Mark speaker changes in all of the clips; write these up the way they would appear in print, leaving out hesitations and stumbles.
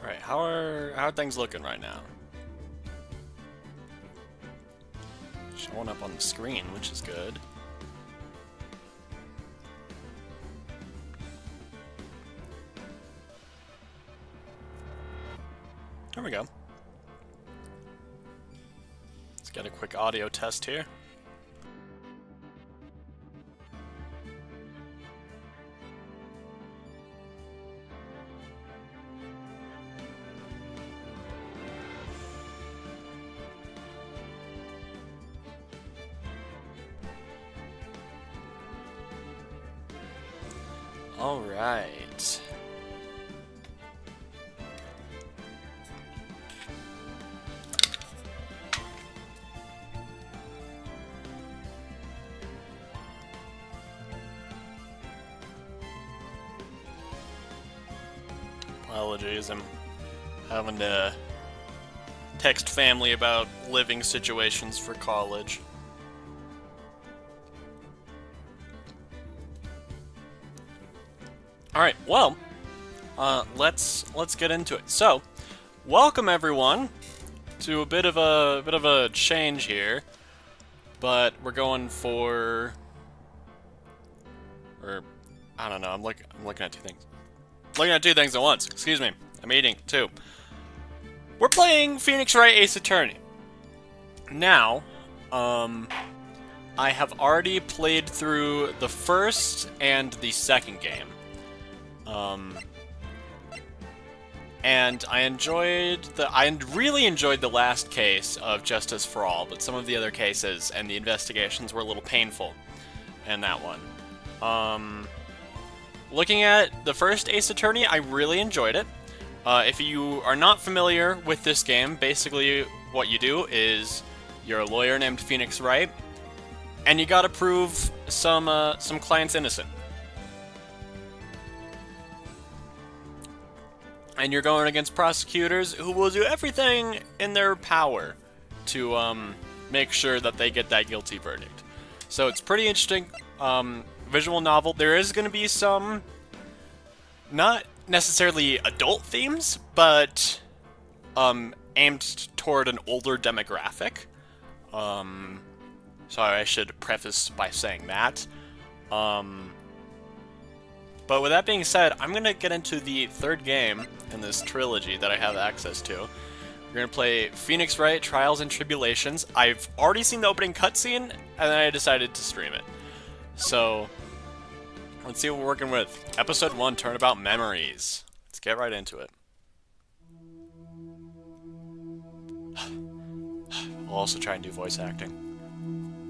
Speaker 1: Alright, how are things looking right now? Showing up on the screen, which is good. There we go. Let's get a quick audio test here. All right. Apologies, I'm having to text family about living situations for college. All right, well, let's get into it. So, welcome everyone to a bit of a change here, but we're going for, or I don't know. I'm looking at two things. Looking at two things at once. Excuse me. I'm eating too. We're playing Phoenix Wright Ace Attorney. Now, I have already played through the first and the second game. And I really enjoyed the last case of Justice for All, but some of the other cases and the investigations were a little painful in that one. Looking at the first Ace Attorney, I really enjoyed it. If you are not familiar with this game, basically what you do is you're a lawyer named Phoenix Wright, and you gotta prove some client's innocent. And you're going against prosecutors who will do everything in their power to make sure that they get that guilty verdict. So it's pretty interesting visual novel. There is going to be some, not necessarily adult themes, but aimed toward an older demographic. So I should preface by saying that. But with that being said, I'm going to get into the third game in this trilogy that I have access to. We're going to play Phoenix Wright Trials and Tribulations. I've already seen the opening cutscene, and then I decided to stream it. So, let's see what we're working with. Episode 1, Turnabout Memories. Let's get right into it. I'll also try and do voice acting.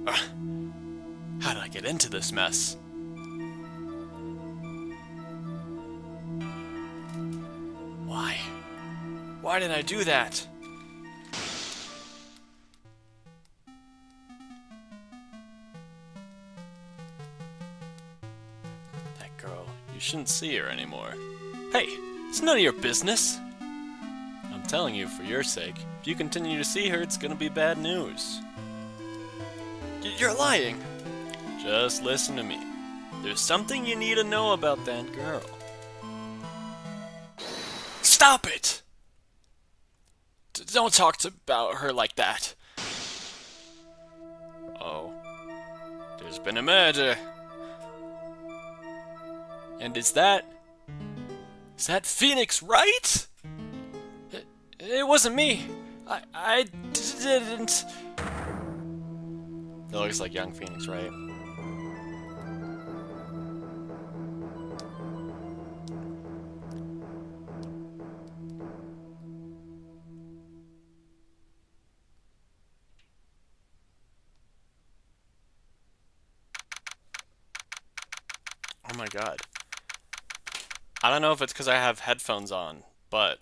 Speaker 1: How did I get into this mess? Why? Why did I do that? That girl, you shouldn't see her anymore. Hey, it's none of your business. I'm telling you for your sake. If you continue to see her, it's gonna be bad news. You're lying. Just listen to me. There's something you need to know about that girl. Stop it! Don't talk about her like that. Oh. There's been a murder. And is that Phoenix Wright? It wasn't me. I didn't. That looks like young Phoenix Wright. Oh my god. I don't know if it's because I have headphones on, but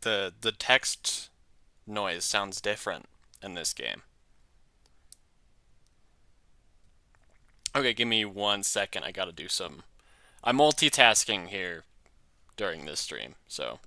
Speaker 1: the text noise sounds different in this game. Okay, give me 1 second. I gotta do some. I'm multitasking here during this stream, so.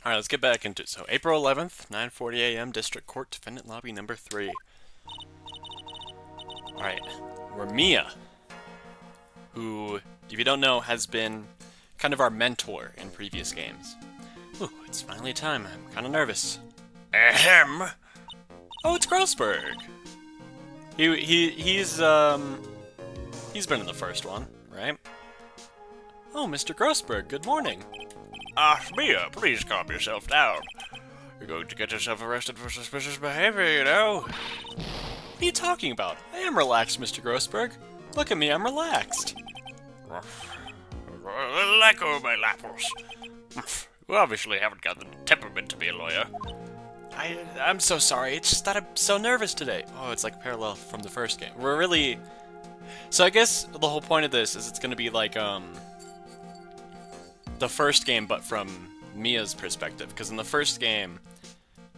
Speaker 1: Alright, let's get back into it. So, April 11th, 9:40 a.m., District Court, Defendant Lobby number 3. Alright, we're Mia, who, if you don't know, has been kind of our mentor in previous games. Ooh, it's finally time. I'm kind of nervous. Ahem! Oh, it's Grossberg! He's been in the first one, right? Oh, Mr. Grossberg, good morning.
Speaker 2: Mia, please calm yourself down. You're going to get yourself arrested for suspicious behavior, you know.
Speaker 1: What are you talking about? I am relaxed, Mr. Grossberg. Look at me, I'm relaxed.
Speaker 2: Let go of my lappers. You obviously haven't got the temperament to be a lawyer.
Speaker 1: I'm so sorry, it's just that I'm so nervous today. Oh, it's like parallel from the first game. We're really... So I guess the whole point of this is it's gonna be like, the first game, but from Mia's perspective. Because in the first game,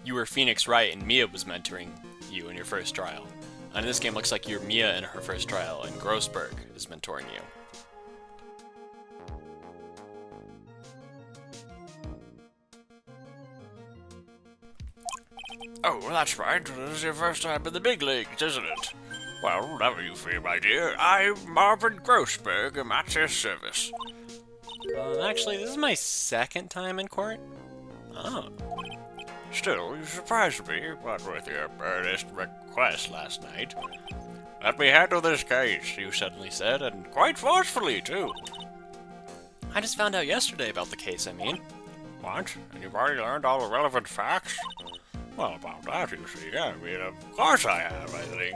Speaker 1: you were Phoenix Wright and Mia was mentoring you in your first trial. And in this game, looks like you're Mia in her first trial and Grossberg is mentoring you.
Speaker 2: Oh, well, that's right. This is your first time in the big leagues, isn't it? Well, never you fear, my dear. I'm Marvin Grossberg. I'm at your service.
Speaker 1: Actually, this is my second time in court. Oh.
Speaker 2: Still, you surprised me, what with your earnest request last night. Let me handle this case, you suddenly said, and quite forcefully, too.
Speaker 1: I just found out yesterday about the case, I mean.
Speaker 2: What? And you've already learned all the relevant facts? Well, about that, you see, I mean, of course I have, I think.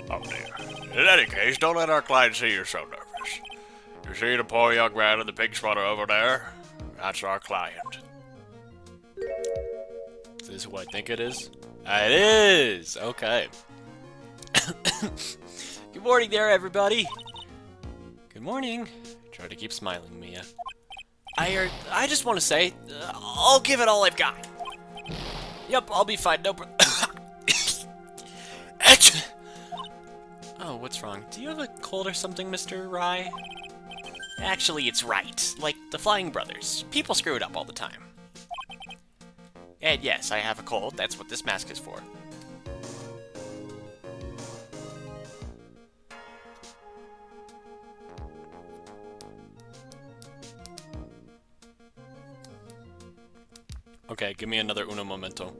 Speaker 2: Oh, dear. In any case, don't let our client see you're so nervous. You see the poor young man in the pig sweater over there? That's our client.
Speaker 1: Is this who I think it is? It is! Okay. Good morning there, everybody! Good morning. Try to keep smiling, Mia. I just want to say, I'll give it all I've got. Yep, I'll be fine, no Oh, what's wrong? Do you have a cold or something, Mr. Rye? Actually, it's Wright, like the Flying Brothers. People screw it up all the time. And yes, I have a cold, that's what this mask is for. Okay, give me another uno momento.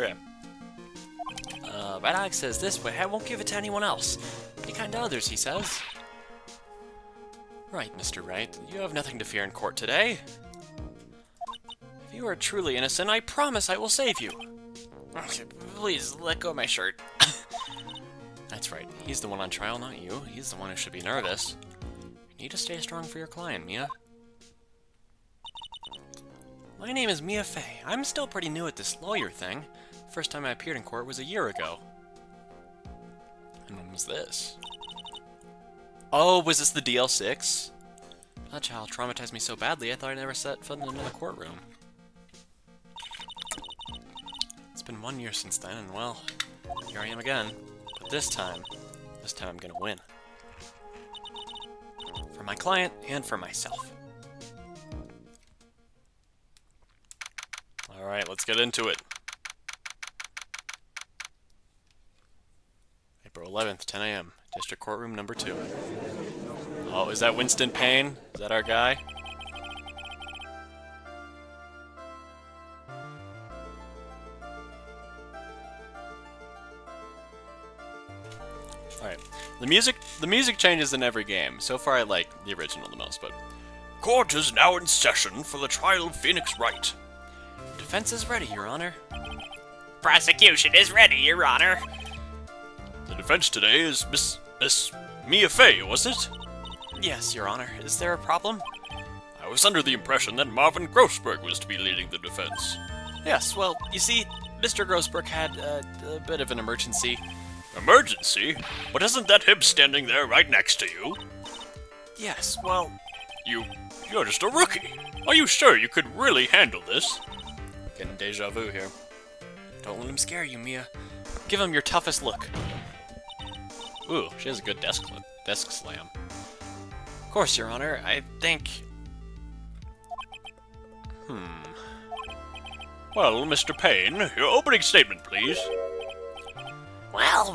Speaker 1: Okay. Red Alex says this way, I won't give it to anyone else. Be kind to others, he says. Right, Mr. Wright, you have nothing to fear in court today. If you are truly innocent, I promise I will save you. Okay, please, let go of my shirt. That's right, he's the one on trial, not you. He's the one who should be nervous. You need to stay strong for your client, Mia. My name is Mia Fey. I'm still pretty new at this lawyer thing. First time I appeared in court was a year ago. And when was this? Oh, was this the DL6? That child traumatized me so badly I thought I never set foot in another courtroom. It's been 1 year since then, and well, here I am again. But this time I'm gonna win. For my client and for myself. Alright, let's get into it. April 11th, 10 a.m. District Courtroom number 2. Oh, is that Winston Payne? Is that our guy? Alright. The music changes in every game. So far I like the original the most, but...
Speaker 2: Court is now in session for the trial of Phoenix Wright.
Speaker 1: Defense is ready, Your Honor.
Speaker 3: Prosecution is ready, Your Honor.
Speaker 2: The defense today is Miss Mia Fey, was it?
Speaker 1: Yes, Your Honor. Is there a problem?
Speaker 2: I was under the impression that Marvin Grossberg was to be leading the defense.
Speaker 1: Yes, well, you see, Mr. Grossberg had a bit of an emergency.
Speaker 2: Emergency? But isn't that him standing there right next to you?
Speaker 1: Yes, well...
Speaker 2: You're just a rookie. Are you sure you could really handle this?
Speaker 1: Getting deja vu here. Don't let him scare you, Mia. Give him your toughest look. Ooh, she has a good desk slam. Of course, Your Honor, I think...
Speaker 2: Well, Mr. Payne, your opening statement, please.
Speaker 3: Well.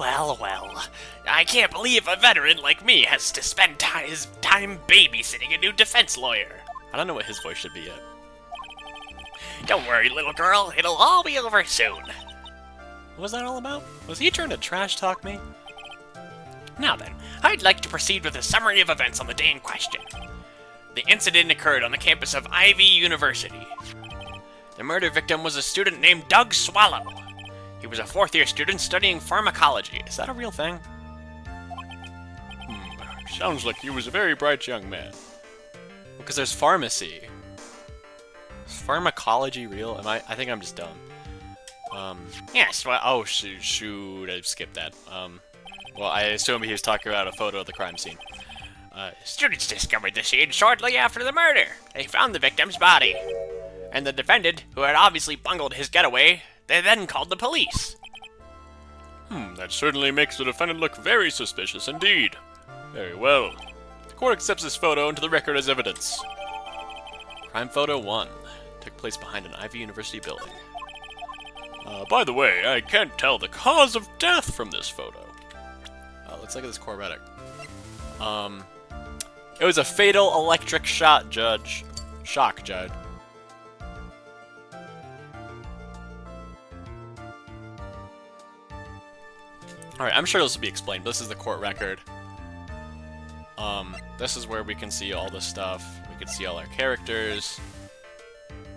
Speaker 3: I can't believe a veteran like me has to spend his time babysitting a new defense lawyer.
Speaker 1: I don't know what his voice should be yet.
Speaker 3: Don't worry, little girl. It'll all be over soon.
Speaker 1: What was that all about? Was he trying to trash talk me?
Speaker 3: Now then, I'd like to proceed with a summary of events on the day in question. The incident occurred on the campus of Ivy University. The murder victim was a student named Doug Swallow. He was a fourth-year student studying pharmacology.
Speaker 1: Is that a real thing? Sounds like he was a very bright young man. Because there's pharmacy. Is pharmacology real? I think I'm just dumb.
Speaker 3: Yes, well...
Speaker 1: Oh, shoot, I skipped that. Well, I assume he was talking about a photo of the crime scene.
Speaker 3: Students discovered the scene shortly after the murder. They found the victim's body. And the defendant, who had obviously bungled his getaway, they then called the police.
Speaker 2: That certainly makes the defendant look very suspicious indeed. Very well.
Speaker 1: The court accepts this photo into the record as evidence. Crime photo 1 took place behind an Ivy University building.
Speaker 2: By the way, I can't tell the cause of death from this photo.
Speaker 1: Let's look at this Corvetic. It was a fatal electric shock, Judge. Alright, I'm sure this will be explained, but this is the court record. This is where we can see all the stuff. We can see all our characters.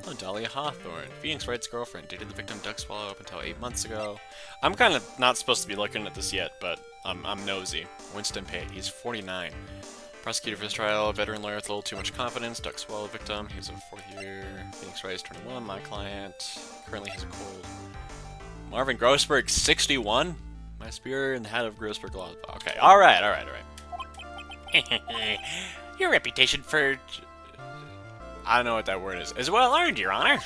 Speaker 1: Oh, Dahlia Hawthorne, Phoenix Wright's girlfriend, dated the victim Doug Swallow up until 8 months ago. I'm kind of not supposed to be looking at this yet, but I'm nosy. Winston Payne, he's 49. Prosecutor for this trial, veteran lawyer with a little too much confidence. Doug Swallow victim, he's a 4th year. Phoenix Wright is 21, my client. Currently has a cold. Marvin Grossberg, 61? My spear in the hat of Grossberg Law. Okay, alright.
Speaker 3: Your reputation for...
Speaker 1: I don't know what that word
Speaker 3: is well earned, Your Honor.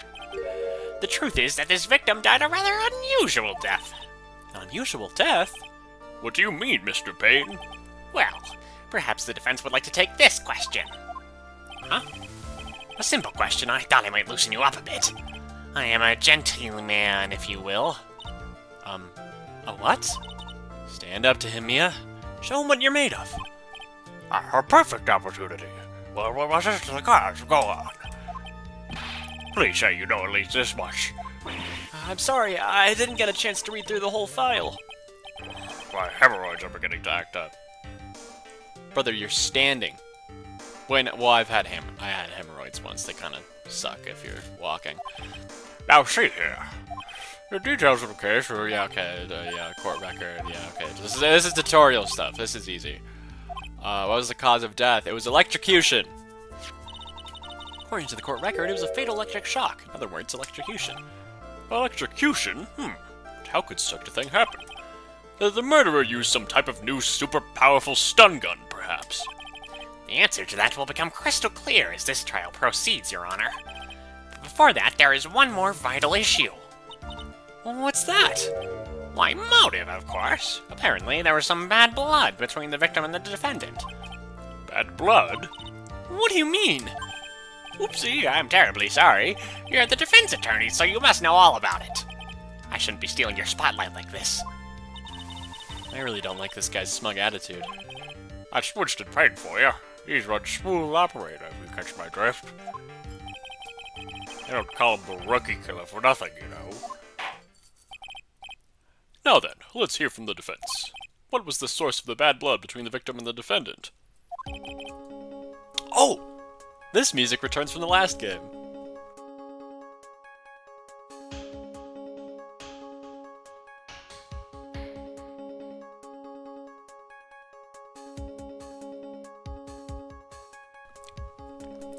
Speaker 3: The truth is that this victim died a rather unusual death.
Speaker 1: Unusual death?
Speaker 2: What do you mean, Mr. Payne?
Speaker 3: Well, perhaps the defense would like to take this question. Huh? A simple question. I thought I might loosen you up a bit. I am a gentleman, if you will.
Speaker 1: A what? Stand up to him, Mia. Show him what you're made of.
Speaker 2: A perfect opportunity. Well, what was it? The cards, go on. Please say you know at least this much.
Speaker 1: I'm sorry, I didn't get a chance to read through the whole file.
Speaker 2: My hemorrhoids are beginning to act up.
Speaker 1: Brother, you're standing. Well, I had hemorrhoids once. They kind of suck if you're walking.
Speaker 2: Now see here. The details of the case are...
Speaker 1: Yeah, okay, court record, yeah, okay. This is tutorial stuff, this is easy. What was the cause of death? It was electrocution. According to the court record, it was a fatal electric shock. In other words, electrocution.
Speaker 2: Electrocution? How could such a thing happen? The murderer used some type of new super powerful stun gun, perhaps.
Speaker 3: The answer to that will become crystal clear as this trial proceeds, Your Honor. But before that, there is one more vital issue.
Speaker 1: Well, what's that?
Speaker 3: Why, motive, of course. Apparently, there was some bad blood between the victim and the defendant.
Speaker 2: Bad blood?
Speaker 1: What do you mean?
Speaker 3: Oopsie, I'm terribly sorry. You're the defense attorney, so you must know all about it. I shouldn't be stealing your spotlight like this.
Speaker 1: I really don't like this guy's smug attitude.
Speaker 2: That's Winston Payne for you. He's one smooth operator, if you catch my drift. They don't call him the rookie killer for nothing, you know.
Speaker 1: Now then, let's hear from the defense. What was the source of the bad blood between the victim and the defendant? Oh! This music returns from the last game.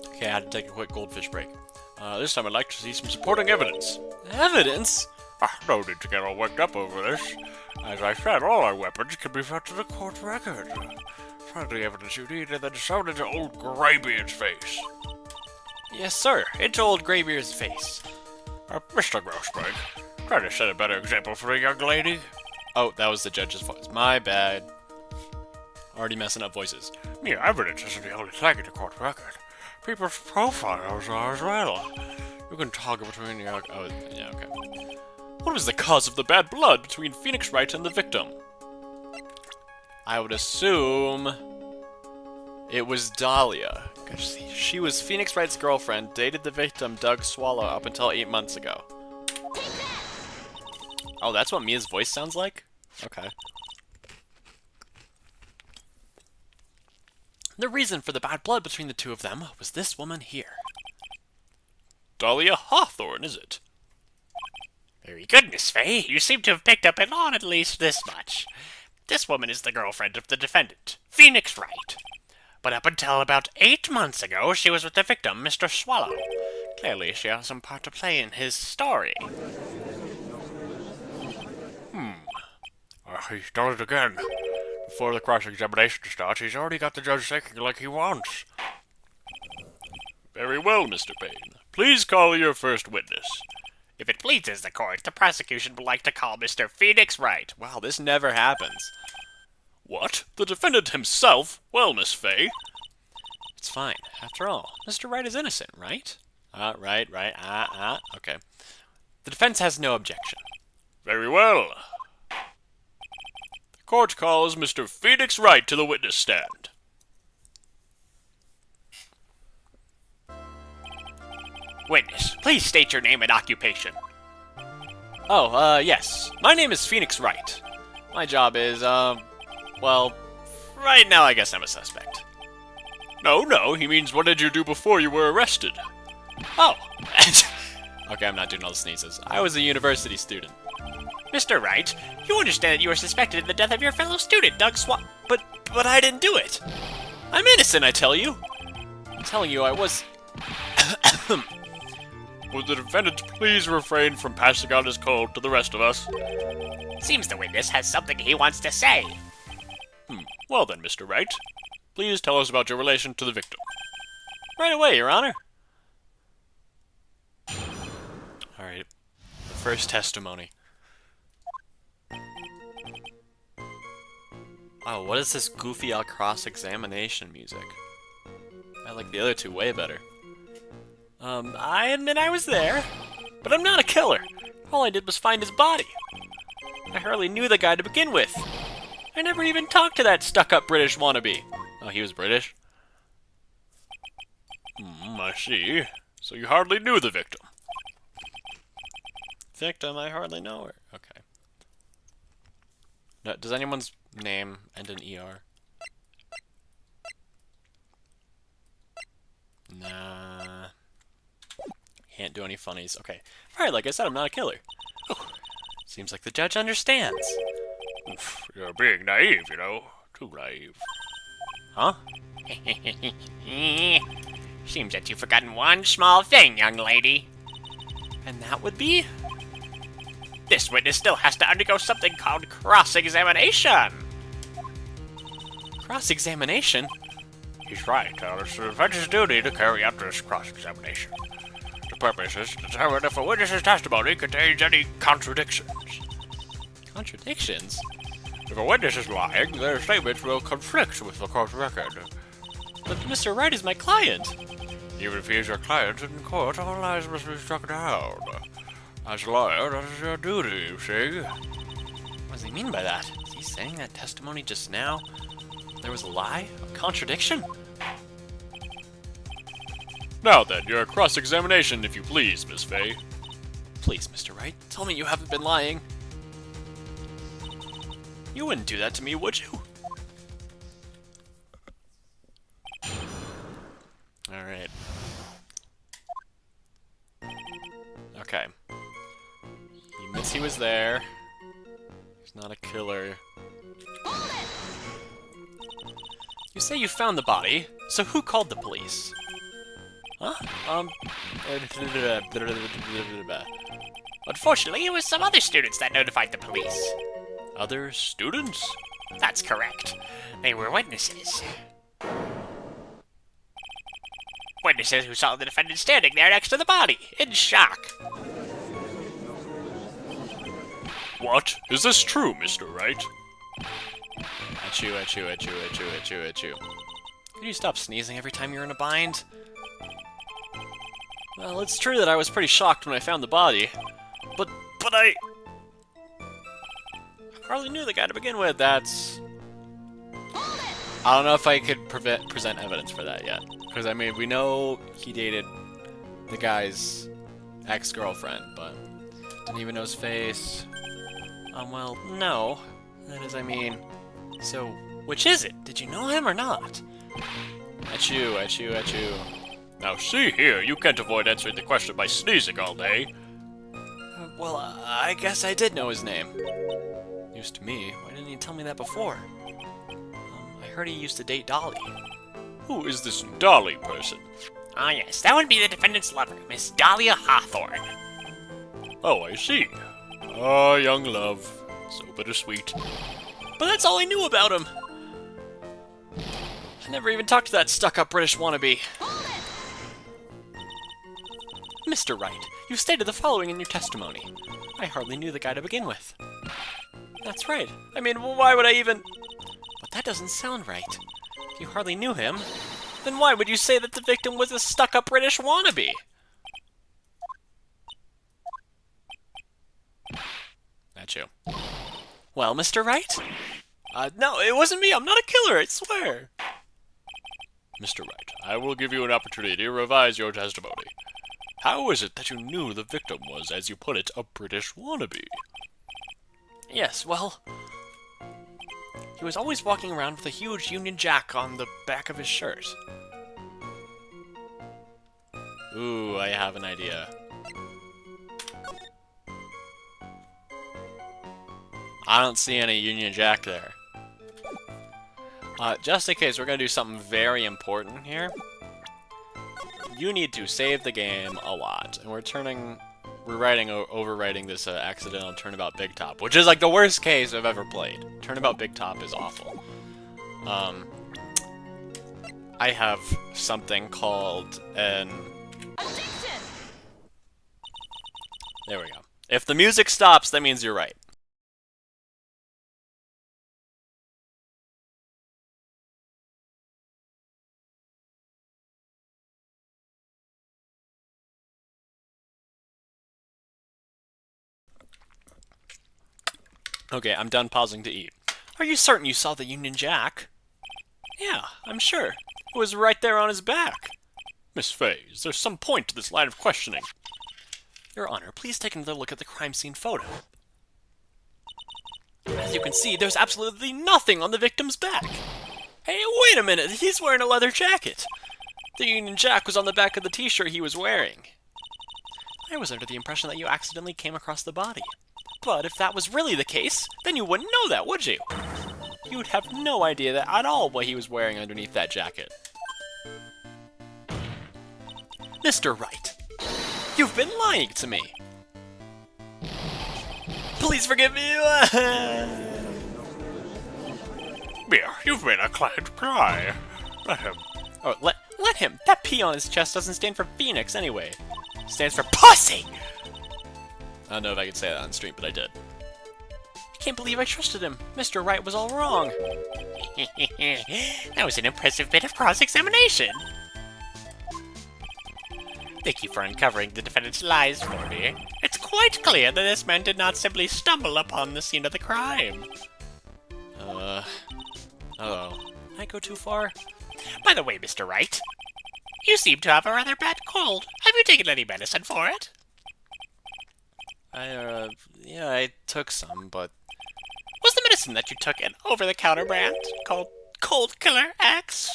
Speaker 1: Okay, I had to take a quick goldfish break.
Speaker 2: This time I'd like to see some supporting evidence.
Speaker 1: Evidence?
Speaker 2: No need to get all worked up over this. As I said, all our weapons can be found to the court record. Find the evidence you need and then show it into old Greybeard's face.
Speaker 1: Yes, sir. Into old Greybeard's face.
Speaker 2: Mr. Grossberg, try to set a better example for the young lady.
Speaker 1: Oh, that was the judge's voice. My bad. Already messing up voices.
Speaker 2: Yeah, evidence isn't the only thing in the court record. People's profiles are as well. You can toggle between the...
Speaker 1: Oh, yeah, okay. What was the cause of the bad blood between Phoenix Wright and the victim? I would assume it was Dahlia. She was Phoenix Wright's girlfriend, dated the victim, Doug Swallow, up until 8 months ago. Oh, that's what Mia's voice sounds like? Okay. The reason for the bad blood between the two of them was this woman here.
Speaker 2: Dahlia Hawthorne, is it?
Speaker 3: Very good, Miss Fay. You seem to have picked up on at least this much. This woman is the girlfriend of the defendant, Phoenix Wright. But up until about 8 months ago, she was with the victim, Mr. Swallow. Clearly, she has some part to play in his story.
Speaker 2: He's done it again. Before the cross-examination starts, he's already got the judge thinking like he wants.
Speaker 1: Very well, Mr. Payne. Please call your first witness.
Speaker 3: If it pleases the court, the prosecution would like to call Mr. Phoenix Wright.
Speaker 1: Wow, this never happens.
Speaker 2: What? The defendant himself? Well, Miss Fay.
Speaker 1: It's fine. After all, Mr. Wright is innocent, right? Right. Okay. The defense has no objection.
Speaker 2: Very well. The court calls Mr. Phoenix Wright to the witness stand.
Speaker 3: Witness, please state your name and occupation.
Speaker 1: Oh, yes. My name is Phoenix Wright. My job is, well, right now I guess I'm a suspect.
Speaker 2: No, he means what did you do before you were arrested?
Speaker 1: Oh! Okay, I'm not doing all the sneezes. I was a university student.
Speaker 3: Mr. Wright, you understand that you are suspected in the death of your fellow student, Doug
Speaker 1: But I didn't do it! I'm innocent, I tell you! I'm telling you, I was...
Speaker 2: Would the defendant please refrain from passing on his cold to the rest of us?
Speaker 3: Seems the witness has something he wants to say.
Speaker 2: Well then, Mr. Wright, please tell us about your relation to the victim.
Speaker 1: Right away, Your Honor. Alright, the first testimony. Oh, what is this goofy cross-examination music? I like the other two way better. I admit I was there, but I'm not a killer. All I did was find his body. I hardly knew the guy to begin with. I never even talked to that stuck-up British wannabe. Oh, he was British?
Speaker 2: I see. So you hardly knew the victim.
Speaker 1: Victim, I hardly know her. Okay. No, does anyone's name end in ER? Nah. Can't do any funnies. Okay. Alright, like I said, I'm not a killer. Oh, seems like the judge understands.
Speaker 2: You're being naive, you know. Too naive.
Speaker 1: Huh?
Speaker 3: Seems that you've forgotten one small thing, young lady.
Speaker 1: And that would be?
Speaker 3: This witness still has to undergo something called cross-examination.
Speaker 1: Cross-examination?
Speaker 2: He's right. It's the defense's duty to carry out this cross-examination. The purpose is to determine if a witness's testimony contains any contradictions.
Speaker 1: Contradictions?
Speaker 2: If a witness is lying, their statements will conflict with the court record.
Speaker 1: But Mr. Wright is my client.
Speaker 2: Even if he is your client in court, all lies must be struck down. As a lawyer, that is your duty, you see.
Speaker 1: What does he mean by that? Is he he saying that testimony just now? There was a lie? A contradiction?
Speaker 2: Now then, your cross-examination, if you please, Miss Fay.
Speaker 1: Please, Mr. Wright, tell me you haven't been lying. You wouldn't do that to me, would you? Alright. Okay. He admits he was there. He's not a killer. You say you found the body, so who called the police? Huh?
Speaker 3: Unfortunately, it was some other students that notified the police.
Speaker 1: Other students?
Speaker 3: That's correct. They were witnesses. Witnesses who saw the defendant standing there next to the body, in shock.
Speaker 2: What? Is this true, Mr. Wright?
Speaker 1: Achoo, achoo, achoo, achoo, achoo, achoo. Could you stop sneezing every time you're in a bind? Well, it's true that I was pretty shocked when I found the body. But I hardly knew the guy to begin with. That's... I don't know if I could present evidence for that yet. Because, I mean, we know he dated the guy's ex-girlfriend, but didn't even know his face. Well, no. That is, I mean... So, which is it? Did you know him or not? Achoo, achoo, achoo.
Speaker 2: Now see here, you can't avoid answering the question by sneezing all day.
Speaker 1: Well, I guess I did know his name. News to me. Why didn't he tell me that before? I heard he used to date Dolly.
Speaker 2: Who is this Dolly person?
Speaker 3: Ah yes, that would be the defendant's lover, Miss Dahlia Hawthorne.
Speaker 2: Oh, I see. Ah, young love. So bittersweet.
Speaker 1: But that's all I knew about him! I never even talked to that stuck-up British wannabe. Mr. Wright, you stated the following in your testimony. I hardly knew the guy to begin with. That's right. I mean, why would I even... But that doesn't sound right. If you hardly knew him, then why would you say that the victim was a stuck-up British wannabe? That's you. Well, Mr. Wright? No, it wasn't me. I'm not a killer, I swear.
Speaker 2: Mr. Wright, I will give you an opportunity to revise your testimony. How is it that you knew the victim was, as you put it, a British wannabe?
Speaker 1: Yes, well... He was always walking around with a huge Union Jack on the back of his shirt. Ooh, I have an idea. I don't see any Union Jack there. Just in case, we're going to do something very important here. You need to save the game a lot. And we're overwriting this accidental Turnabout Big Top, which is like the worst case I've ever played. Turnabout Big Top is awful. I have something called an... There we go. If the music stops, that means you're right. Okay, I'm done pausing to eat. Are you certain you saw the Union Jack? Yeah, I'm sure. It was right there on his back.
Speaker 2: Miss Fay, is there some point to this line of questioning?
Speaker 1: Your Honor, please take another look at the crime scene photo. As you can see, there's absolutely nothing on the victim's back. Hey, wait a minute, he's wearing a leather jacket. The Union Jack was on the back of the t-shirt he was wearing. I was under the impression that you accidentally came across the body. But if that was really the case, then you wouldn't know that, would you? You would have no idea that at all what he was wearing underneath that jacket. Mr. Wright, you've been lying to me. Please forgive me.
Speaker 2: Here, you've made a client cry. Let him.
Speaker 1: Oh, let him. That P on his chest doesn't stand for Phoenix anyway. It stands for pussy! I don't know if I could say that on stream, but I did. I can't believe I trusted him. Mr. Wright was all wrong.
Speaker 3: That was an impressive bit of cross-examination. Thank you for uncovering the defendant's lies for me. It's quite clear that this man did not simply stumble upon the scene of the crime.
Speaker 1: Uh-oh. Did I go too far?
Speaker 3: By the way, Mr. Wright, you seem to have a rather bad cold. Have you taken any medicine for it?
Speaker 1: Yeah, I took some, but...
Speaker 3: Was the medicine that you took an over-the-counter brand called Cold Killer X?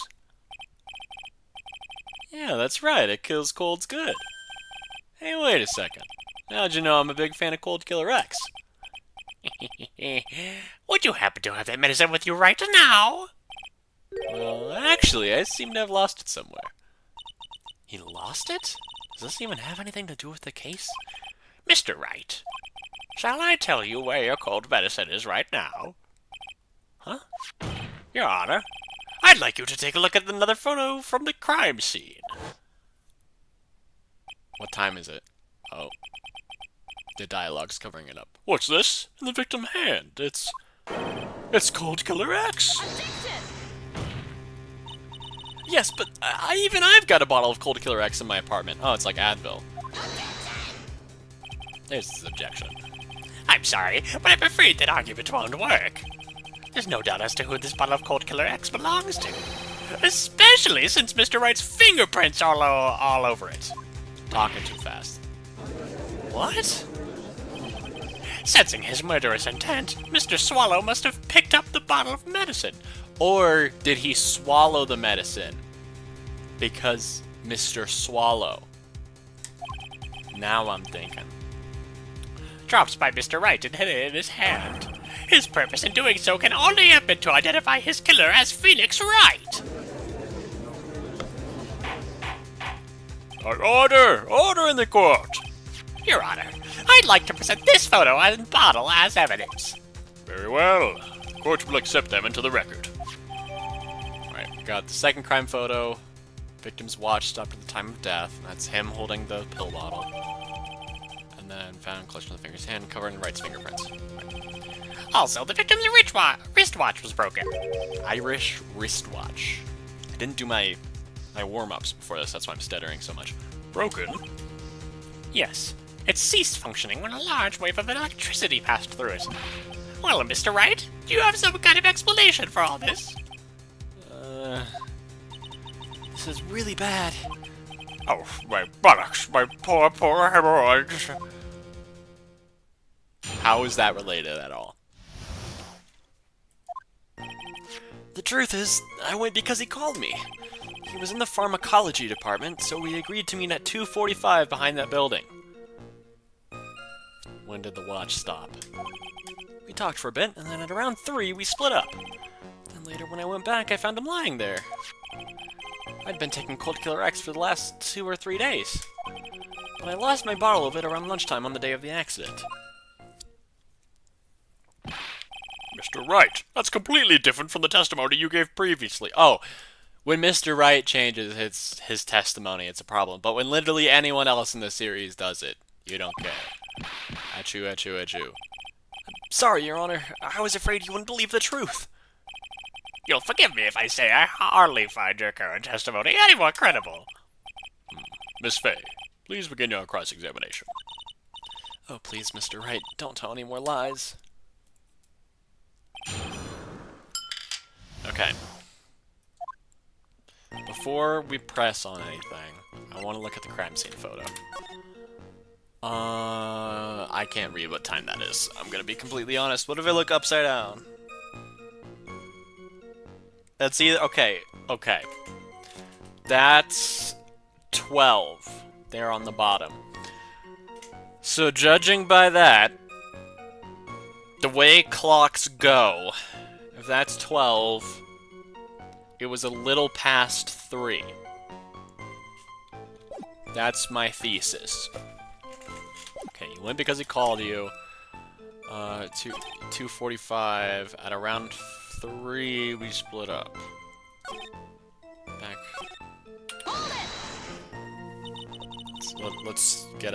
Speaker 1: Yeah, that's right, it kills colds good. Hey, wait a second. How'd you know I'm a big fan of Cold Killer X?
Speaker 3: Would you happen to have that medicine with you right now?
Speaker 1: Well, actually, I seem to have lost it somewhere. He lost it? Does this even have anything to do with the case?
Speaker 3: Mr. Wright, shall I tell you where your cold medicine is right now?
Speaker 1: Huh?
Speaker 3: Your Honor, I'd like you to take a look at another photo from the crime scene.
Speaker 1: What time is it? Oh. The dialogue's covering it up. What's this? In the victim's hand. It's Cold Killer X. Yes, but I've got a bottle of Cold Killer X in my apartment. Oh, it's like Advil. There's his objection.
Speaker 3: I'm sorry, but I'm afraid that argument won't work. There's no doubt as to who this bottle of Cold Killer X belongs to. Especially since Mr. Wright's fingerprints are all over it.
Speaker 1: Talking too fast. What?
Speaker 3: Sensing his murderous intent, Mr. Swallow must have picked up the bottle of medicine.
Speaker 1: Or did he swallow the medicine? Because Mr. Swallow. Now I'm thinking.
Speaker 3: Drops by Mr. Wright and hid it in his hand. His purpose in doing so can only have been to identify his killer as Phoenix Wright.
Speaker 2: Order in the court.
Speaker 3: Your Honor, I'd like to present this photo and bottle as evidence.
Speaker 2: Very well. The court will accept them into the record.
Speaker 1: Alright, we got the second crime photo. Victim's watch stopped at the time of death. That's him holding the pill bottle. And then found clutched on the finger's hand, covered in Wright's fingerprints.
Speaker 3: Also, the victim's wristwatch was broken.
Speaker 1: Irish wristwatch. I didn't do my warm-ups before this, that's why I'm stuttering so much.
Speaker 2: Broken?
Speaker 3: Yes. It ceased functioning when a large wave of electricity passed through it. Well, Mr. Wright, do you have some kind of explanation for all this?
Speaker 1: This is really bad.
Speaker 2: Oh, my buttocks, my poor hemorrhoids.
Speaker 1: How is that related at all? The truth is, I went because he called me. He was in the pharmacology department, so we agreed to meet at 2:45 behind that building. When did the watch stop? We talked for a bit, and then at around 3 we split up. Then later when I went back, I found him lying there. I'd been taking Cold Killer X for the last 2 or 3 days. But I lost my bottle of it around lunchtime on the day of the accident.
Speaker 2: Mr. Wright, that's completely different from the testimony you gave previously.
Speaker 1: Oh, when Mr. Wright changes his testimony, it's a problem. But when literally anyone else in the series does it, you don't care. Achoo, achoo, achoo. Sorry, Your Honor. I was afraid you wouldn't believe the truth.
Speaker 3: You'll forgive me if I say I hardly find your current testimony any more credible.
Speaker 2: Miss Fay, please begin your cross-examination.
Speaker 1: Oh, please, Mr. Wright, don't tell any more lies. Okay. Before we press on anything, I want to look at the crime scene photo. I can't read what time that is. I'm gonna be completely honest. What if I look upside down? That's either... Okay. That's 12. There on the bottom. So judging by that, the way clocks go, if that's 12, it was a little past 3. That's my thesis. Okay, you went because he called you. 2:45. At around 3, we split up. Back. Let's get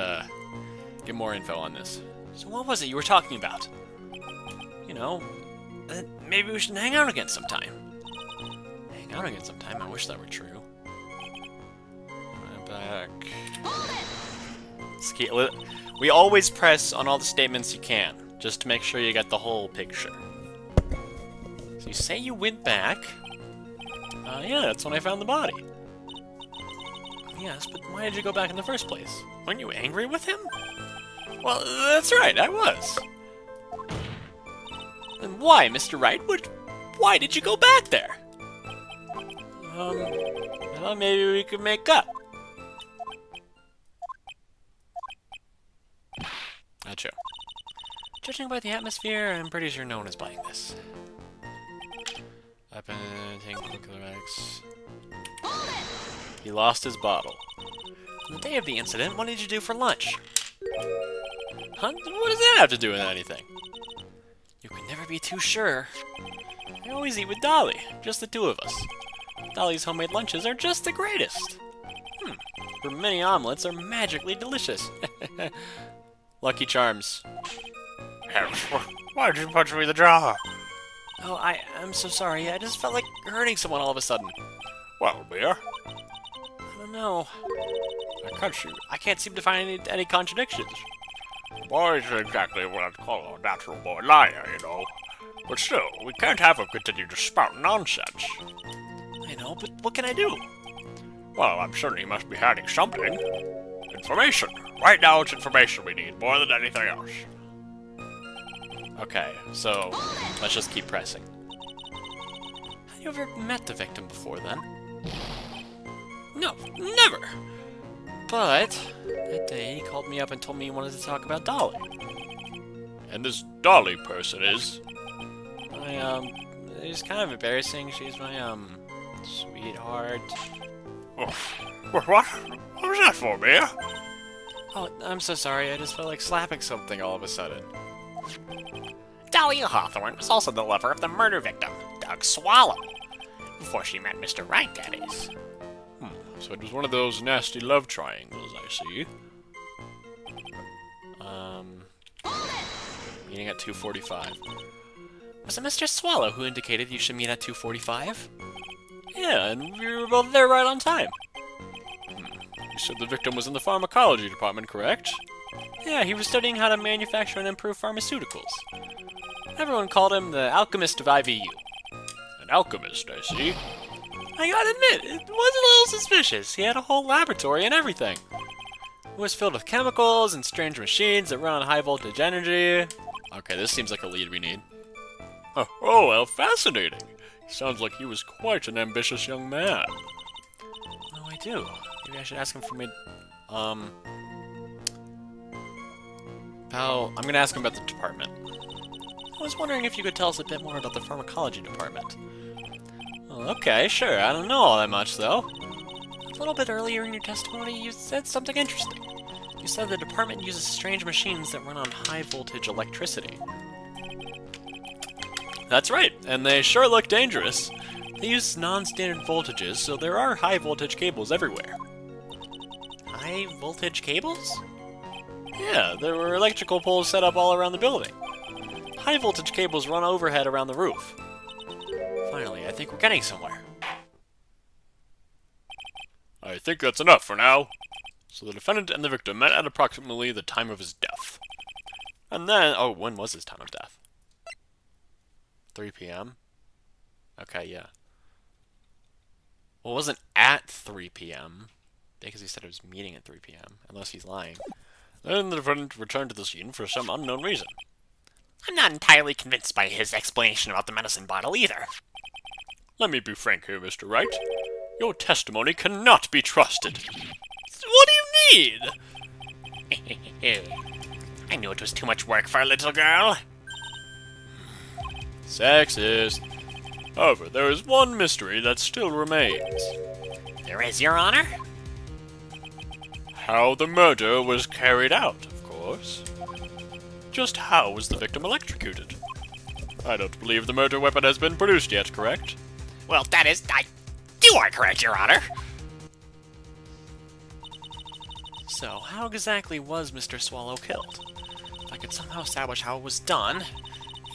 Speaker 1: more info on this. So what was it you were talking about? You know, maybe we should hang out again sometime. Hang out again sometime? I wish that were true. Back. We always press on all the statements you can, just to make sure you get the whole picture. So you say you went back. Yeah, that's when I found the body. Yes, but why did you go back in the first place? Weren't you angry with him? Well, that's right, I was. And why, Mr. Wright? Why did you go back there? I thought maybe we could make up. Not sure. Judging by the atmosphere, I'm pretty sure no one is buying this. Weapon, tank, nuclear X. He lost his bottle. On the day of the incident, what did you do for lunch? Huh? What does that have to do with anything? You can never be too sure. I always eat with Dolly, just the two of us. Dolly's homemade lunches are just the greatest. Her mini omelets are magically delicious. Lucky Charms.
Speaker 2: Why did you punch me in the jaw?
Speaker 1: Oh, I'm so sorry. I just felt like hurting someone all of a sudden.
Speaker 2: Well, Mia,
Speaker 1: I don't know. I can't seem to find any contradictions.
Speaker 2: boy isn't exactly what I'd call a natural born liar, you know. But still, we can't have him continue to spout nonsense.
Speaker 1: I know, but what can I do?
Speaker 2: Well, I'm certain he must be hiding something. Information. Right now, it's information we need more than anything else.
Speaker 1: Okay, so let's just keep pressing. Have you ever met the victim before then? No, never! But that day he called me up and told me he wanted to talk about Dolly.
Speaker 2: And this Dolly person is?
Speaker 1: It's kind of embarrassing. She's my, sweetheart.
Speaker 2: Oh, what? What was that for, Mia?
Speaker 1: Oh, I'm so sorry. I just felt like slapping something all of a sudden.
Speaker 3: Dolly Hawthorne was also the lover of the murder victim, Doug Swallow. Before she met Mr. Wright, that is.
Speaker 2: So it was one of those nasty love triangles, I see.
Speaker 1: Meeting at 2:45. Was it Mr. Swallow who indicated you should meet at 2:45? Yeah, and we were both there right on time.
Speaker 2: You said the victim was in the pharmacology department, correct?
Speaker 1: Yeah, he was studying how to manufacture and improve pharmaceuticals. Everyone called him the alchemist of IVU.
Speaker 2: An alchemist, I see.
Speaker 1: I gotta admit, it was a little suspicious. He had a whole laboratory and everything. It was filled with chemicals and strange machines that run on high voltage energy. Okay, this seems like a lead we need.
Speaker 2: Oh, well, fascinating. Sounds like he was quite an ambitious young man.
Speaker 1: Oh, I do. Maybe I should ask him for me. Pal, I'm gonna ask him about the department. I was wondering if you could tell us a bit more about the pharmacology department. Well, okay, sure. I don't know all that much, though. A little bit earlier in your testimony, you said something interesting. You said the department uses strange machines that run on high-voltage electricity. That's right, and they sure look dangerous. They use non-standard voltages, so there are high-voltage cables everywhere. High-voltage cables? Yeah, there were electrical poles set up all around the building. High-voltage cables run overhead around the roof. Finally, I think we're getting somewhere.
Speaker 2: I think that's enough for now. So the defendant and the victim met at approximately the time of his death.
Speaker 1: And then, oh, when was his time of death? 3 p.m.? Okay, yeah. Well, it wasn't at 3 p.m. Because he said it was meeting at 3 p.m. Unless he's lying.
Speaker 2: Then the defendant returned to the scene for some unknown reason.
Speaker 3: I'm not entirely convinced by his explanation about the medicine bottle either.
Speaker 2: Let me be frank here, Mr. Wright. Your testimony cannot be trusted.
Speaker 1: What do you mean?
Speaker 3: I knew it was too much work for a little girl.
Speaker 1: Sexist.
Speaker 2: However, there is one mystery that still remains.
Speaker 3: There is, Your Honor.
Speaker 2: How the murder was carried out, of course. Just how was the victim electrocuted? I don't believe the murder weapon has been produced yet, correct?
Speaker 3: Well, that is... You are correct, Your Honor.
Speaker 1: So, how exactly was Mr. Swallow killed? If I could somehow establish how it was done,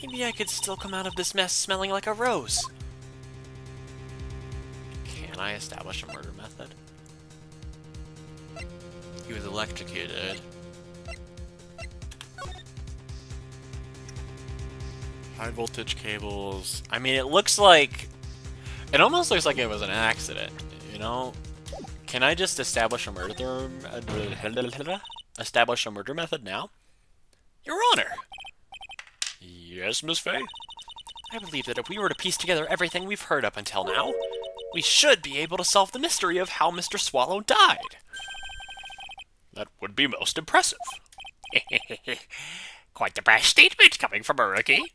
Speaker 1: maybe I could still come out of this mess smelling like a rose. Can I establish a murder method? He was electrocuted. High voltage cables. I mean, it looks like... It almost looks like it was an accident, you know? Can I just establish a murder... establish a murder method now? Your Honor!
Speaker 2: Yes, Miss Fay?
Speaker 1: I believe that if we were to piece together everything we've heard up until now, we should be able to solve the mystery of how Mr. Swallow died.
Speaker 2: That would be most impressive.
Speaker 3: Quite the brash statement coming from a rookie.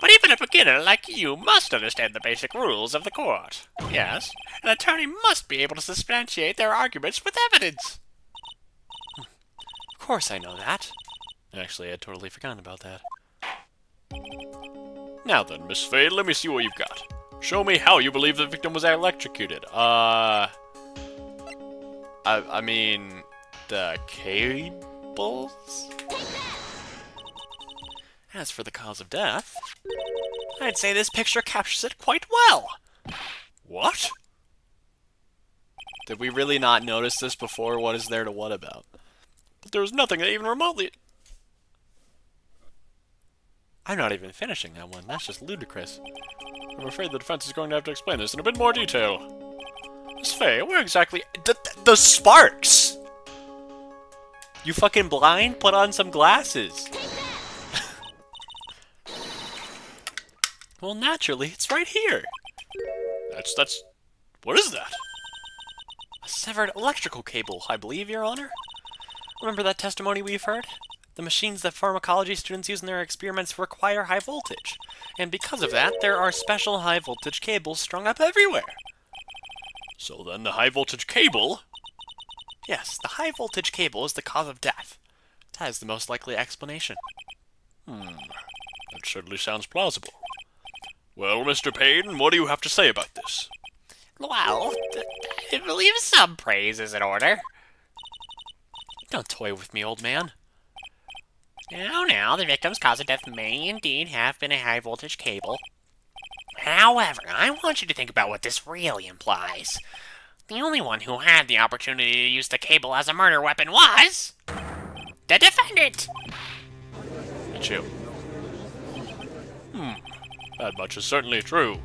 Speaker 3: But even a beginner like you must understand the basic rules of the court. Yes, an attorney must be able to substantiate their arguments with evidence.
Speaker 1: Of course I know that. Actually, I had totally forgotten about that.
Speaker 2: Now then, Miss Fay, let me see what you've got. Show me how you believe the victim was electrocuted.
Speaker 1: I mean, the cables? As for the cause of death, I'd say this picture captures it quite well.
Speaker 2: What?
Speaker 1: Did we really not notice this before? What is there to what about?
Speaker 2: But there was nothing that even remotely...
Speaker 1: I'm not even finishing that one. That's just ludicrous. I'm afraid the defense is going to have to explain this in a bit more detail.
Speaker 2: Miss Fay, where exactly...
Speaker 1: The sparks! You fucking blind? Put on some glasses. Well, naturally, it's right here.
Speaker 2: That's... What is that?
Speaker 1: A severed electrical cable, I believe, Your Honor. Remember that testimony we've heard? The machines that pharmacology students use in their experiments require high voltage. And because of that, there are special high voltage cables strung up everywhere.
Speaker 2: So then the high voltage cable...
Speaker 1: Yes, the high voltage cable is the cause of death. That is the most likely explanation.
Speaker 2: That certainly sounds plausible. Well, Mr. Payne, what do you have to say about this?
Speaker 3: Well, I believe some praise is in order.
Speaker 1: Don't toy with me, old man.
Speaker 3: Now, the victim's cause of death may indeed have been a high-voltage cable. However, I want you to think about what this really implies. The only one who had the opportunity to use the cable as a murder weapon was... the defendant!
Speaker 2: It's you. That much is certainly true.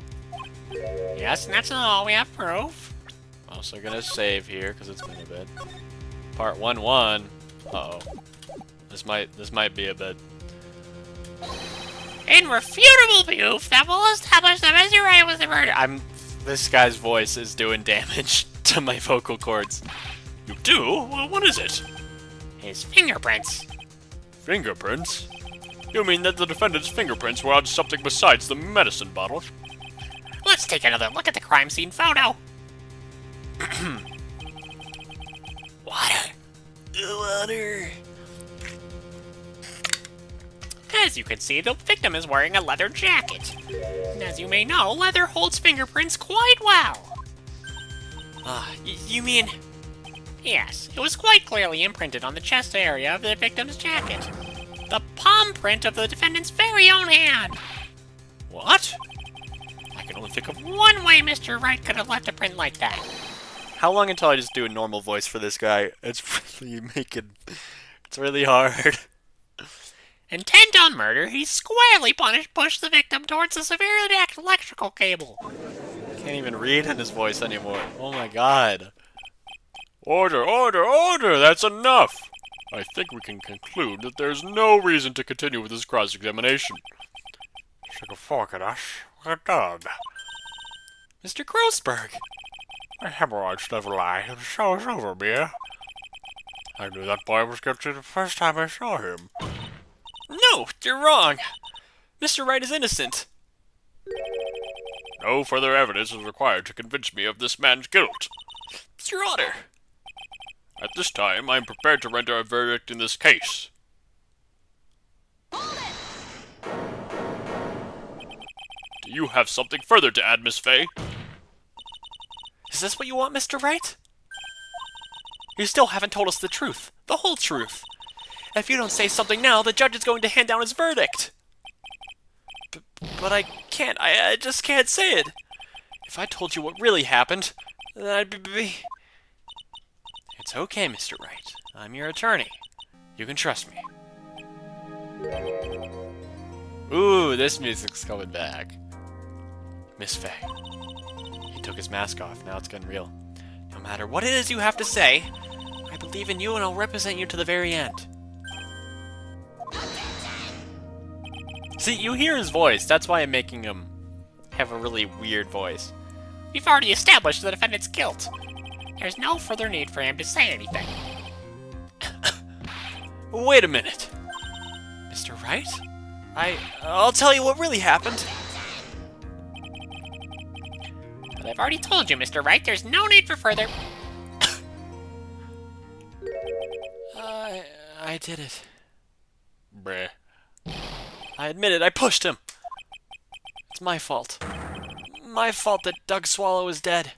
Speaker 3: Yes, and that's all we have proof.
Speaker 1: Also gonna save here, because it's been a bit. Part 1-1. Uh-oh. This might be a bit...
Speaker 3: Irrefutable proof that will establish that Mr. Wright was the murderer.
Speaker 1: This guy's voice is doing damage to my vocal cords.
Speaker 2: You do? Well, what is it?
Speaker 3: His fingerprints.
Speaker 2: Fingerprints? You mean that the defendant's fingerprints were on something besides the medicine bottle?
Speaker 3: Let's take another look at the crime scene photo. Water.
Speaker 1: Water.
Speaker 3: As you can see, the victim is wearing a leather jacket. And as you may know, leather holds fingerprints quite well.
Speaker 1: You mean...
Speaker 3: Yes, it was quite clearly imprinted on the chest area of the victim's jacket. The palm print of the defendant's very own hand.
Speaker 2: What? I can only think of
Speaker 3: One way Mr. Wright could have left a print like that.
Speaker 1: How long until I just do a normal voice for this guy? It's really hard.
Speaker 3: Intent on murder, he squarely pushed the victim towards the severely electrical cable.
Speaker 1: Can't even read in his voice anymore. Oh my god.
Speaker 2: Order, order, order! That's enough! I think we can conclude that there's no reason to continue with this cross-examination. Stick a fork at us. We're done.
Speaker 1: Mr. Grossberg!
Speaker 2: My hemorrhoids never lie. The show's over, Mia. I knew that boy was guilty the first time I saw him.
Speaker 1: No, you're wrong. Mr. Wright is innocent.
Speaker 2: No further evidence is required to convince me of this man's guilt.
Speaker 1: Your Honor.
Speaker 2: At this time, I am prepared to render a verdict in this case. Do you have something further to add, Miss Fay?
Speaker 1: Is this what you want, Mr. Wright? You still haven't told us the truth. The whole truth. If you don't say something now, the judge is going to hand down his verdict. But I can't. I just can't say it. If I told you what really happened, then I'd be... It's okay, Mr. Wright. I'm your attorney. You can trust me. Ooh, this music's coming back. Miss Faye. He took his mask off. Now it's getting real. No matter what it is you have to say, I believe in you and I'll represent you to the very end. See, you hear his voice. That's why I'm making him have a really weird voice.
Speaker 3: We've already established the defendant's guilt. There's no further need for him to say anything.
Speaker 1: Wait a minute. Mr. Wright? I'll tell you what really happened.
Speaker 3: But I've already told you, Mr. Wright, there's no need for further...
Speaker 1: I did it.
Speaker 2: Bruh.
Speaker 1: I admit it, I pushed him. It's my fault. My fault that Doug Swallow is dead.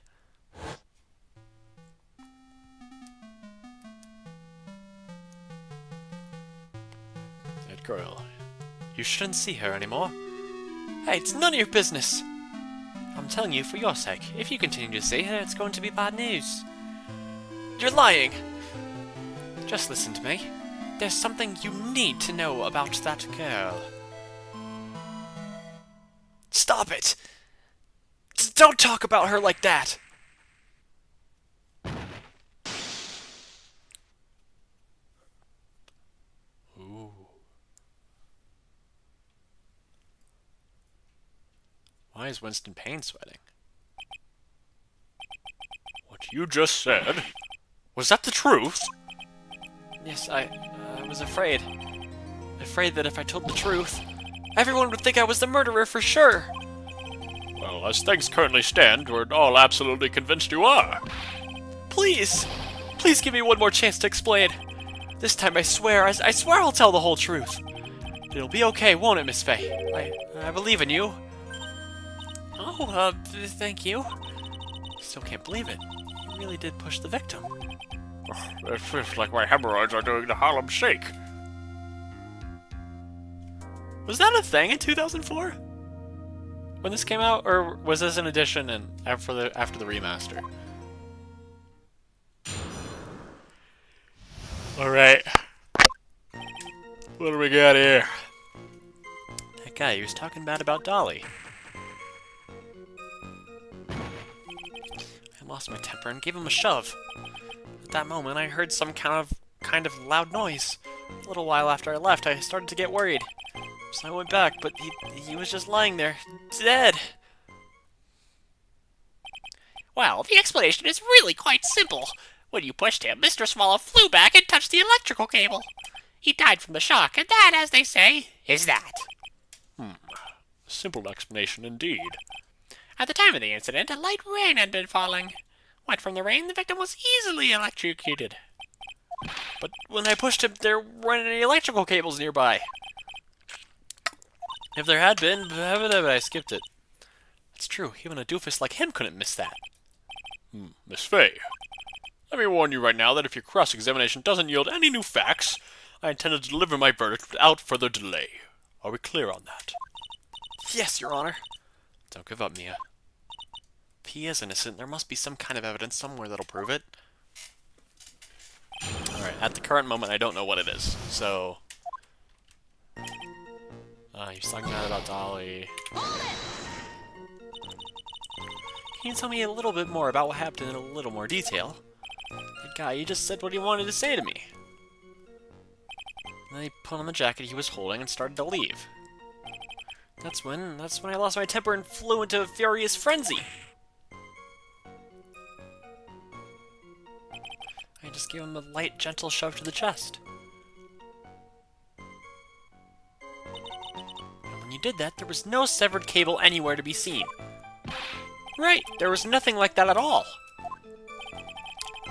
Speaker 1: That girl. You shouldn't see her anymore. Hey, it's none of your business. I'm telling you for your sake. If you continue to see her, it's going to be bad news. You're lying. Just listen to me. There's something you need to know about that girl. Stop it! Don't talk about her like that! Ooh. Why is Winston Payne sweating?
Speaker 2: What you just said? Was that the truth?
Speaker 1: Yes, I was afraid. Afraid that if I told the truth, everyone would think I was the murderer for sure.
Speaker 2: Well, as things currently stand, we're all absolutely convinced you are.
Speaker 1: Please! Please give me one more chance to explain. This time I swear I'll tell the whole truth. It'll be okay, won't it, Miss Faye? I believe in you. Oh, thank you. Still can't believe it. You really did push the victim.
Speaker 2: Oh, it feels like my hemorrhoids are doing the Harlem Shake.
Speaker 1: Was that a thing in 2004? When this came out, or was this an edition and after the remaster?
Speaker 2: All right. What do we got here?
Speaker 1: That guy, he was talking bad about Dolly. I lost my temper and gave him a shove. At that moment, I heard some kind of loud noise. A little while after I left, I started to get worried. So I went back, but he was just lying there, dead.
Speaker 3: Well, the explanation is really quite simple. When you pushed him, Mr. Swallow flew back and touched the electrical cable. He died from the shock, and that, as they say, is that.
Speaker 2: Simple explanation indeed.
Speaker 3: At the time of the incident, a light rain had been falling. Wet from the rain, the victim was easily electrocuted.
Speaker 1: But when I pushed him, there weren't any electrical cables nearby. If there had been, I skipped it. It's true, even a doofus like him couldn't miss that.
Speaker 2: Miss Faye, let me warn you right now that if your cross-examination doesn't yield any new facts, I intend to deliver my verdict without further delay. Are we clear on that?
Speaker 1: Yes, Your Honor. Don't give up, Mia. If he is innocent, there must be some kind of evidence somewhere that'll prove it. Alright, at the current moment, I don't know what it is, so... he's talking bad about Dolly. Can you tell me a little bit more about what happened in a little more detail? The guy, he just said what he wanted to say to me. And then he put on the jacket he was holding and started to leave. That's when I lost my temper and flew into a furious frenzy. I just gave him a light, gentle shove to the chest. And when you did that, there was no severed cable anywhere to be seen. Right, there was nothing like that at all.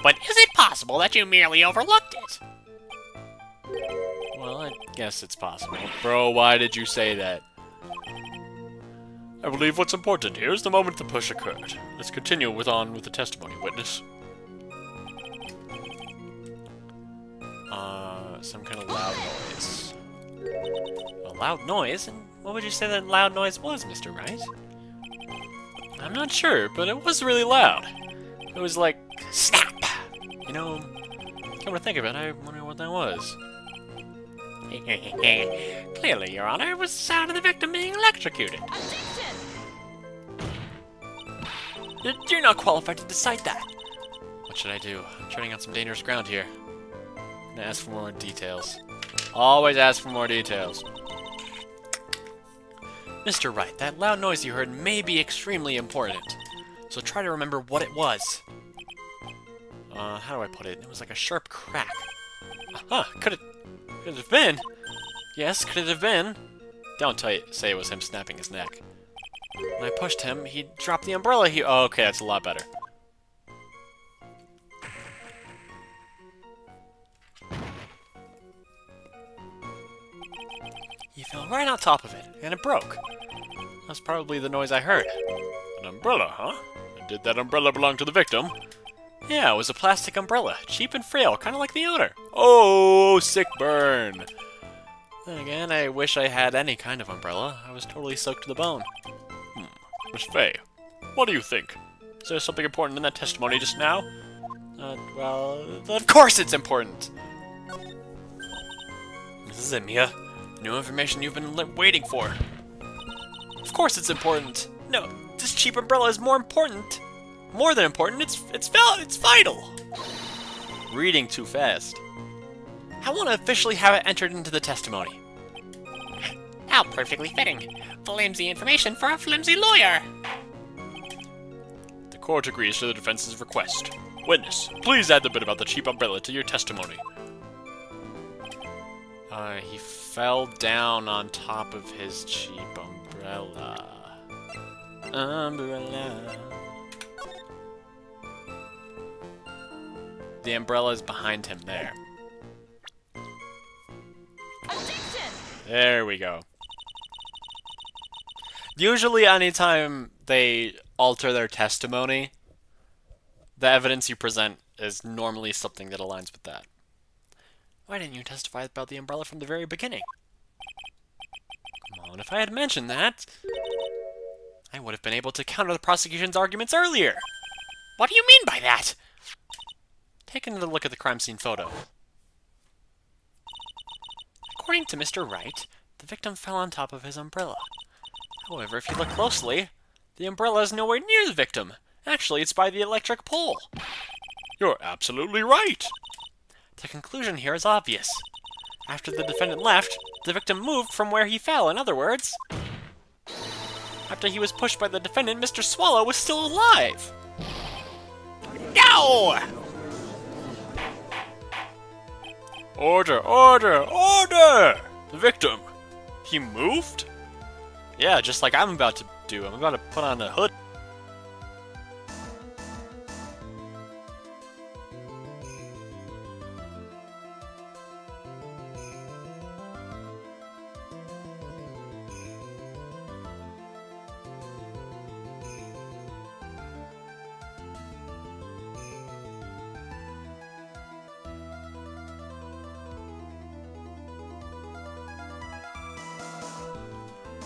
Speaker 3: But is it possible that you merely overlooked it?
Speaker 1: Well, I guess it's possible. Bro, why did you say that?
Speaker 2: I believe what's important here is the moment the push occurred. Let's continue on with the testimony, witness.
Speaker 1: Some kind of loud noise. A loud noise? And what would you say that loud noise was, Mr. Wright? I'm not sure, but it was really loud. It was like, snap! You know, come to think of it, I wonder what that was.
Speaker 3: Clearly, Your Honor, it was the sound of the victim being electrocuted.
Speaker 1: You're not qualified to decide that. What should I do? I'm treading on some dangerous ground here. I'm gonna ask for more details. Always ask for more details. Mr. Wright, that loud noise you heard may be extremely important. So try to remember what it was. How do I put it? It was like a sharp crack. Could it have been? Yes, could it have been? Don't say it was him snapping his neck. When I pushed him, he dropped the umbrella. Oh, okay, that's a lot better. He fell right on top of it, and it broke. That's probably the noise I heard.
Speaker 2: An umbrella, huh? And did that umbrella belong to the victim?
Speaker 1: Yeah, it was a plastic umbrella, cheap and frail, kind of like the owner. Oh, sick burn. Then again, I wish I had any kind of umbrella. I was totally soaked to the bone.
Speaker 2: Miss Fay, what do you think? Is there something important in that testimony just now?
Speaker 1: Well, of course it's important! This is it, Mia. New information you've been waiting for. Of course it's important! No, this cheap umbrella is more important! More than important, it's vital! Reading too fast. I want to officially have it entered into the testimony.
Speaker 3: How perfectly fitting. Flimsy information for a flimsy lawyer.
Speaker 2: The court agrees to the defense's request. Witness, please add the bit about the cheap umbrella to your testimony.
Speaker 1: He fell down on top of his cheap umbrella. The umbrella is behind him there. There we go. Usually anytime they alter their testimony, the evidence you present is normally something that aligns with that. Why didn't you testify about the umbrella from the very beginning? Come on, if I had mentioned that, I would have been able to counter the prosecution's arguments earlier.
Speaker 3: What do you mean by that?
Speaker 1: Take another look at the crime scene photo. According to Mr. Wright, the victim fell on top of his umbrella. However, if you look closely, the umbrella is nowhere near the victim. Actually, it's by the electric pole.
Speaker 2: You're absolutely right.
Speaker 1: The conclusion here is obvious. After the defendant left, the victim moved from where he fell. In other words, after he was pushed by the defendant, Mr. Swallow was still alive.
Speaker 3: No!
Speaker 2: Order, order, order! The victim, he moved?
Speaker 1: Yeah, just like I'm about to do. I'm about to put on a hood.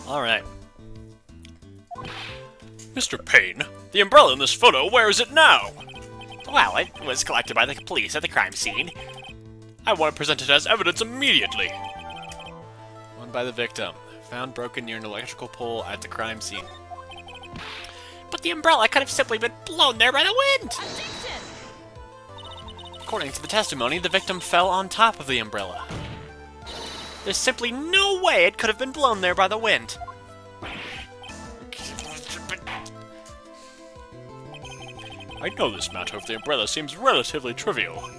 Speaker 1: Alright.
Speaker 2: Mr. Payne, the umbrella in this photo, where is it now?
Speaker 3: Well, it was collected by the police at the crime scene.
Speaker 2: I want to present it as evidence immediately.
Speaker 1: One by the victim. Found broken near an electrical pole at the crime scene.
Speaker 3: But the umbrella could have simply been blown there by the wind!
Speaker 1: According to the testimony, the victim fell on top of the umbrella. There's simply no way it could have been blown there by the wind.
Speaker 2: I know this matter of the umbrella seems relatively trivial,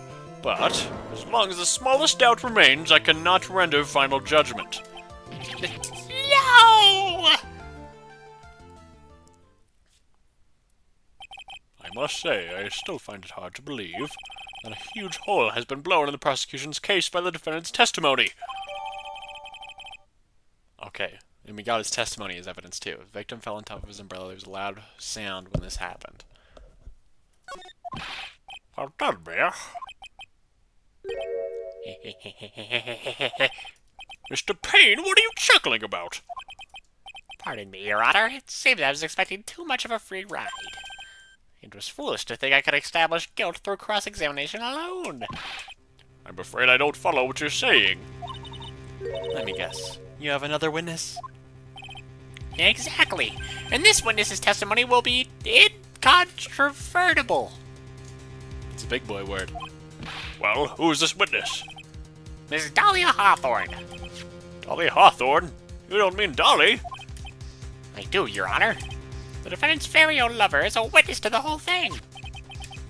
Speaker 2: but as long as the smallest doubt remains, I cannot render final judgment.
Speaker 3: No!
Speaker 2: I must say, I still find it hard to believe that a huge hole has been blown in the prosecution's case by the defendant's testimony.
Speaker 1: Okay, and we got his testimony as evidence too. The victim fell on top of his umbrella. There was a loud sound when this happened.
Speaker 2: Well done, Mayor. Mr. Payne, what are you chuckling about?
Speaker 3: Pardon me, Your Honor. It seems I was expecting too much of a free ride. It was foolish to think I could establish guilt through cross-examination alone.
Speaker 2: I'm afraid I don't follow what you're saying.
Speaker 1: Let me guess. You have another witness?
Speaker 3: Exactly. And this witness's testimony will be incontrovertible.
Speaker 1: It's a big boy word.
Speaker 2: Well, who's this witness?
Speaker 3: Miss Dahlia Hawthorne.
Speaker 2: Dolly Hawthorne? You don't mean Dolly?
Speaker 3: I do, Your Honor. The defendant's very own lover is a witness to the whole thing.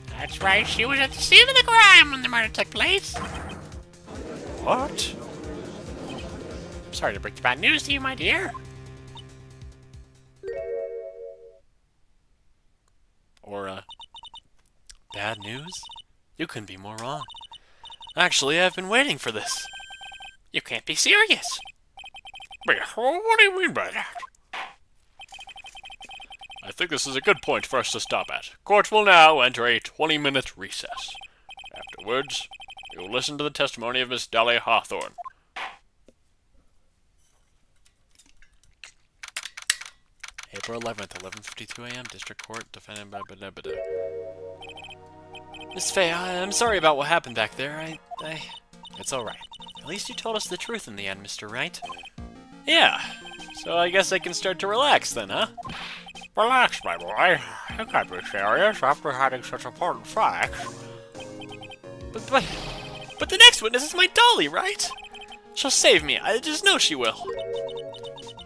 Speaker 3: That's right, she was at the scene of the crime when the murder took place.
Speaker 2: What?
Speaker 3: I'm sorry to break the bad news to you, my dear.
Speaker 1: Or, bad news? You couldn't be more wrong. Actually, I've been waiting for this.
Speaker 3: You can't be serious.
Speaker 2: Wait, what do you mean by that? I think this is a good point for us to stop at. Court will now enter a 20-minute recess. Afterwards, we will listen to the testimony of Miss Dahlia Hawthorne.
Speaker 1: April 11th, 11:52 a.m. District Court, defendant by Badabada. Miss Faye, I'm sorry about what happened back there. It's alright. At least you told us the truth in the end, Mr. Wright. Yeah, so I guess I can start to relax then, huh?
Speaker 2: Relax, my boy. You can't be serious after having such important facts.
Speaker 1: But the next witness is my Dolly, right? She'll save me. I just know she will.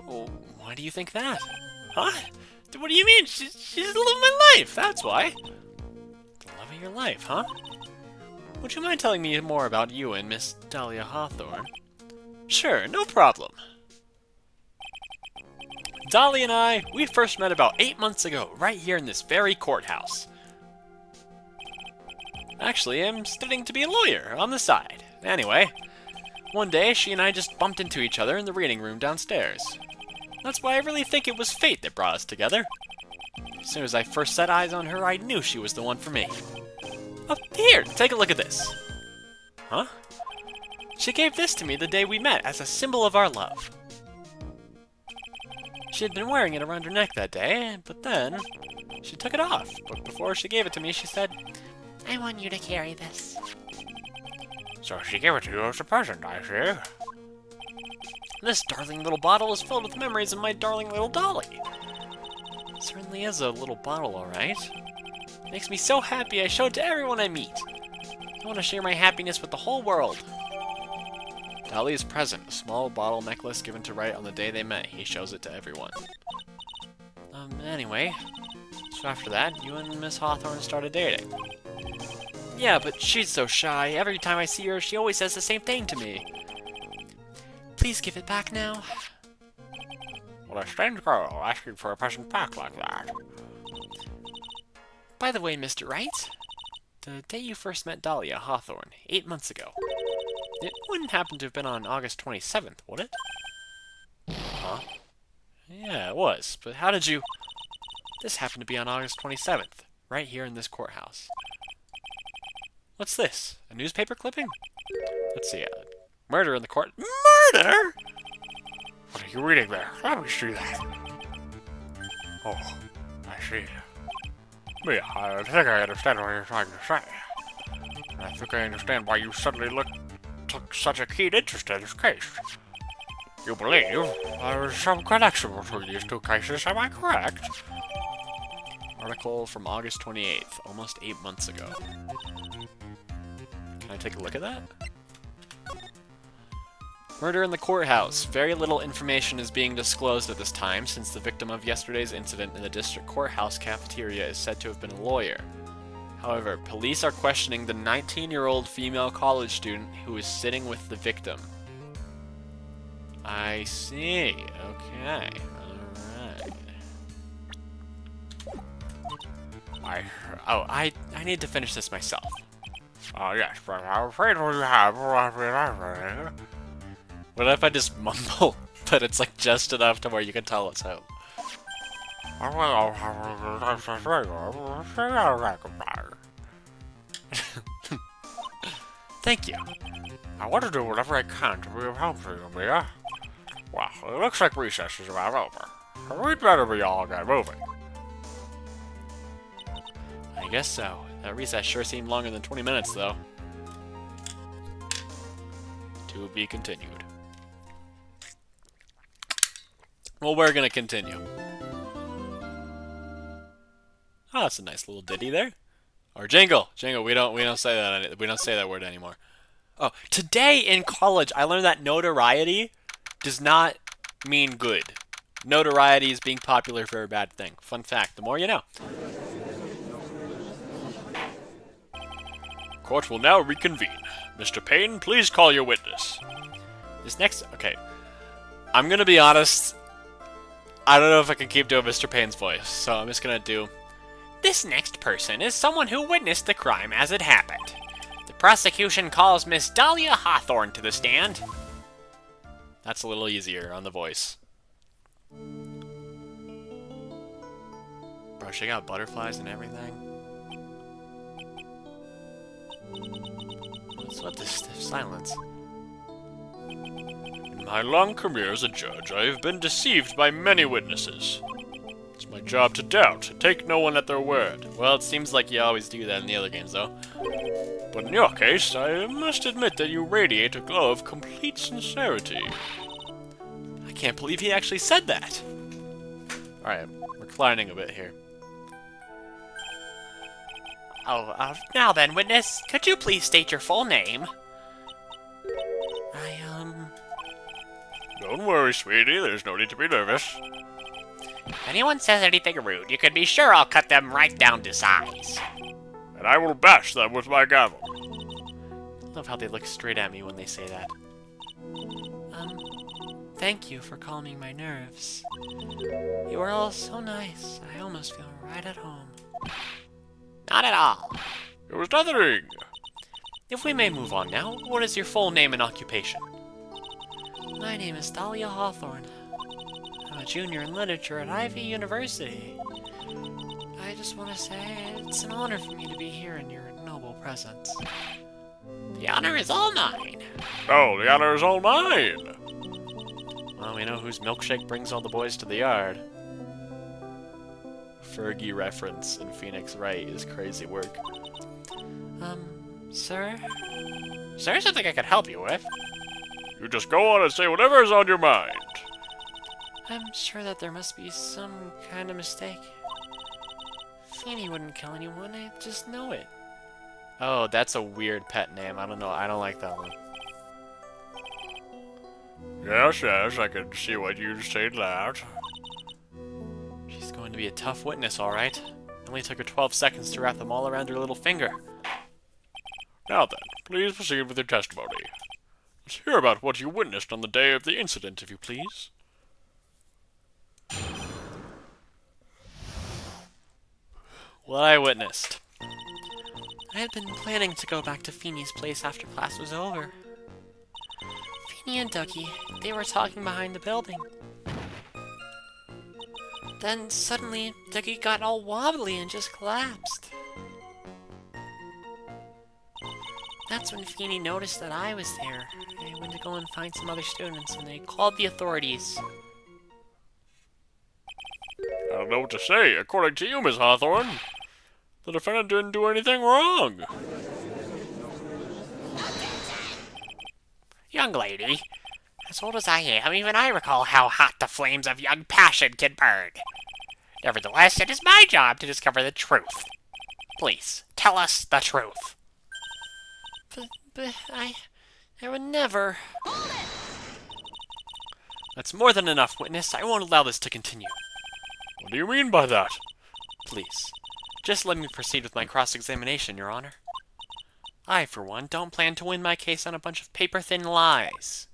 Speaker 1: Oh, why do you think that? Huh? What do you mean? She's the love of my life, that's why. The love of your life, huh? Would you mind telling me more about you and Miss Dahlia Hawthorne? Sure, no problem. Dolly and I, we first met about 8 months ago, right here in this very courthouse. Actually, I'm studying to be a lawyer on the side. Anyway, one day she and I just bumped into each other in the reading room downstairs. That's why I really think it was fate that brought us together. As soon as I first set eyes on her, I knew she was the one for me. Oh, here, take a look at this. Huh? She gave this to me the day we met as a symbol of our love. She had been wearing it around her neck that day, but then she took it off. But before she gave it to me, she said,
Speaker 3: I want you to carry this.
Speaker 2: So she gave it to you as a present, I see.
Speaker 1: this darling little bottle is filled with memories of my darling little Dolly. It certainly is a little bottle, alright. It makes me so happy I show it to everyone I meet. I want to share my happiness with the whole world. Dolly's present, a small bottle necklace given to Wright on the day they met. He shows it to everyone. Anyway, so after that, you and Miss Hawthorne started dating. Yeah, but she's so shy. Every time I see her, she always says the same thing to me. Please give it back now.
Speaker 2: Well, a strange girl asking for a present back like that.
Speaker 1: By the way, Mr. Wright, the day you first met Dahlia Hawthorne, 8 months ago, it wouldn't happen to have been on August 27th, would it? Huh? Yeah, it was, but how did you... This happened to be on August 27th, right here in this courthouse. What's this? A newspaper clipping? Let's see, murder in the court... Murder?!
Speaker 2: What are you reading there? Let me see that. Oh, I see. Yeah, I think I understand what you're trying to say. I think I understand why you suddenly took such a keen interest in this case. You believe there is some connection between these two cases, am I correct?
Speaker 1: Article from August 28th, almost 8 months ago. Can I take a look at that? Murder in the courthouse. Very little information is being disclosed at this time since the victim of yesterday's incident in the district courthouse cafeteria is said to have been a lawyer. However, police are questioning the 19-year-old female college student who is sitting with the victim. I see. Okay. Alright. I need to finish this myself.
Speaker 2: Oh, yes, but I'm afraid we have...
Speaker 1: What if I just mumble, but it's like just enough to where you can tell it's him? Thank you.
Speaker 2: I want to do whatever I can to be of help to you, Mia. Well, it looks like recess is about over. We'd better be all get moving.
Speaker 1: I guess so. That recess sure seemed longer than 20 minutes, though. To be continued. Well, we're gonna continue. Oh, that's a nice little ditty there. Or jingle. Jingle. We don't say that. We don't say that word anymore. Oh, today in college, I learned that notoriety does not mean good. Notoriety is being popular for a bad thing. Fun fact. The more you know.
Speaker 2: Court will now reconvene. Mr. Payne, please call your witness.
Speaker 1: This next... Okay. I'm gonna be honest. I don't know if I can keep doing Mr. Payne's voice, so I'm just gonna do...
Speaker 3: This next person is someone who witnessed the crime as it happened. The prosecution calls Miss Dahlia Hawthorne to the stand.
Speaker 1: That's a little easier on the voice. Bro, she got butterflies and everything. What's with this stiff silence?
Speaker 2: In my long career as a judge, I have been deceived by many witnesses. It's my job to doubt, and take no one at their word.
Speaker 1: Well, it seems like you always do that in the other games, though.
Speaker 2: But in your case, I must admit that you radiate a glow of complete sincerity.
Speaker 1: I can't believe he actually said that. Alright, reclining a bit here.
Speaker 3: Oh, now then, witness, could you please state your full name?
Speaker 2: Don't worry, sweetie, there's no need to be nervous.
Speaker 3: If anyone says anything rude, you can be sure I'll cut them right down to size.
Speaker 2: And I will bash them with my gavel.
Speaker 1: I love how they look straight at me when they say that. Thank you for calming my nerves. You were all so nice, I almost feel right at home.
Speaker 3: Not at all.
Speaker 2: It was nothing.
Speaker 1: If we may move on now, what is your full name and occupation?
Speaker 4: My name is Dahlia Hawthorne. I'm a junior in literature at Ivy University. I just want to say it's an honor for me to be here in your noble presence.
Speaker 3: The honor is all mine.
Speaker 2: Oh, the honor is all mine.
Speaker 1: Well, we know whose milkshake brings all the boys to the yard. Fergie reference in Phoenix Wright is crazy work.
Speaker 4: Sir?
Speaker 3: Is there something I could help you with?
Speaker 2: You just go on and say whatever is on your mind.
Speaker 4: I'm sure that there must be some kind of mistake. Feeny wouldn't kill anyone, I just know it.
Speaker 1: Oh, that's a weird pet name. I don't know. I don't like that one.
Speaker 2: Yes, I can see what you say that.
Speaker 1: She's going to be a tough witness, all right. It only took her 12 seconds to wrap them all around her little finger.
Speaker 2: Now then, please proceed with your testimony. Let's hear about what you witnessed on the day of the incident, if you please.
Speaker 1: What I witnessed.
Speaker 4: I had been planning to go back to Feeny's place after class was over. Feeny and Ducky, they were talking behind the building. Then suddenly, Ducky got all wobbly and just collapsed. That's when Feeny noticed that I was there. I went to go and find some other students, and they called the authorities.
Speaker 2: I don't know what to say. According to you, Miss Hawthorne, the defendant didn't do anything wrong.
Speaker 3: Young lady, as old as I am, even I recall how hot the flames of young passion can burn. Nevertheless, it is my job to discover the truth. Please, tell us the truth.
Speaker 4: But I would never.
Speaker 1: That's more than enough, witness. I won't allow this to continue.
Speaker 2: What do you mean by that?
Speaker 1: Please, just let me proceed with my cross-examination, Your Honor. I, for one, don't plan to win my case on a bunch of paper-thin lies.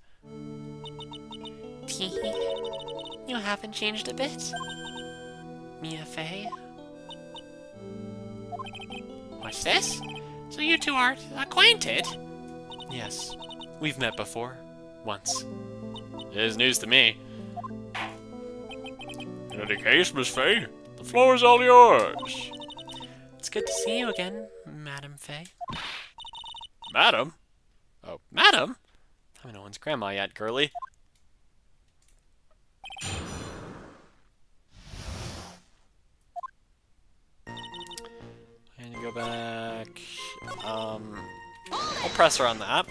Speaker 4: Teehee, you haven't changed a bit. Mia Fey.
Speaker 3: What's this? So you two are acquainted?
Speaker 1: Yes, we've met before. Once. It is news to me.
Speaker 2: In any case, Miss Fay, the floor is all yours.
Speaker 4: It's good to see you again, Madam Fay.
Speaker 1: Madam? Oh, Madam? I'm no one's grandma yet, girly. And you go back. I'll press her on that.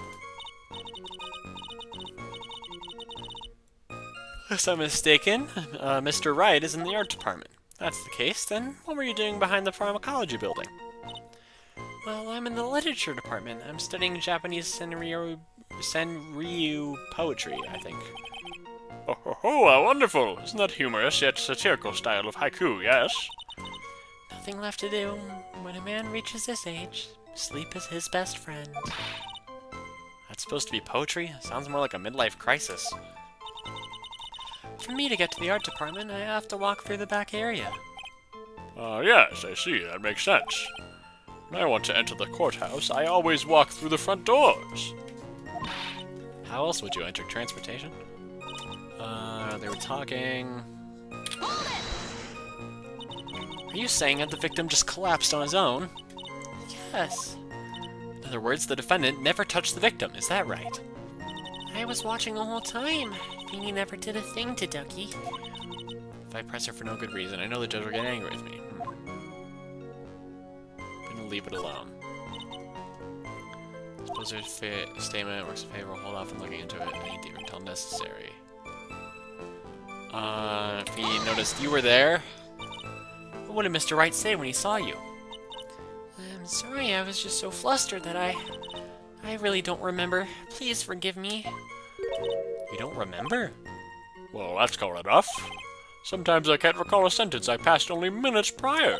Speaker 1: Unless I'm mistaken, Mr. Wright is in the art department. If that's the case, then what were you doing behind the pharmacology building?
Speaker 4: Well, I'm in the literature department. I'm studying Japanese Senryu poetry, I think.
Speaker 2: Oh, wonderful! Isn't that humorous yet satirical style of haiku, yes?
Speaker 4: Nothing left to do. When a man reaches this age, sleep is his best friend.
Speaker 1: That's supposed to be poetry? Sounds more like a midlife crisis.
Speaker 4: For me to get to the art department, I have to walk through the back area.
Speaker 2: Yes, I see. That makes sense. When I want to enter the courthouse, I always walk through the front doors.
Speaker 1: How else would you enter transportation? They were talking... Are you saying that the victim just collapsed on his own?
Speaker 4: Yes.
Speaker 1: In other words, the defendant never touched the victim, is that right?
Speaker 4: I was watching the whole time. Feeny never did a thing to Dougie.
Speaker 1: If I press her for no good reason, I know the judge will get angry with me. I'm gonna leave it alone. Suppose their statement works in favor, hold off on looking into it any deeper until necessary. If he noticed you were there,
Speaker 4: What did Mr. Wright say when he saw you? I'm sorry, I was just so flustered that I really don't remember. Please forgive me.
Speaker 1: you don't remember?
Speaker 2: Well, that's called enough. Sometimes I can't recall a sentence I passed only minutes prior.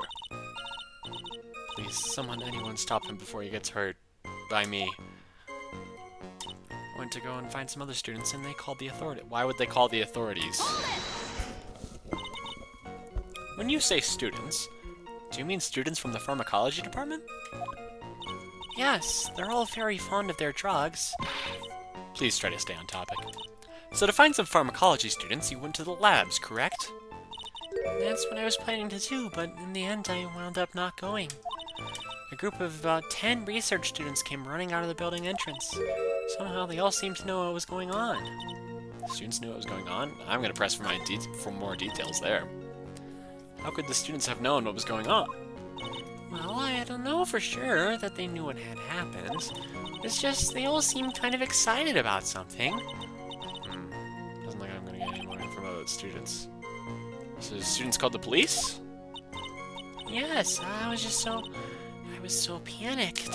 Speaker 1: Please, anyone stop him before he gets hurt by me. I went to go and find some other students and they called the authorities. Why would they call the authorities? When you say students, do you mean students from the pharmacology department?
Speaker 4: Yes, they're all very fond of their drugs.
Speaker 1: Please try to stay on topic. So to find some pharmacology students, you went to the labs, correct?
Speaker 4: That's what I was planning to do, but in the end I wound up not going. A group of about 10 research students came running out of the building entrance. Somehow they all seemed to know what was going on.
Speaker 1: The students knew what was going on? I'm going to press for more details there. How could the students have known what was going on?
Speaker 4: Well, I don't know for sure that they knew what had happened. It's just they all seemed kind of excited about something.
Speaker 1: Doesn't look like I'm going to get any more info about students. So the students called the police?
Speaker 4: Yes, I was so panicked.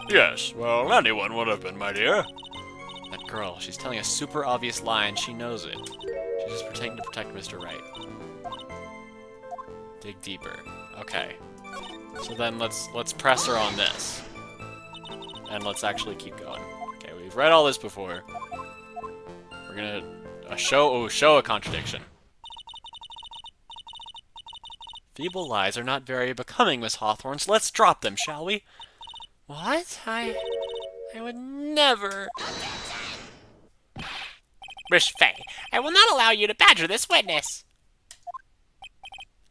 Speaker 2: Yes, well, anyone would have been, my dear.
Speaker 1: That girl, she's telling a super obvious lie and she knows it. She's just pretending to protect Mr. Wright. Dig deeper. Okay. So then let's press her on this. And let's actually keep going. Okay, we've read all this before. We're gonna show a contradiction. Feeble lies are not very becoming, Miss Hawthorne, so let's drop them, shall we?
Speaker 4: What? I would never.
Speaker 3: Miss Fay, I will not allow you to badger this witness.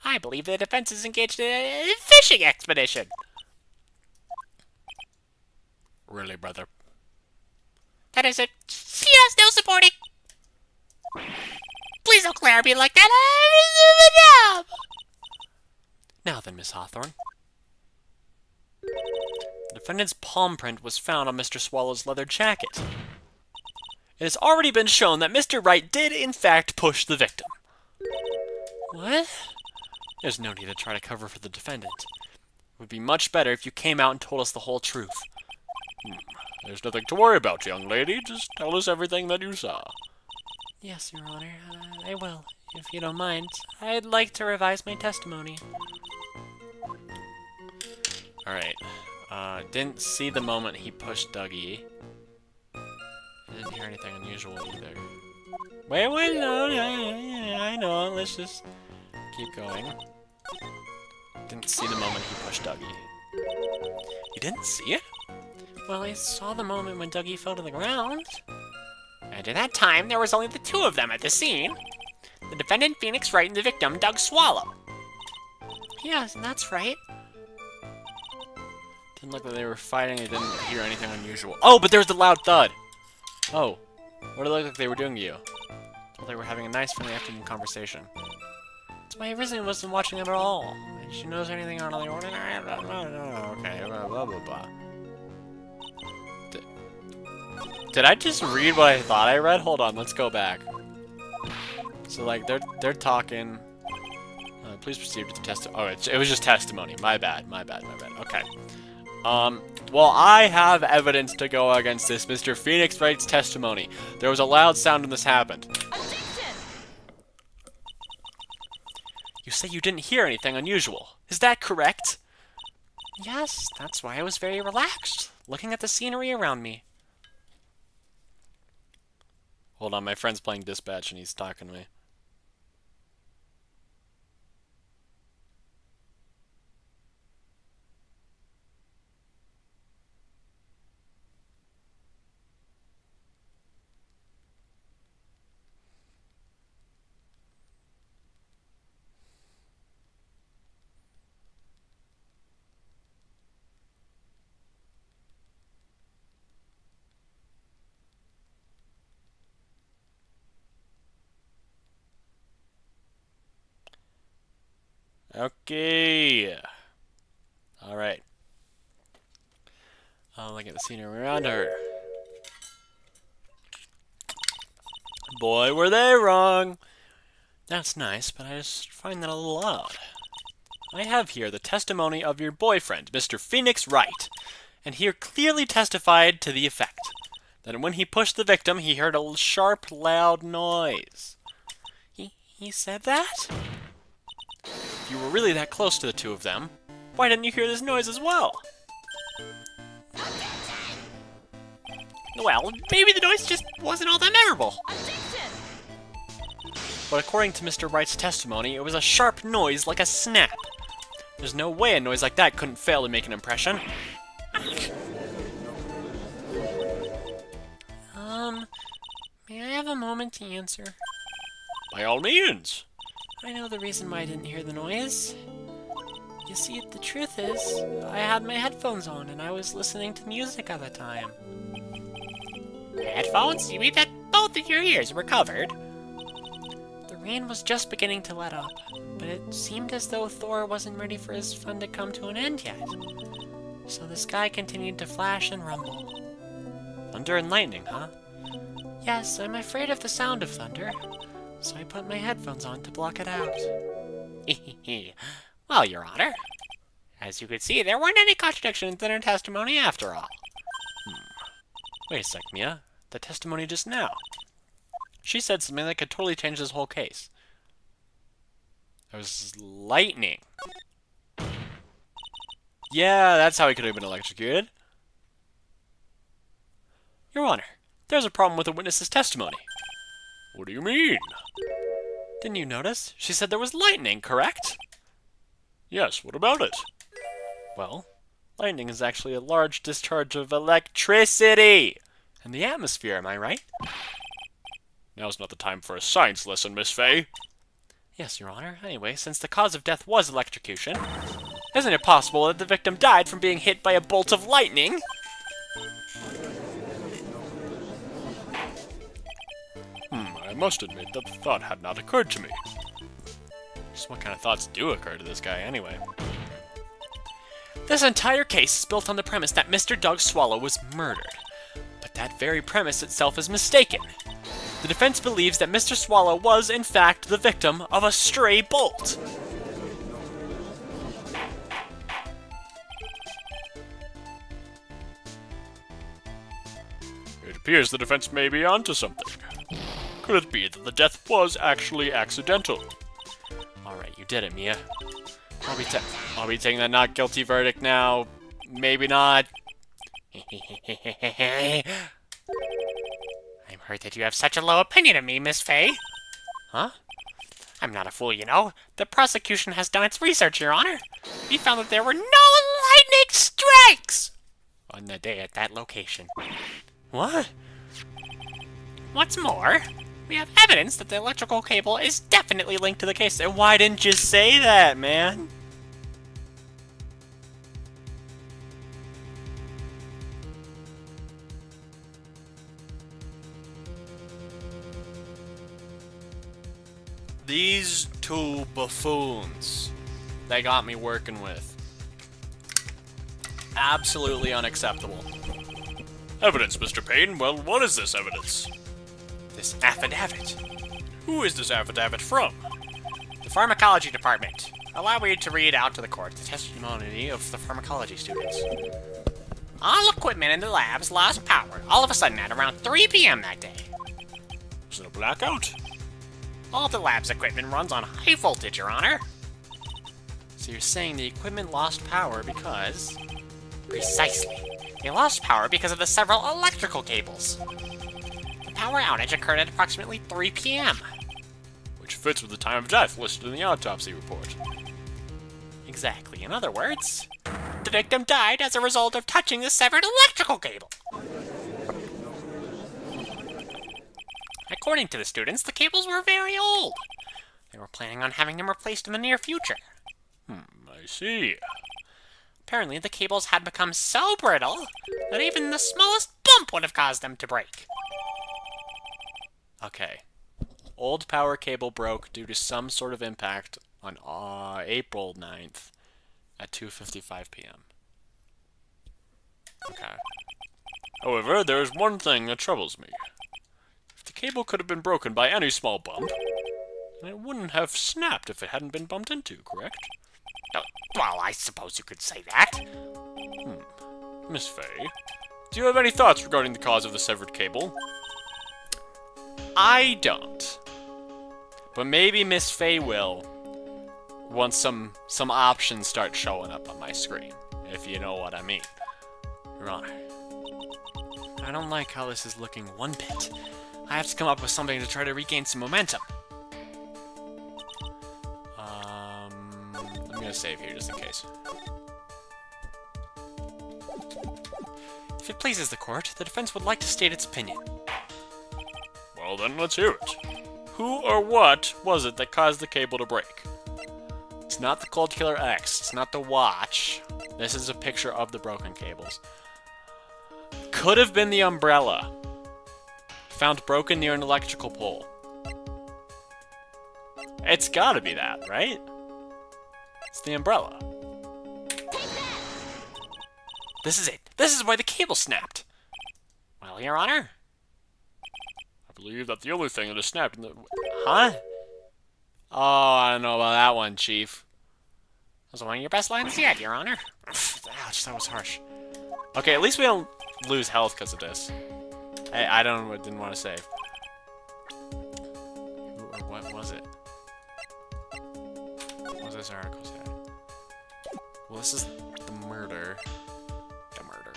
Speaker 3: I believe the defense is engaged in a fishing expedition.
Speaker 2: Really, brother?
Speaker 3: That is it. She has no supporting. Please don't glare at me like that. I'm in the job.
Speaker 1: Now then, Miss Hawthorne. The defendant's palm print was found on Mr. Swallow's leather jacket. It has already been shown that Mr. Wright did, in fact, push the victim.
Speaker 4: What?
Speaker 1: There's no need to try to cover for the defendant. It would be much better if you came out and told us the whole truth.
Speaker 2: There's nothing to worry about, young lady. Just tell us everything that you saw.
Speaker 4: Yes, Your Honor, I will, if you don't mind. I'd like to revise my testimony.
Speaker 1: Alright. Didn't see the moment he pushed Dougie. Didn't hear anything unusual either. Wait, no, I know. Let's just keep going. Didn't see the moment he pushed Dougie. You didn't see it?
Speaker 4: Well, I saw the moment when Dougie fell to the ground.
Speaker 3: And at that time, there was only the two of them at the scene. The defendant, Phoenix Wright, and the victim, Doug Swallow.
Speaker 4: Yes, that's right.
Speaker 1: Didn't look like they were fighting. I didn't hear anything unusual. Oh, but there was the loud thud! Oh. What did it look like they were doing to you? Well, they were having a nice, friendly afternoon conversation.
Speaker 4: That's why I originally wasn't watching them at all.
Speaker 1: Did she knows anything out of the ordinary? Okay, blah, blah, blah, blah. Did I just read what I thought I read? Hold on, let's go back. So like they're talking. Please proceed with the testimony. Oh, it was just testimony. My bad. Okay. Well, I have evidence to go against this Mr. Phoenix Wright's testimony. There was a loud sound when this happened. You say you didn't hear anything unusual. Is that correct?
Speaker 4: Yes, that's why I was very relaxed, looking at the scenery around me.
Speaker 1: Hold on, my friend's playing dispatch and he's talking to me. Okay. Alright. I'll look at the scenery around her. Boy, were they wrong! That's nice, but I just find that a little odd. I have here the testimony of your boyfriend, Mr. Phoenix Wright, and he clearly testified to the effect that when he pushed the victim, he heard a sharp, loud noise.
Speaker 4: He said that?
Speaker 1: If you were really that close to the two of them, why didn't you hear this noise as well?
Speaker 3: Well, maybe the noise just wasn't all that memorable.
Speaker 1: But according to Mr. Wright's testimony, it was a sharp noise like a snap. There's no way a noise like that couldn't fail to make an impression.
Speaker 4: May I have a moment to answer?
Speaker 1: By all means.
Speaker 4: I know the reason why I didn't hear the noise. You see, the truth is, I had my headphones on and I was listening to music at the time.
Speaker 3: Headphones? You mean that both of your ears were covered?
Speaker 4: The rain was just beginning to let up, but it seemed as though Thor wasn't ready for his fun to come to an end yet. So the sky continued to flash and rumble.
Speaker 1: Thunder and lightning, huh?
Speaker 4: Yes, I'm afraid of the sound of thunder, so I put my headphones on to block it out.
Speaker 3: Well, Your Honor, as you could see, there weren't any contradictions in her testimony after all.
Speaker 1: Wait a sec, Mia. The testimony just now. She said something that could totally change this whole case. There was lightning. Yeah, that's how he could have been electrocuted. Your Honor, there's a problem with the witness's testimony.
Speaker 2: What do you mean?
Speaker 1: Didn't you notice? She said there was lightning, correct?
Speaker 2: Yes, what about it?
Speaker 1: Well, lightning is actually a large discharge of electricity in the atmosphere, am I right?
Speaker 2: Now's not the time for a science lesson, Miss Fay.
Speaker 1: Yes, Your Honor. Anyway, since the cause of death was electrocution, isn't it possible that the victim died from being hit by a bolt of lightning?
Speaker 2: I must admit that the thought had not occurred to me.
Speaker 1: Just what kind of thoughts do occur to this guy, anyway? This entire case is built on the premise that Mr. Doug Swallow was murdered. But that very premise itself is mistaken. The defense believes that Mr. Swallow was, in fact, the victim of a stray bolt.
Speaker 2: It appears the defense may be onto something. Could it be that the death was actually accidental?
Speaker 1: Alright, you did it, Mia. I'll be taking that not guilty verdict now. Maybe not.
Speaker 3: I'm hurt that you have such a low opinion of me, Miss Fay.
Speaker 1: Huh?
Speaker 3: I'm not a fool, you know. The prosecution has done its research, Your Honor. We found that there were no lightning strikes on the day at that location.
Speaker 1: What?
Speaker 3: What's more, we have evidence that the electrical cable is definitely linked to the case.
Speaker 1: Then why didn't you say that, man? These two buffoons, they got me working with. Absolutely unacceptable.
Speaker 2: Evidence, Mr. Payne. Well, what is this evidence?
Speaker 1: This affidavit.
Speaker 2: Who is this affidavit from?
Speaker 3: The pharmacology department. Allow me to read out to the court the testimony of the pharmacology students. All equipment in the labs lost power all of a sudden at around 3 p.m. that day.
Speaker 2: Was it a blackout?
Speaker 3: All the lab's equipment runs on high voltage, Your Honor.
Speaker 1: So you're saying the equipment lost power because...
Speaker 3: Precisely. They lost power because of the several electrical cables. The power outage occurred at approximately 3 p.m.
Speaker 2: Which fits with the time of death listed in the autopsy report.
Speaker 3: Exactly. In other words, the victim died as a result of touching the severed electrical cable. According to the students, the cables were very old. They were planning on having them replaced in the near future.
Speaker 2: I see.
Speaker 3: Apparently, the cables had become so brittle that even the smallest bump would have caused them to break.
Speaker 1: Okay. Old power cable broke due to some sort of impact on April 9th at 2:55 p.m. Okay.
Speaker 2: However, there is one thing that troubles me. If the cable could have been broken by any small bump, then it wouldn't have snapped if it hadn't been bumped into, correct?
Speaker 3: Well, I suppose you could say that.
Speaker 2: Miss Fay, do you have any thoughts regarding the cause of the severed cable?
Speaker 1: I don't. But maybe Miss Fay will once some options start showing up on my screen, if you know what I mean. Right. I don't like how this is looking one bit. I have to come up with something to try to regain some momentum. I'm gonna save here just in case. If it pleases the court, the defense would like to state its opinion.
Speaker 2: Well then, let's hear it. Who or what was it that caused the cable to break?
Speaker 1: It's not the Cold Killer X. It's not the watch. This is a picture of the broken cables. Could have been the umbrella. Found broken near an electrical pole. It's gotta be that, right? It's the umbrella. This is it. This is why the cable snapped.
Speaker 3: Well, Your Honor,
Speaker 2: I believe that the only thing that has snapped in the...
Speaker 1: Huh? Oh, I don't know about that one, Chief.
Speaker 3: that was one of your best lines yet, Your Honor.
Speaker 1: Ouch, that was harsh. Okay, at least we don't lose health because of this. I didn't want to save. What was it? What was this article say? Well, this is the murder. The murder.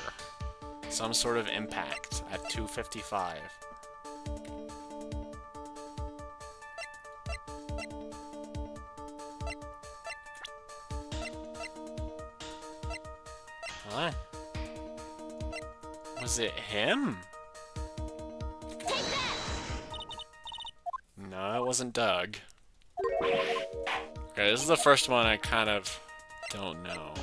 Speaker 1: Some sort of impact at 2:55. What? Was it him? No, it wasn't Doug. Okay, this is the first one I kind of don't know.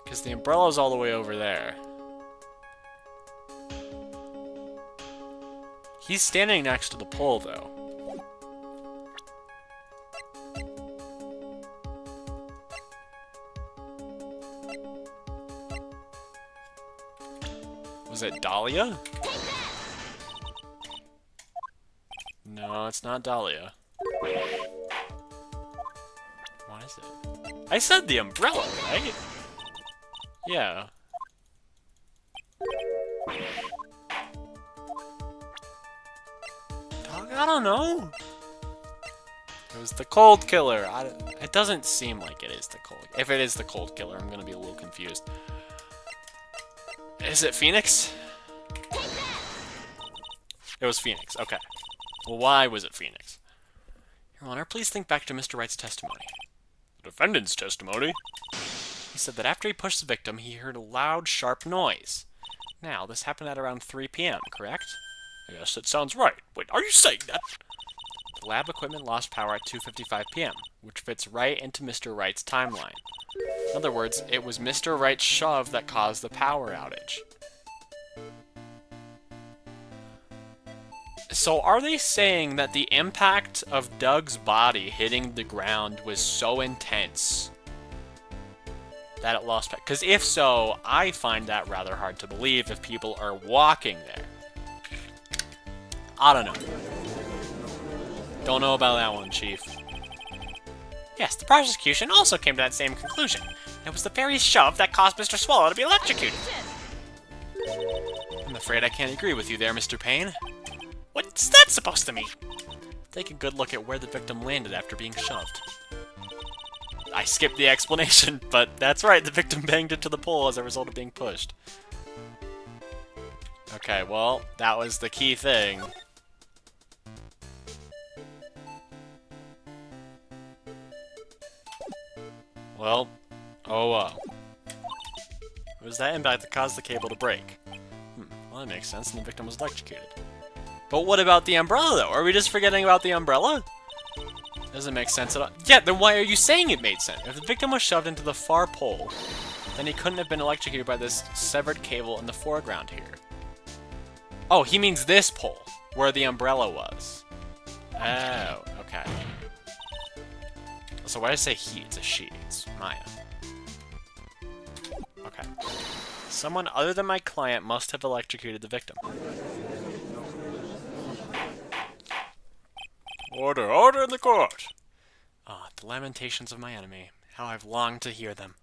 Speaker 1: Because the umbrella's all the way over there. He's standing next to the pole, though. Was it Dahlia? No, it's not Dahlia. What is it? I said the umbrella, right? Yeah. Dog, I don't know. It was the Cold Killer. It doesn't seem like it is the Cold. If it is the Cold Killer, I'm gonna be a little confused. Is it Phoenix? It was Phoenix, okay. Well, why was it Phoenix? Your Honor, please think back to Mr. Wright's testimony.
Speaker 2: The defendant's testimony?
Speaker 1: He said that after he pushed the victim, he heard a loud, sharp noise. Now, this happened at around 3 p.m., correct?
Speaker 2: Yes, that sounds right. Wait, are you saying that?
Speaker 1: The lab equipment lost power at 2:55 p.m., which fits right into Mr. Wright's timeline. In other words, it was Mr. Wright's shove that caused the power outage. So are they saying that the impact of Doug's body hitting the ground was so intense, that it lost... Because if so, I find that rather hard to believe if people are walking there. I don't know. Don't know about that one, Chief.
Speaker 3: Yes, the prosecution also came to that same conclusion. It was the very shove that caused Mr. Swallow to be electrocuted.
Speaker 1: I'm afraid I can't agree with you there, Mr. Payne.
Speaker 3: What's that supposed to mean?
Speaker 1: Take a good look at where the victim landed after being shoved. I skipped the explanation, but that's right, the victim banged into the pole as a result of being pushed. Okay, well, that was the key thing. Well, oh well. It was that impact that caused the cable to break. Well, that makes sense, and the victim was electrocuted. But what about the umbrella, though? Are we just forgetting about the umbrella? Doesn't make sense at all. Yeah, then why are you saying it made sense? If the victim was shoved into the far pole, then he couldn't have been electrocuted by this severed cable in the foreground here. Oh, he means this pole, where the umbrella was. Oh, okay. So why did I say he? It's a she. It's Maya. Okay. Someone other than my client must have electrocuted the victim.
Speaker 2: Order, order in the court!
Speaker 1: Ah, the lamentations of my enemy. How I've longed to hear them.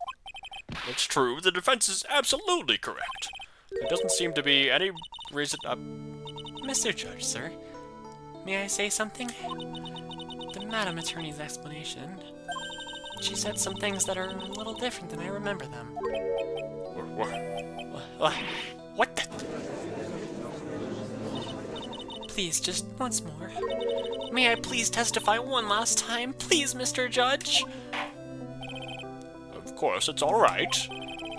Speaker 2: It's true, the defense is absolutely correct. There doesn't seem to be any reason...
Speaker 4: Mr. Judge, sir, may I say something? The Madam Attorney's explanation. She said some things that are a little different than I remember them.
Speaker 3: What the...
Speaker 4: Please, just once more. May I please testify one last time? Please, Mr. Judge?
Speaker 2: Of course, it's all right.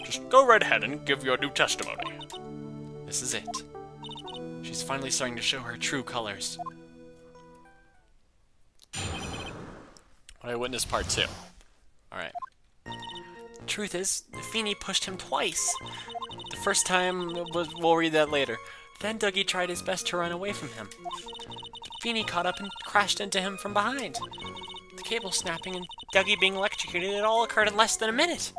Speaker 2: Just go right ahead and give your new testimony.
Speaker 1: This is it. She's finally starting to show her true colors. What I witnessed part 2. Alright.
Speaker 4: Truth is, Feeney pushed him twice.
Speaker 1: The first time, we'll read that later.
Speaker 4: Then Dougie tried his best to run away from him. Feeney caught up and crashed into him from behind. The cable snapping and Dougie being electrocuted, it all occurred in less than a minute.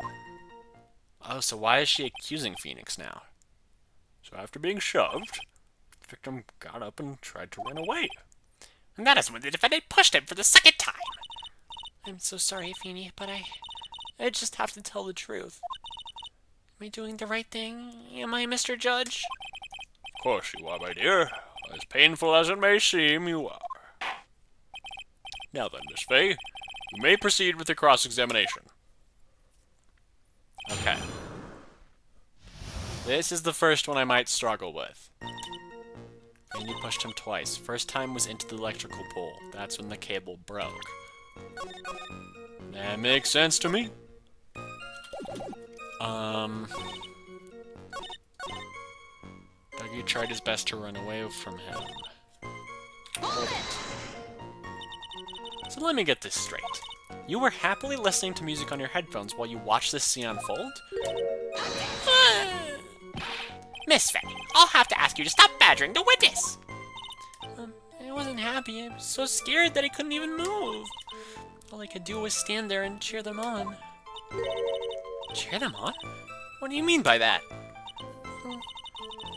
Speaker 1: Oh, so why is she accusing Phoenix now?
Speaker 2: So after being shoved, the victim got up and tried to run away.
Speaker 3: And that is when the defendant pushed him for the second time.
Speaker 4: I'm so sorry, Feeney, but I just have to tell the truth. Am I doing the right thing? Am I, Mr. Judge?
Speaker 2: Of course you are, my dear. As painful as it may seem, you are. Now then, Miss Fay, you may proceed with the cross-examination.
Speaker 1: Okay. This is the first one I might struggle with. And you pushed him twice. First time was into the electrical pole. That's when the cable broke.
Speaker 2: That makes sense to me.
Speaker 1: Dougie tried his best to run away from him. Hold it. So let me get this straight. You were happily listening to music on your headphones while you watched this scene unfold?
Speaker 3: Miss Fay, I'll have to ask you to stop badgering the witness.
Speaker 4: I wasn't happy. I was so scared that I couldn't even move. All I could do was stand there and cheer them on.
Speaker 1: Cheer them on? What do you mean by that?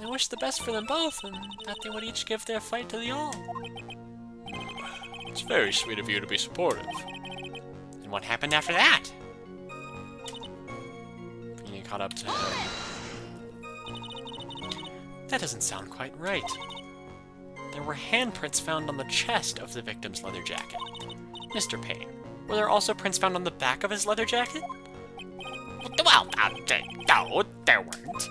Speaker 4: I wished the best for them both, and that they would each give their fight to the all.
Speaker 2: It's very sweet of you to be supportive.
Speaker 3: And what happened after that?
Speaker 1: Feeney caught up to him. That doesn't sound quite right. There were handprints found on the chest of the victim's leather jacket. Mr. Payne, were there also prints found on the back of his leather jacket?
Speaker 3: Well, no, there weren't.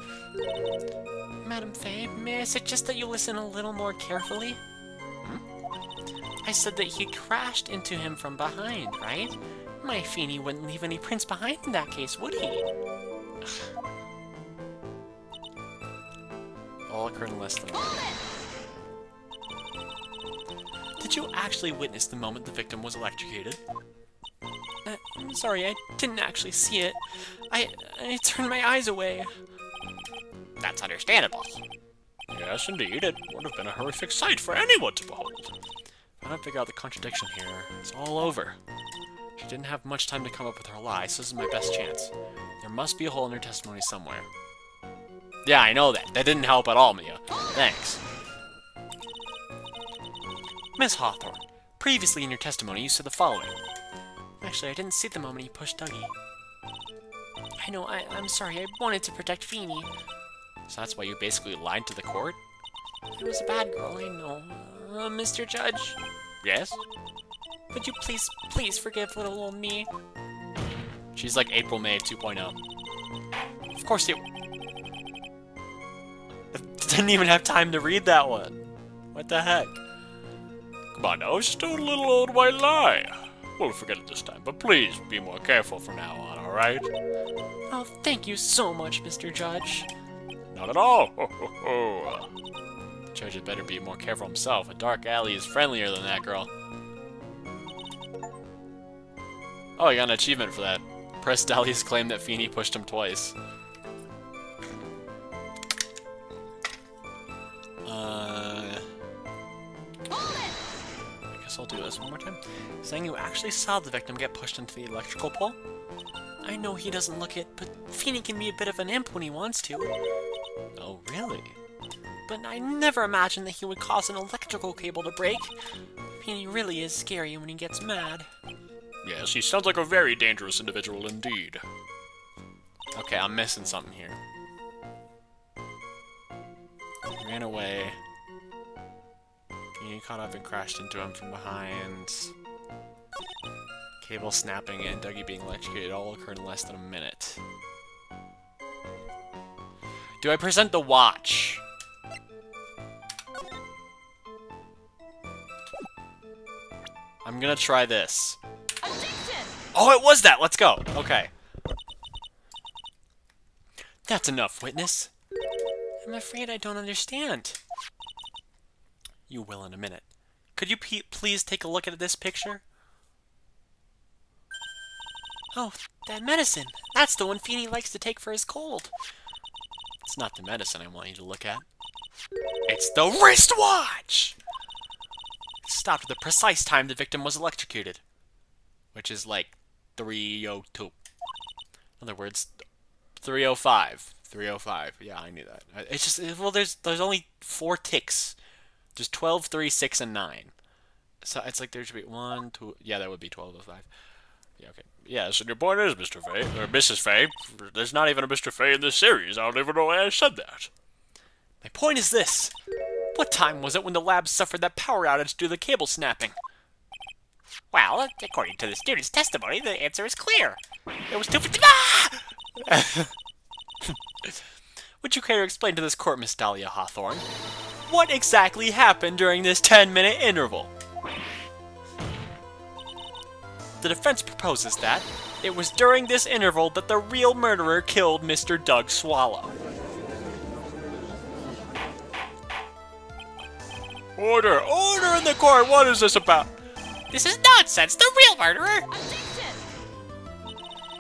Speaker 4: Madam Fay, may I suggest that you listen a little more carefully? I said that he crashed into him from behind, right? My Feeney wouldn't leave any prints behind in that case, would he?
Speaker 1: All occurred in less than a minute. Did you actually witness the moment the victim was electrocuted?
Speaker 4: I'm sorry, I didn't actually see it. I turned my eyes away.
Speaker 3: That's understandable.
Speaker 2: Yes, indeed, it would have been a horrific sight for anyone to behold.
Speaker 1: If I don't figure out the contradiction here, it's all over. She didn't have much time to come up with her lie, so this is my best chance. There must be a hole in her testimony somewhere. Yeah, I know that. That didn't help at all, Mia. Thanks.
Speaker 4: Miss Hawthorne, previously in your testimony you said the following. Actually, I didn't see the moment you pushed Dougie. I know, I'm sorry, I wanted to protect Feeny.
Speaker 1: So that's why you basically lied to the court?
Speaker 4: I was a bad girl, I know. Mr. Judge,
Speaker 1: Yes?
Speaker 4: would you please forgive little old me?
Speaker 1: She's like April May 2.0. Of course you... Didn't even have time to read that one. What the heck?
Speaker 2: Come on now, it's still a little old white lie. We'll forget it this time, but please be more careful from now on, alright?
Speaker 4: Oh, thank you so much, Mr. Judge.
Speaker 2: Not at all. Ho, ho, ho.
Speaker 1: The judge had better be more careful himself. A dark alley is friendlier than that girl. Oh, I got an achievement for that. Press Dahlia's claim that Feeny pushed him twice. I guess I'll do this one more time.
Speaker 4: Saying you actually saw the victim get pushed into the electrical pole? I know he doesn't look it, but Feeny can be a bit of an imp when he wants to.
Speaker 1: Oh, really?
Speaker 4: But I never imagined that he would cause an electrical cable to break. Feeny really is scary when he gets mad.
Speaker 2: Yes, he sounds like a very dangerous individual indeed.
Speaker 1: Okay, I'm missing something here. He ran away. Feeny caught up and crashed into him from behind. Cable snapping and Dougie being electrocuted all occurred in less than a minute. Do I present the watch? I'm gonna try this. Oh, it was that! Let's go! Okay.
Speaker 4: That's enough, witness. I'm afraid I don't understand.
Speaker 1: You will in a minute. Could you please take a look at this picture?
Speaker 4: Oh, that medicine. That's the one Feeny likes to take for his cold.
Speaker 1: It's not the medicine I want you to look at. It's the wristwatch! It stopped at the precise time the victim was electrocuted. Which is like 3:02. In other words, 3:05. 3:05. Yeah, I knew that. It's just, well, there's only 4 ticks. There's 12, 3, 6, and 9. So it's like there should be 1, 2... Yeah, that would be 12:05. Yeah, okay.
Speaker 2: Yes, and your point is, Mr. Fay, or Mrs. Fay, there's not even a Mr. Fay in this series. I don't even know why I said that.
Speaker 1: My point is this. What time was it when the lab suffered that power outage due to the cable snapping?
Speaker 3: Well, according to the student's testimony, the answer is clear. It was 2:50.
Speaker 1: Would you care to explain to this court, Miss Dahlia Hawthorne, what exactly happened during this 10-minute interval? The defense proposes that it was during this interval that the real murderer killed Mr. Doug Swallow.
Speaker 2: Order! Order in the court! What is this about?
Speaker 3: This is nonsense. The real murderer.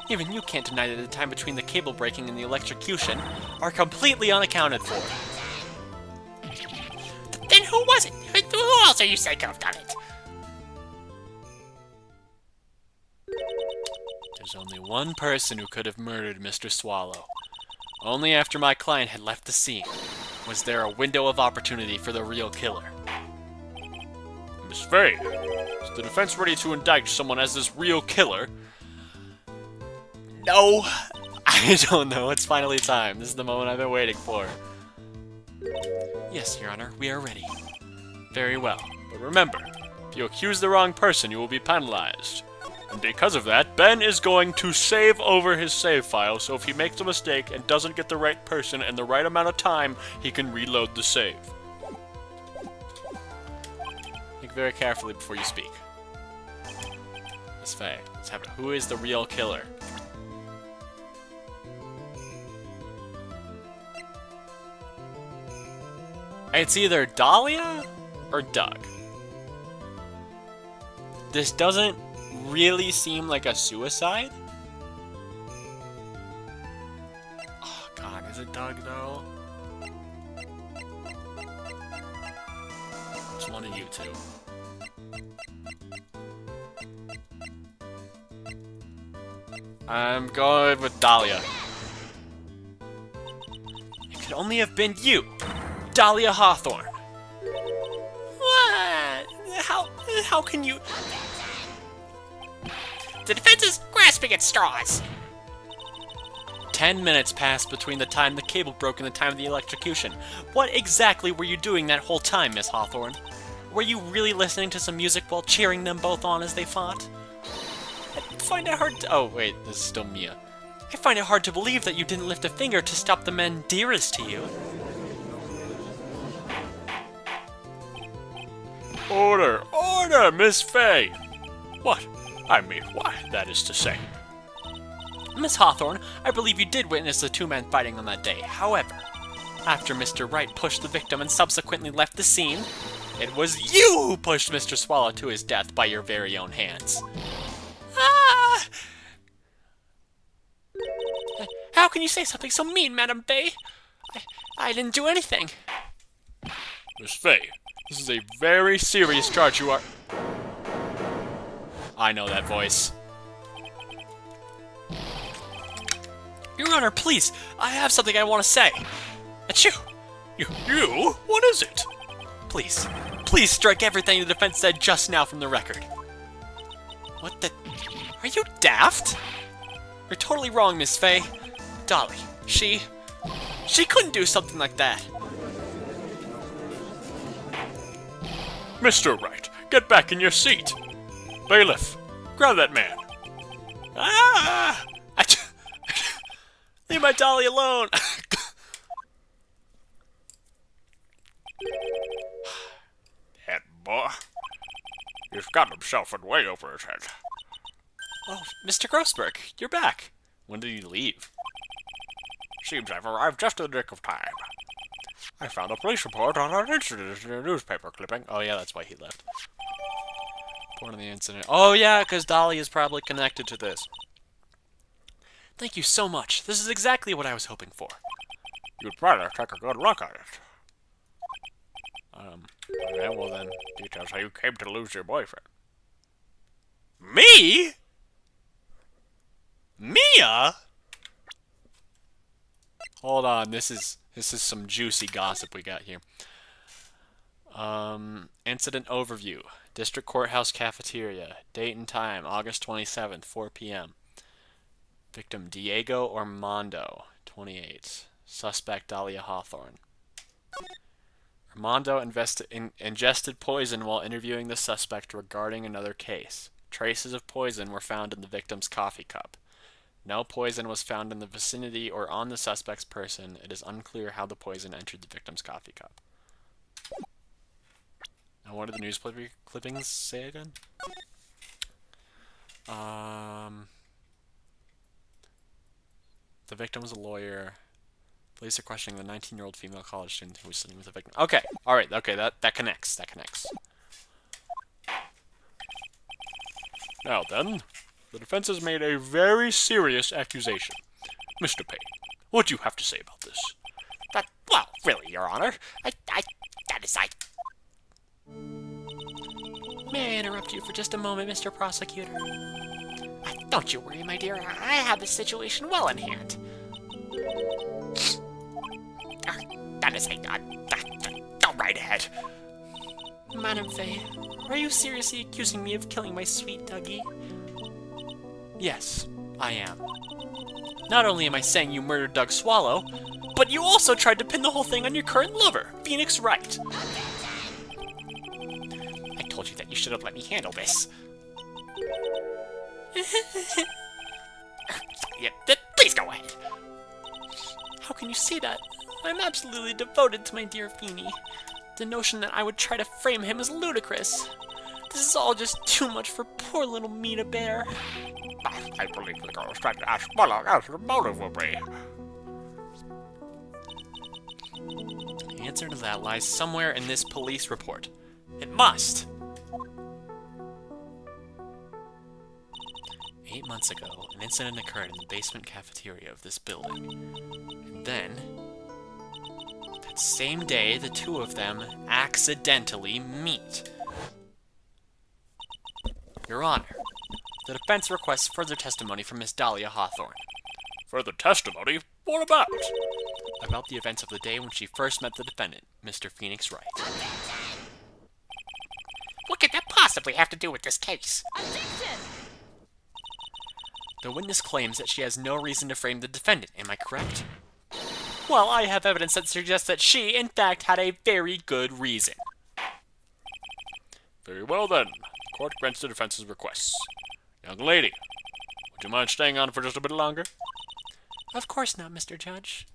Speaker 1: Even you can't deny that the time between the cable breaking and the electrocution are completely unaccounted for.
Speaker 3: Then who was it? Who else are you saying could have done it?
Speaker 1: There's only one person who could have murdered Mr. Swallow. Only after my client had left the scene was there a window of opportunity for the real killer.
Speaker 2: Miss Fay, is the defense ready to indict someone as this real killer?
Speaker 1: No! I don't know. It's finally time. This is the moment I've been waiting for. Yes, Your Honor, we are ready. Very well.
Speaker 2: But remember, if you accuse the wrong person, you will be penalized. And because of that, Ben is going to save over his save file, so if he makes a mistake and doesn't get the right person in the right amount of time, he can reload the save.
Speaker 1: Think very carefully before you speak. Miss Faye, let's have it. Who is the real killer? It's either Dahlia or Doug. This doesn't really seem like a suicide. Oh god, is it Doug though? It's one of you two. I'm going with Dahlia.
Speaker 3: It could only have been you, Dahlia Hawthorne. What? How can you... The defense is grasping at straws.
Speaker 1: 10 minutes passed between the time the cable broke and the time of the electrocution. What exactly were you doing that whole time, Miss Hawthorne? Were you really listening to some music while cheering them both on as they fought? I find it hard to... Oh, wait, this is still Mia. I find it hard to believe that you didn't lift a finger to stop the men dearest to you.
Speaker 2: Order! Order, Miss Fay! What? I mean, what, that is to say.
Speaker 1: Miss Hawthorne, I believe you did witness the two men fighting on that day. However, after Mr. Wright pushed the victim and subsequently left the scene, it was you who pushed Mr. Swallow to his death by your very own hands.
Speaker 3: Ah! How can you say something so mean, Madame Fay? I didn't do anything.
Speaker 2: Miss Fay, this is a very serious charge you are...
Speaker 1: I know that voice. Your Honor, please, I have something I want to say. Achoo!
Speaker 2: You? What is it?
Speaker 1: Please, please strike everything the defense said just now from the record. What the... Are you daft? You're totally wrong, Miss Fay. Dolly, she couldn't do something like that.
Speaker 2: Mr. Wright, get back in your seat. Bailiff, grab that man.
Speaker 1: Ah! Leave my Dolly alone.
Speaker 2: That boy. He's got himself in way over his head.
Speaker 1: Oh, Mr. Grossberg, you're back. When did you leave?
Speaker 2: Seems I've arrived just in the nick of time. I found a police report on an incident in a newspaper clipping.
Speaker 1: Oh yeah, that's why he left. Report on the incident. Oh yeah, because Dolly is probably connected to this. Thank you so much. This is exactly what I was hoping for.
Speaker 2: You'd better take a good look at it.
Speaker 1: Okay, well then.
Speaker 2: Details how you came to lose your boyfriend.
Speaker 1: Me? Mia? Hold on, this is some juicy gossip we got here. Incident overview. District Courthouse Cafeteria. Date and time, August 27th, 4 p.m. Victim Diego Armando, 28. Suspect Dahlia Hawthorne. Armando ingested poison while interviewing the suspect regarding another case. Traces of poison were found in the victim's coffee cup. No poison was found in the vicinity or on the suspect's person. It is unclear how the poison entered the victim's coffee cup. Now, what did the news clippings say again? The victim was a lawyer. Police are questioning the 19-year-old female college student who was sitting with the victim. Okay, alright, okay, that connects, that connects.
Speaker 2: Now then, the defense has made a very serious accusation. Mr. Payne, what do you have to say about this?
Speaker 3: Well, really, Your Honor,
Speaker 4: May I interrupt you for just a moment, Mr. Prosecutor?
Speaker 3: Don't you worry, my dear. I have the situation well in hand. Go right ahead.
Speaker 4: Madam Fay, are you seriously accusing me of killing my sweet Dougie?
Speaker 1: Yes, I am. Not only am I saying you murdered Doug Swallow, but you also tried to pin the whole thing on your current lover, Phoenix Wright.
Speaker 3: I told you that you should have let me handle this. Please go ahead.
Speaker 4: How can you say that? I'm absolutely devoted to my dear Feeny. The notion that I would try to frame him is ludicrous. This is all just too much for poor little me to bear.
Speaker 2: I believe the girl was trying to ask what on earth the motive will be.
Speaker 1: The answer to that lies somewhere in this police report. It must! 8 months ago, an incident occurred in the basement cafeteria of this building. And then, that same day, the two of them accidentally meet. Your Honor, The defense requests further testimony from Miss Dahlia Hawthorne.
Speaker 2: Further testimony? What about?
Speaker 1: About the events of the day when she first met the defendant, Mr. Phoenix Wright.
Speaker 3: What could that possibly have to do with this case?
Speaker 1: The witness claims that she has no reason to frame the defendant, am I correct? Well, I have evidence that suggests that she, in fact, had a very good reason.
Speaker 2: Very well then. The court grants the defense's requests. Young lady, would you mind staying on for just a bit longer?
Speaker 4: Of course not, Mr. Judge.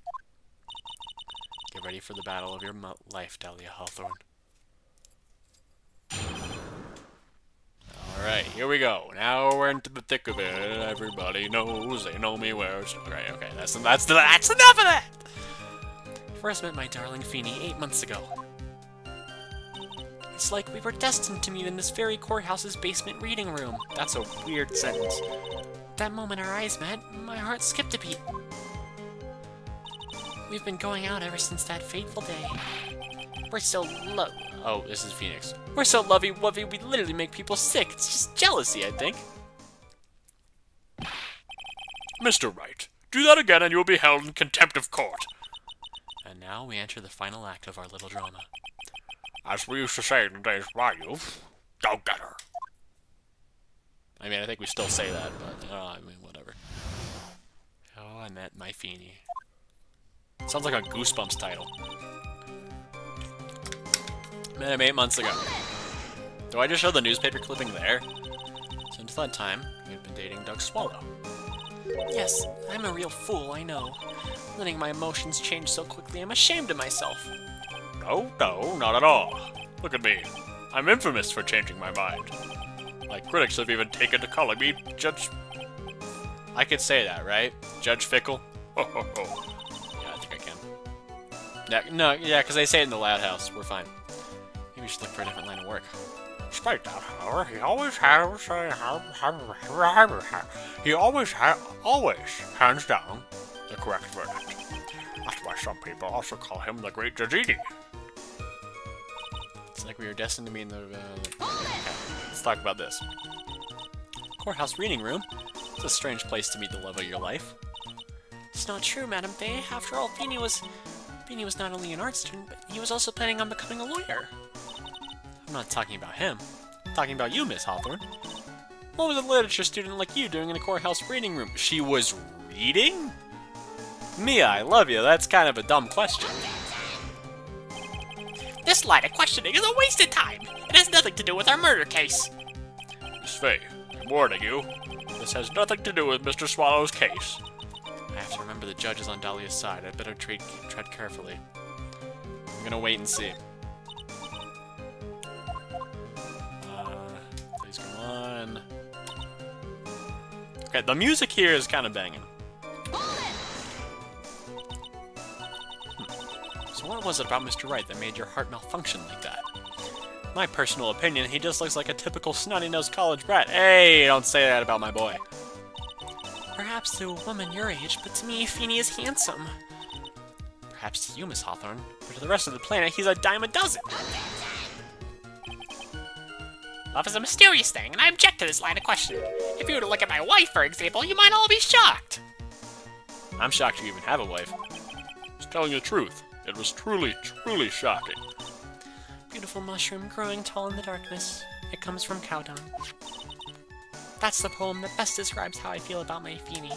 Speaker 1: Get ready for the battle of your life, Dahlia Hawthorne. Alright, here we go. Now we're into the thick of it. Everybody knows, they know me where. Alright, okay, that's enough of that!
Speaker 4: First met my darling Feeny 8 months ago. It's like we were destined to meet in this very courthouse's basement reading room.
Speaker 1: That's a weird sentence.
Speaker 4: That moment our eyes met, my heart skipped a beat. We've been going out ever since that fateful day. We're so
Speaker 1: Oh, this is Phoenix.
Speaker 4: We're so lovey-wovey, we literally make people sick. It's just jealousy, I think.
Speaker 2: Mr. Wright, do that again and you will be held in contempt of court.
Speaker 1: And now we enter the final act of our little drama.
Speaker 2: As we used to say in the days of my youth, go get her.
Speaker 1: I mean, I think we still say that, but, I mean, whatever. Oh, I met my Feeny. Sounds like a Goosebumps title. Met him 8 months ago. Do I just show the newspaper clipping there? So until that time, we had been dating Doug Swallow.
Speaker 4: Yes, I'm a real fool, I know. Letting my emotions change so quickly, I'm ashamed of myself.
Speaker 2: No, not at all. Look at me. I'm infamous for changing my mind. My critics have even taken to calling me Judge...
Speaker 1: I could say that, right? Judge Fickle?
Speaker 2: Ho, ho, ho.
Speaker 1: Yeah, I think I can. Yeah, because they say it in the Loud House. We're fine. Maybe we should look for a different line of work.
Speaker 2: Despite that, however, he always hands down the correct verdict. That's why some people also call him the Great Judge.
Speaker 1: It's like we were destined to meet in the... Okay, let's talk about this. Courthouse reading room. It's a strange place to meet the love of your life.
Speaker 4: It's not true, Madam Faye. After all, Feeny was not only an art student, but he was also planning on becoming a lawyer.
Speaker 1: I'm not talking about him. I'm talking about you, Miss Hawthorne. What was a literature student like you doing in a courthouse reading room? She was reading? Mia, I love you. That's kind of a dumb question.
Speaker 3: This line of questioning is a waste of time. It has nothing to do with our murder case.
Speaker 2: Miss Faye, I'm warning you. This has nothing to do with Mr. Swallow's case.
Speaker 1: I have to remember the judge is on Dahlia's side. I better tread carefully. I'm gonna wait and see. Please come on. Okay, the music here is kind of banging. So what was it about Mr. Wright that made your heart malfunction like that? My personal opinion, he just looks like a typical snotty-nosed college brat. Hey, don't say that about my boy.
Speaker 4: Perhaps to a woman your age, but to me, Feeny is handsome.
Speaker 1: Perhaps to you, Miss Hawthorne, but to the rest of the planet, he's a dime a dozen.
Speaker 3: Love is a mysterious thing, and I object to this line of questioning. If you were to look at my wife, for example, you might all be shocked.
Speaker 1: I'm shocked you even have a wife.
Speaker 2: Just telling you the truth. It was truly, truly shocking.
Speaker 4: Beautiful mushroom growing tall in the darkness. It comes from cow dung. That's the poem that best describes how I feel about my Feeny.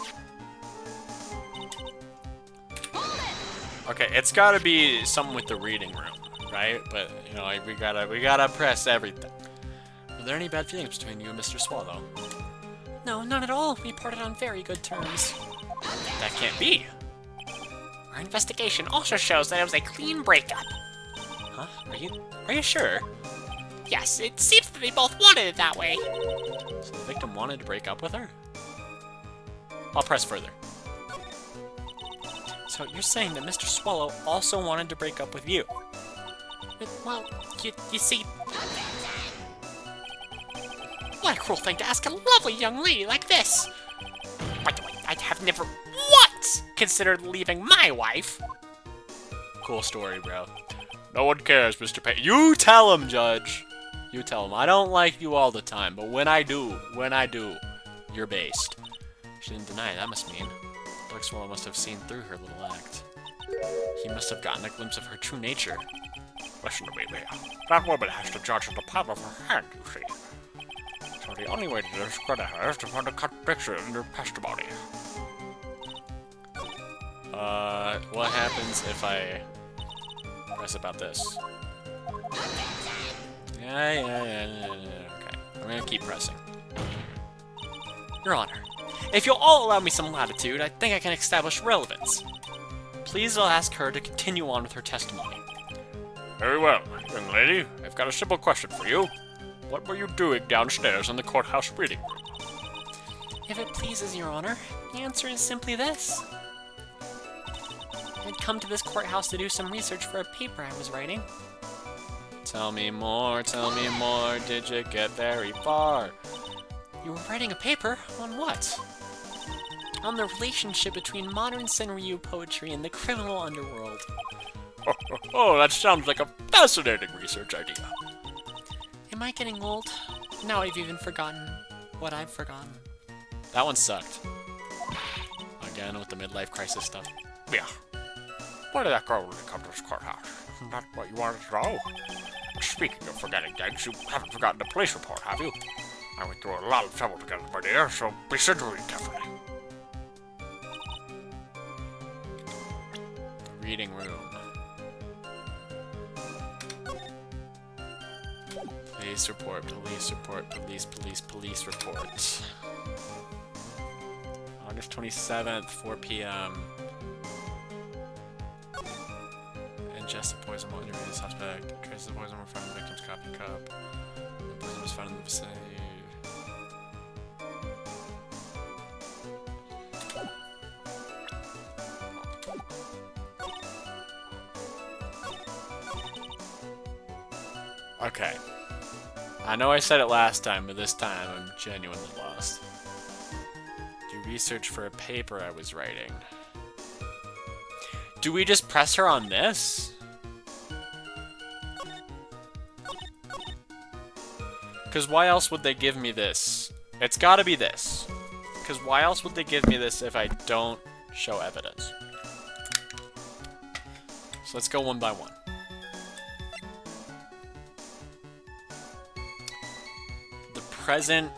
Speaker 1: Okay, it's gotta be something with the reading room, right? But, you know, like, we gotta press everything. Are there any bad feelings between you and Mr. Swallow?
Speaker 4: No, none at all. We parted on very good terms.
Speaker 1: That can't be.
Speaker 3: Our investigation also shows that it was a clean breakup.
Speaker 1: Huh? Are you sure?
Speaker 3: Yes, it seems that they both wanted it that way.
Speaker 1: So the victim wanted to break up with her? I'll press further.
Speaker 4: So you're saying that Mr. Swallow also wanted to break up with you?
Speaker 3: Well, you see... What a cruel thing to ask a lovely young lady like this. By the way, I have never once considered leaving my wife.
Speaker 1: Cool story, bro. No one cares, Mr. Payne. You tell him, Judge. You tell him. I don't like you all the time, but when I do, You're based. She didn't deny it, that must mean. Blackswallow must have seen through her little act. He must have gotten a glimpse of her true nature.
Speaker 2: Listen to me, Mia. That woman has to judge at the palm of her hand, you see. So the only way to discredit her is to find a contradiction in her testimony.
Speaker 1: What happens if I press about this? Yeah. Okay, I'm gonna keep pressing.
Speaker 4: Your Honor, if you'll all allow me some latitude, I think I can establish relevance. Please, I'll ask her to continue on with her testimony.
Speaker 2: Very well, young lady. I've got a simple question for you. What were you doing downstairs in the courthouse reading room?
Speaker 4: If it pleases Your Honor, the answer is simply this. I'd come to this courthouse to do some research for a paper I was writing.
Speaker 1: Tell me more, did you get very far?
Speaker 4: You were writing a paper? On what? On the relationship between modern Senryu poetry and the criminal underworld.
Speaker 2: Oh, that sounds like a fascinating research idea.
Speaker 4: Am I getting old? Now I've even forgotten what I've forgotten.
Speaker 1: That one sucked. Again with the midlife crisis stuff.
Speaker 2: Yeah. Why did that girl really come to this courthouse? Isn't that what you wanted to know? Speaking of forgetting things, you haven't forgotten the police report, have you? I went through a lot of trouble to get it, my dear, so be sure to read it carefully.
Speaker 1: Reading room. Police report, police report. August 27th, 4 p.m. Ingest the poison while interviewing the suspect. Traces of poison were found in the victim's coffee cup. The poison was found in the vicinity. Okay. I know I said it last time, but this time I'm genuinely lost. Do research for a paper I was writing. Do we just press her on this? Because why else would they give me this? It's gotta be this. Because why else would they give me this if I don't show evidence? So let's go one by one. The present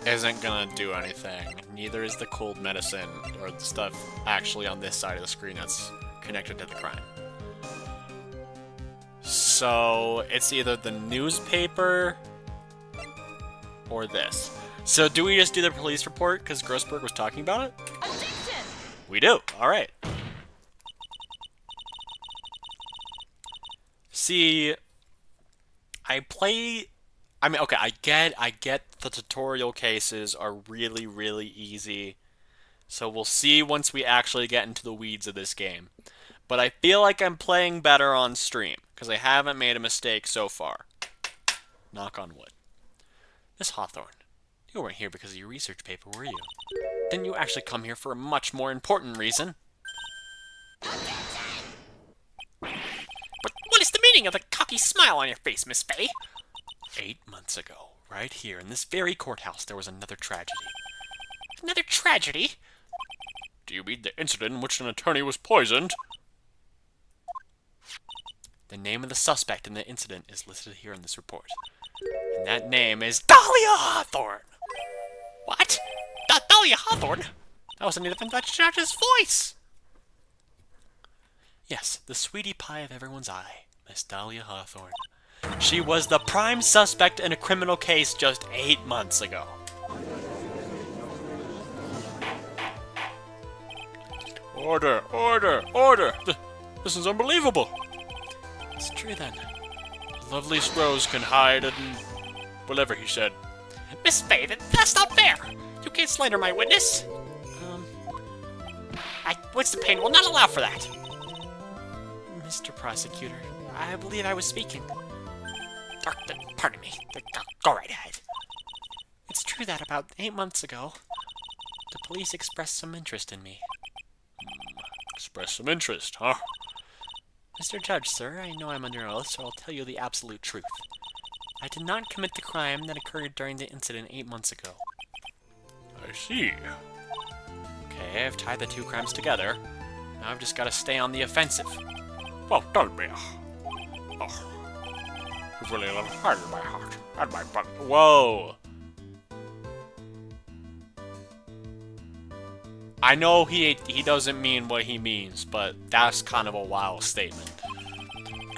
Speaker 1: isn't gonna do anything. Neither is the cold medicine or the stuff actually on this side of the screen that's connected to the crime. So it's either the newspaper or this. So do we just do the police report because Grossberg was talking about it?
Speaker 5: Objection!
Speaker 1: We do. All right. See, okay, I get the tutorial cases are really, really easy. So we'll see once we actually get into the weeds of this game. But I feel like I'm playing better on stream, because I haven't made a mistake so far. Knock on wood. Miss Hawthorne, you weren't here because of your research paper, were you? Didn't you actually come here for a much more important reason?
Speaker 3: But what is the meaning of the cocky smile on your face, Miss Faye?
Speaker 1: 8 months ago, right here in this very courthouse, there was another tragedy.
Speaker 3: Another tragedy?
Speaker 2: Do you mean the incident in which an attorney was poisoned?
Speaker 1: The name of the suspect in the incident is listed here in this report. And that name is Dahlia Hawthorne!
Speaker 3: What? Dahlia Hawthorne? That wasn't even the judge's voice!
Speaker 1: Yes, the sweetie pie of everyone's eye, Miss Dahlia Hawthorne. She was the prime suspect in a criminal case just 8 months ago.
Speaker 2: Order, order, order! This is unbelievable!
Speaker 1: It's true then.
Speaker 2: The loveliest rose can hide in whatever he said.
Speaker 3: Miss Faye, that's not fair! You can't slander my witness! Winston will not allow for that!
Speaker 1: Mr. Prosecutor, I believe I was speaking.
Speaker 3: Pardon me. Go right ahead.
Speaker 4: It's true that about 8 months ago, the police expressed some interest in me.
Speaker 2: Express some interest, huh?
Speaker 4: Mr. Judge, sir, I know I'm under oath, so I'll tell you the absolute truth. I did not commit the crime that occurred during the incident 8 months ago.
Speaker 2: I see.
Speaker 1: Okay, I've tied the two crimes together. Now I've just got to stay on the offensive.
Speaker 2: Well done, Mia. Oh, you've really lit a fire in my heart and my butt.
Speaker 1: Whoa! I know he doesn't mean what he means, but that's kind of a wild statement.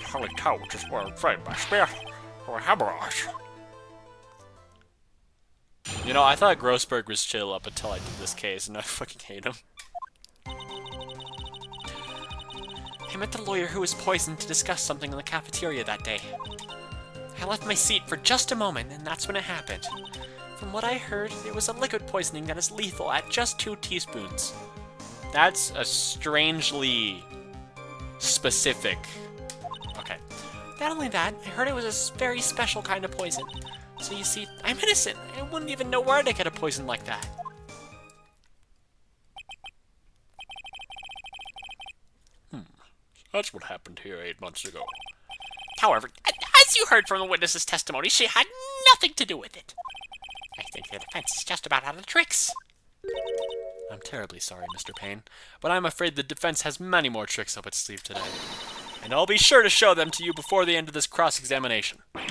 Speaker 2: Holy cow, just were afraid my spear or hemorrhoids.
Speaker 1: You know, I thought Grossberg was chill up until I did this case, and I fucking hate him. I met the lawyer who was poisoned to discuss something in the cafeteria that day. I left my seat for just a moment, and that's when it happened. From what I heard, it was a liquid poisoning that is lethal at just 2 teaspoons. That's a strangely specific... Okay. Not only that, I heard it was a very special kind of poison. So you see, I'm innocent. I wouldn't even know where to get a poison like that.
Speaker 2: That's what happened here 8 months ago.
Speaker 3: However, as you heard from the witness's testimony, she had nothing to do with it. I think the defense is just about out of tricks.
Speaker 1: I'm terribly sorry, Mr. Payne, but I'm afraid the defense has many more tricks up its sleeve today. And I'll be sure to show them to you before the end of this cross-examination.
Speaker 3: Why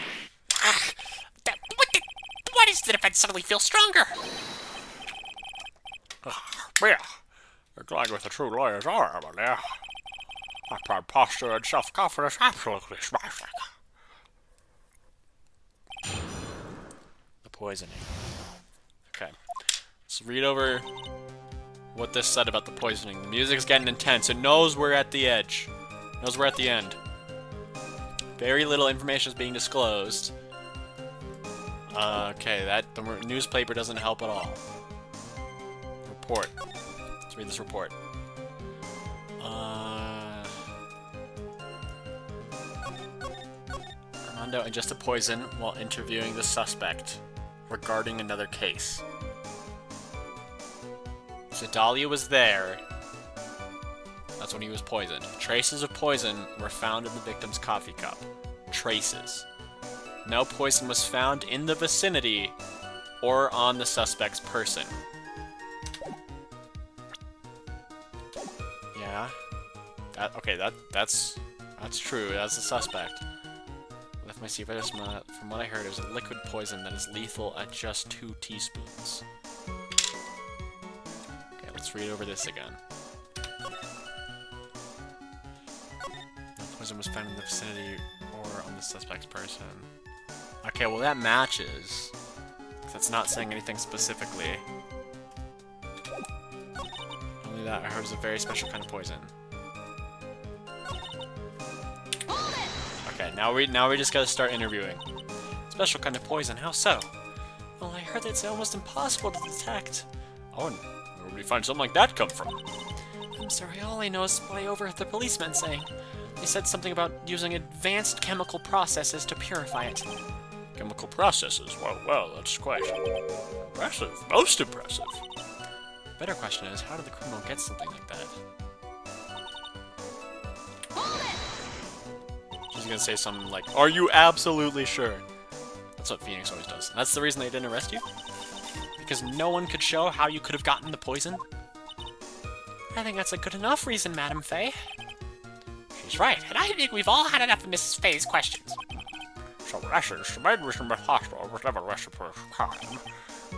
Speaker 3: does the defense suddenly feel stronger?
Speaker 2: Mia, you're glad with the true lawyers are, my dear. My proud posture and self-confidence absolutely smashing.
Speaker 1: The poisoning. Okay. Let's read over what this said about the poisoning. The music's getting intense. It knows we're at the edge. It knows we're at the end. Very little information is being disclosed. Okay, the newspaper doesn't help at all. Report. Let's read this report. Armando ingested poison while interviewing the suspect regarding another case. So Dahlia was there. That's when he was poisoned. Traces of poison were found in the victim's coffee cup. Traces. No poison was found in the vicinity or on the suspect's person. Yeah. That's true. That's the suspect. Left my seat from what I heard, it was a liquid poison that is lethal at just 2 teaspoons. Okay, let's read over this again. No poison was found in the vicinity or on the suspect's person. Okay, well that matches. That's not saying anything specifically. Only that I heard it was a very special kind of poison. Okay, now we just gotta start interviewing. Special kind of poison, how so? Well, I heard that it's almost impossible to detect.
Speaker 2: Oh, and where would we find something like that come from?
Speaker 4: I'm sorry, all I know is what I overheard the policemen saying. They said something about using advanced chemical processes to purify it.
Speaker 2: Chemical processes? Well, that's quite impressive. Most impressive.
Speaker 1: Better question is, how did the criminal get something like that? She's gonna say something like, "Are you absolutely sure?" That's what Phoenix always does. That's the reason they didn't arrest you? Because no one could show how you could have gotten the poison?
Speaker 4: I think that's a good enough reason, Madam Faye.
Speaker 3: She's right, and I think we've all had enough of Mrs. Faye's questions.
Speaker 2: So in essence, the main reason Miss Hospital was never arrested for this crime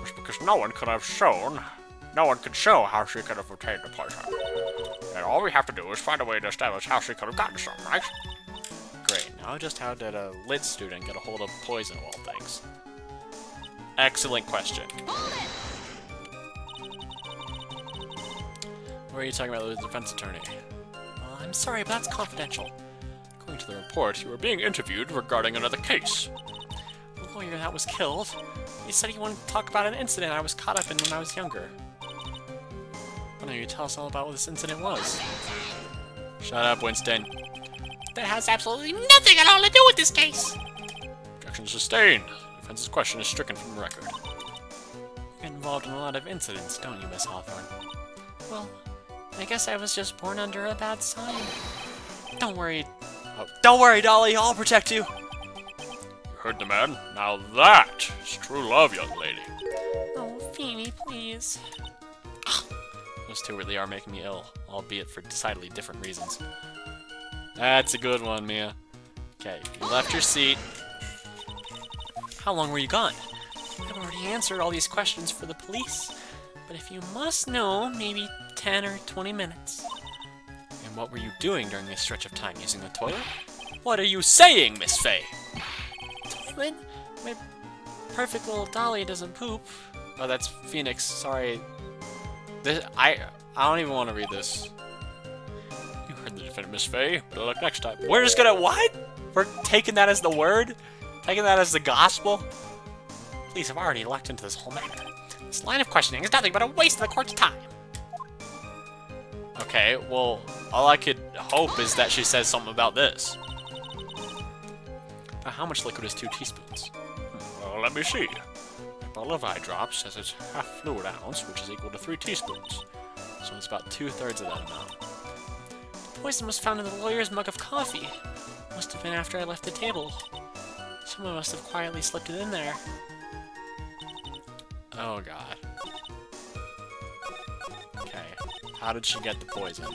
Speaker 2: was because no one could show how she could have obtained the poison. And all we have to do is find a way to establish how she could have gotten some, right?
Speaker 1: Great. Now just how did a lit student get a hold of poison of all things? Excellent question. What are you talking about with the defense attorney?
Speaker 4: Well, I'm sorry, but that's confidential.
Speaker 2: According to the report, you were being interviewed regarding another case.
Speaker 4: The lawyer that was killed, he said he wanted to talk about an incident I was caught up in when I was younger.
Speaker 1: Why don't you tell us all about what this incident was? Shut up, Winston.
Speaker 3: That has absolutely nothing at all to do with this case.
Speaker 2: Objection sustained. Defense's question is stricken from the record.
Speaker 4: You get involved in a lot of incidents, don't you, Miss Hawthorne? Well, I guess I was just born under a bad sign. Don't worry.
Speaker 1: Oh, don't worry, Dolly. I'll protect you.
Speaker 2: You heard the man? Now that is true love, young lady.
Speaker 4: Oh, Feeny, please. please.
Speaker 1: Those two really are making me ill, albeit for decidedly different reasons. That's a good one, Mia. Okay, you left your seat.
Speaker 4: How long were you gone? I've already answered all these questions for the police. But if you must know, maybe 10 or 20 minutes.
Speaker 1: And what were you doing during this stretch of time? Using the toilet? What are you saying, Miss Faye?
Speaker 4: Toilet? My perfect little dolly doesn't poop.
Speaker 1: Oh, that's Phoenix. Sorry. I don't even want to read this.
Speaker 2: You heard the defendant, Miss Faye. Better luck next time.
Speaker 1: We're just gonna what? We're taking that as the word? Taking that as the gospel?
Speaker 4: Please, I've already looked into this whole matter. This line of questioning is nothing but a waste of the court's time.
Speaker 1: Okay, well, all I could hope is that she says something about this. How much liquid is 2 teaspoons?
Speaker 2: Well, let me see.
Speaker 1: A bottle of eye drops says it's half fluid ounce, which is equal to 3 teaspoons. So it's about 2/3 of that amount.
Speaker 4: The poison was found in the lawyer's mug of coffee. Must have been after I left the table. Someone must have quietly slipped it in there.
Speaker 1: Oh god. Okay, how did she get the poison?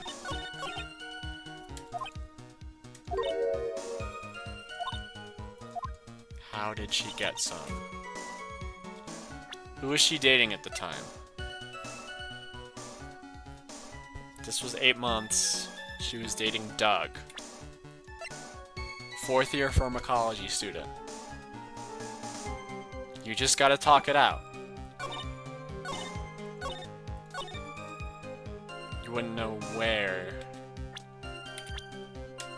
Speaker 1: How did she get some? Who was she dating at the time? This was 8 months. She was dating Doug. 4th year pharmacology student. You just gotta talk it out. You wouldn't know where.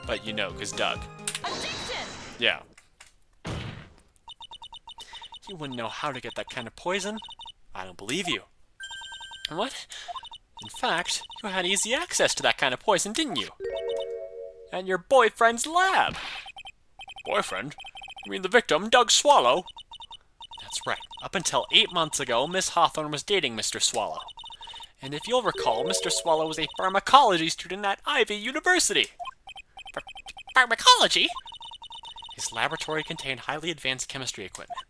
Speaker 1: But you know, because Doug.
Speaker 5: Addiction!
Speaker 1: Yeah. You wouldn't know how to get that kind of poison? I don't believe you.
Speaker 4: What?
Speaker 1: In fact, you had easy access to that kind of poison, didn't you? And your boyfriend's lab.
Speaker 2: Boyfriend? You mean the victim, Doug Swallow?
Speaker 1: That's right. Up until 8 months ago, Miss Hawthorne was dating Mr. Swallow. And if you'll recall, Mr. Swallow was a pharmacology student at Ivy University.
Speaker 4: Pharmacology?
Speaker 1: His laboratory contained highly advanced chemistry equipment.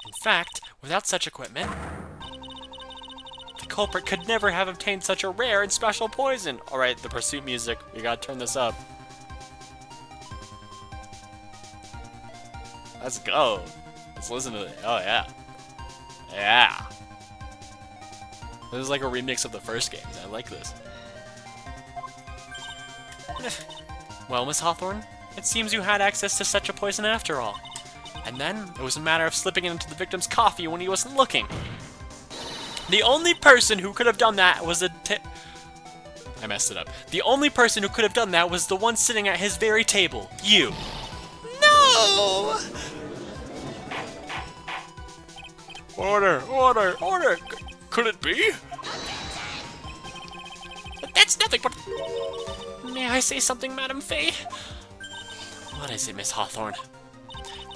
Speaker 1: In fact, without such equipment, the culprit could never have obtained such a rare and special poison. Alright, the pursuit music. We gotta turn this up. Let's go. Let's listen to it. Oh, yeah. Yeah. This is like a remix of the first games. I like this. Well, Miss Hawthorne, it seems you had access to such a poison after all. And then, it was a matter of slipping it into the victim's coffee when he wasn't looking. The only person who could have done that was I messed it up. The only person who could have done that was the one sitting at his very table. You.
Speaker 4: No!
Speaker 2: Order! Order! Order! Could it be?
Speaker 4: That's nothing but... May I say something, Madam Faye?
Speaker 1: What is it, Miss Hawthorne?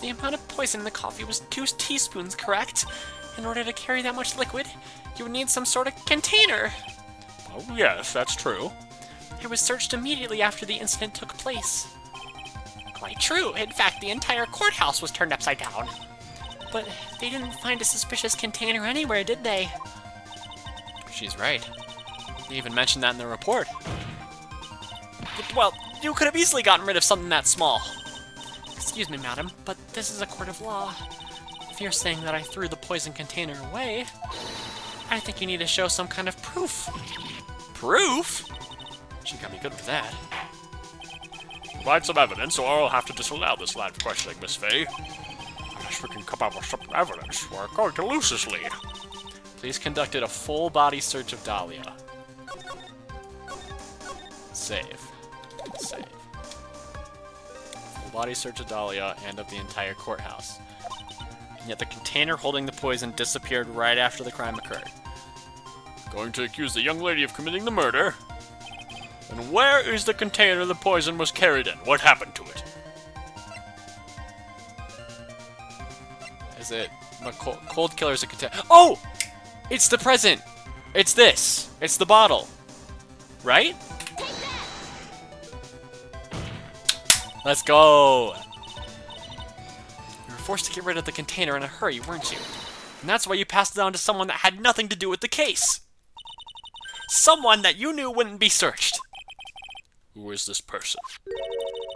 Speaker 4: The amount of poison in the coffee was 2 teaspoons, correct? In order to carry that much liquid, you would need some sort of container.
Speaker 2: Oh, yes, that's true.
Speaker 4: It was searched immediately after the incident took place. Quite true. In fact, the entire courthouse was turned upside down. But they didn't find a suspicious container anywhere, did they?
Speaker 1: She's right. They even mentioned that in the report.
Speaker 4: Well, you could have easily gotten rid of something that small. Excuse me, madam, but this is a court of law. If you're saying that I threw the poison container away, I think you need to show some kind of proof.
Speaker 1: Proof? She got me good with that.
Speaker 2: Provide some evidence, or I'll have to disallow this line of questioning, Miss Faye. Unless we can come up with some evidence, we're going to lose this lead.
Speaker 1: Police conducted a full body search of Dahlia. Save. Save. Full body search of Dahlia and of the entire courthouse. And yet the container holding the poison disappeared right after the crime occurred.
Speaker 2: Going to accuse the young lady of committing the murder. And where is the container the poison was carried in? What happened to it?
Speaker 1: Is it... Cold killer's a container... Oh! It's the present! It's this! It's the bottle. Right? Let's go! You were forced to get rid of the container in a hurry, weren't you? And that's why you passed it on to someone that had nothing to do with the case. Someone that you knew wouldn't be searched.
Speaker 2: Who is this person?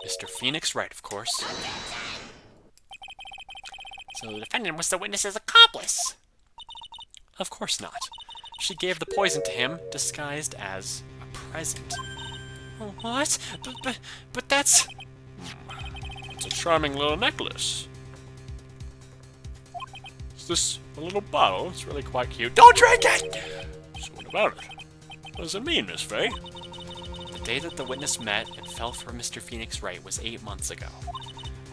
Speaker 1: Mr. Phoenix Wright, of course.
Speaker 3: So the defendant was the witness's accomplice.
Speaker 1: Of course not. She gave the poison to him, disguised as a present.
Speaker 4: What? But that's...
Speaker 2: It's a charming little necklace. Is this a little bottle? It's really quite cute.
Speaker 1: Don't drink it!
Speaker 2: So what about it? What does it mean, Miss Faye?
Speaker 1: The day that the witness met and fell for Mr. Phoenix Wright was 8 months ago.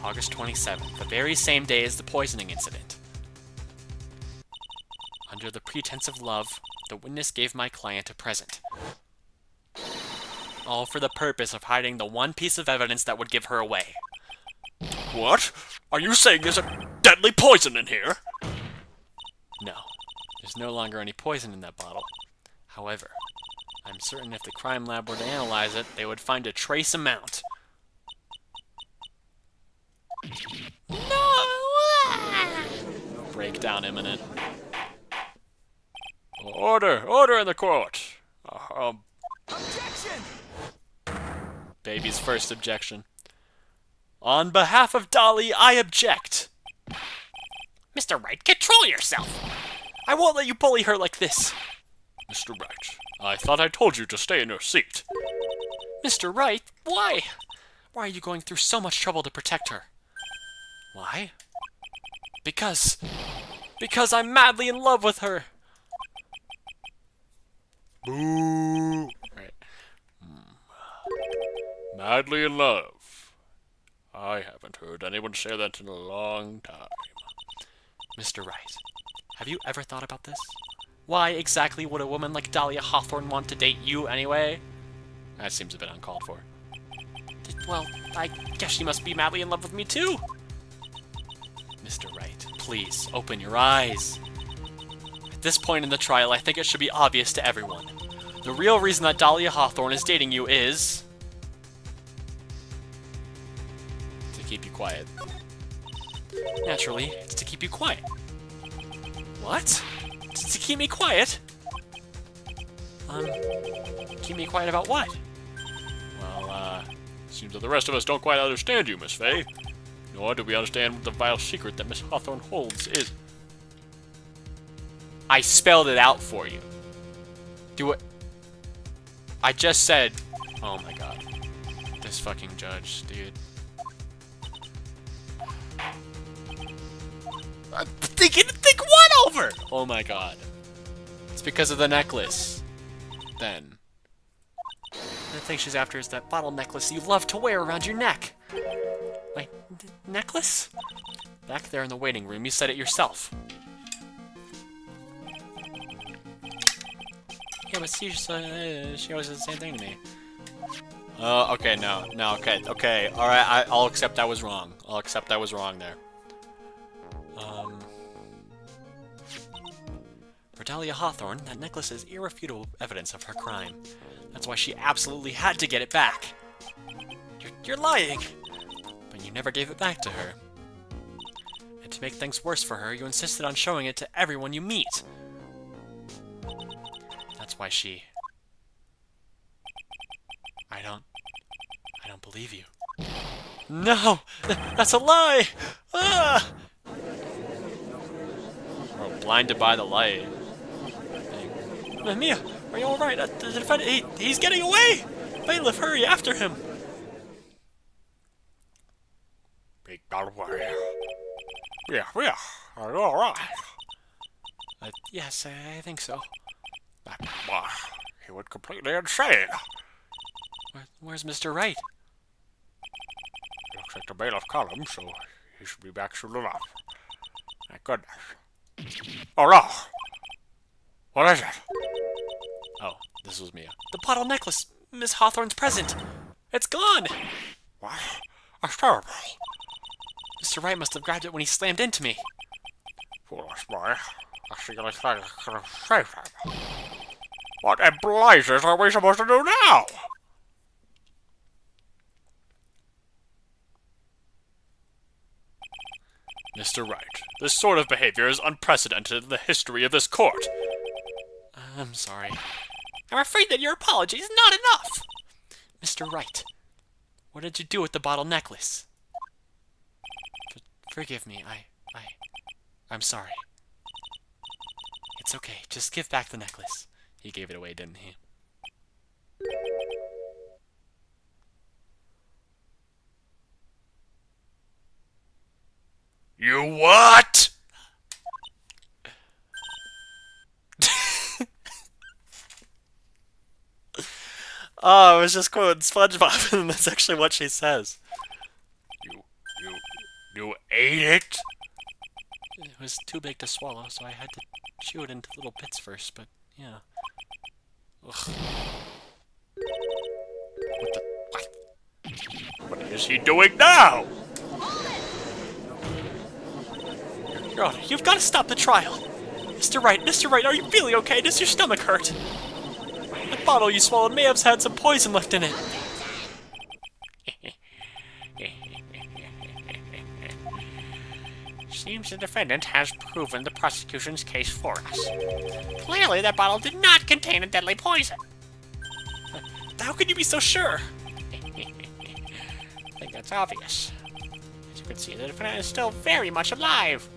Speaker 1: August 27th, the very same day as the poisoning incident. Under the pretense of love, the witness gave my client a present. All for the purpose of hiding the one piece of evidence that would give her away.
Speaker 2: What? Are you saying there's a deadly poison in here?
Speaker 1: No, there's no longer any poison in that bottle. However, I'm certain if the crime lab were to analyze it, they would find a trace amount. Breakdown imminent.
Speaker 2: Order in the court.
Speaker 1: Baby's first objection. On behalf of Dolly, I object.
Speaker 3: Mr. Wright, control yourself.
Speaker 1: I won't let you bully her like this.
Speaker 2: Mr. Wright, I thought I told you to stay in your seat.
Speaker 1: Mr. Wright, why? Why are you going through so much trouble to protect her? Why? Because I'm madly in love with her.
Speaker 2: Boo!
Speaker 1: Right.
Speaker 2: Madly in love. I haven't heard anyone say that in a long time.
Speaker 1: Mr. Wright, have you ever thought about this? Why exactly would a woman like Dahlia Hawthorne want to date you anyway? That seems a bit uncalled for. Well, I guess she must be madly in love with me too. Mr. Wright, please, open your eyes. At this point in the trial, I think it should be obvious to everyone. The real reason that Dahlia Hawthorne is dating you is... to keep you quiet. Naturally, it's to keep you quiet. What? To keep me quiet? Keep me quiet about what?
Speaker 2: Well, seems that the rest of us don't quite understand you, Miss Faye. Nor do we understand what the vile secret that Miss Hawthorne holds is.
Speaker 1: I spelled it out for you. Do it. I just said... Oh my god. This fucking judge, dude. Think what over? Oh my god. It's because of the necklace. Then. The thing she's after is that bottle necklace you love to wear around your neck. My necklace? Back there in the waiting room, you said it yourself. Yeah, but she always says the same thing to me. Okay, no, okay, alright, I'll accept I was wrong. I'll accept I was wrong there. For Dahlia Hawthorne, that necklace is irrefutable evidence of her crime. That's why she absolutely had to get it back. You're lying! But you never gave it back to her. And to make things worse for her, you insisted on showing it to everyone you meet. That's why she... I don't believe you. No! That's a lie! Ah! We're blinded by the light. Mia, are you alright? The defendant, he's getting away! Bailiff, hurry after him!
Speaker 2: Big bad worry. Yeah, are you alright?
Speaker 1: Yes, I think so.
Speaker 2: That boy, he went completely insane.
Speaker 1: Where's Mr. Wright?
Speaker 2: Looks like the bailiff caught him, so he should be back soon enough. Thank goodness. Oh no! What is it?
Speaker 1: Oh, this was Mia. The bottle necklace! Miss Hawthorne's present! It's gone!
Speaker 2: What? That's terrible.
Speaker 1: Mr. Wright must have grabbed it when he slammed into me.
Speaker 2: Foolish boy. Actually gonna try to save him. What in blazes are we supposed to do now?
Speaker 1: Mr. Wright, this sort of behavior is unprecedented in the history of this court.
Speaker 4: I'm sorry.
Speaker 3: I'm afraid that your apology is not enough.
Speaker 4: Mr. Wright, what did you do with the bottle necklace? Forgive me, I'm sorry. It's okay, just give back the necklace.
Speaker 1: He gave it away, didn't he?
Speaker 2: You what?
Speaker 1: Oh, I was just quoting SpongeBob, and that's actually what she says.
Speaker 2: You ate it?
Speaker 4: It was too big to swallow, so I had to chew it into little bits first, but yeah. Ugh.
Speaker 2: What is he doing now?
Speaker 3: Your Honor, you've got to stop the trial. Mr. Wright, are you feeling okay? Does your stomach hurt? The bottle you swallowed may have had some poison left in it. Seems the defendant has proven the prosecution's case for us. Clearly, that bottle did not contain a deadly poison. How could you be so sure? I think that's obvious. As you can see, the defendant is still very much alive.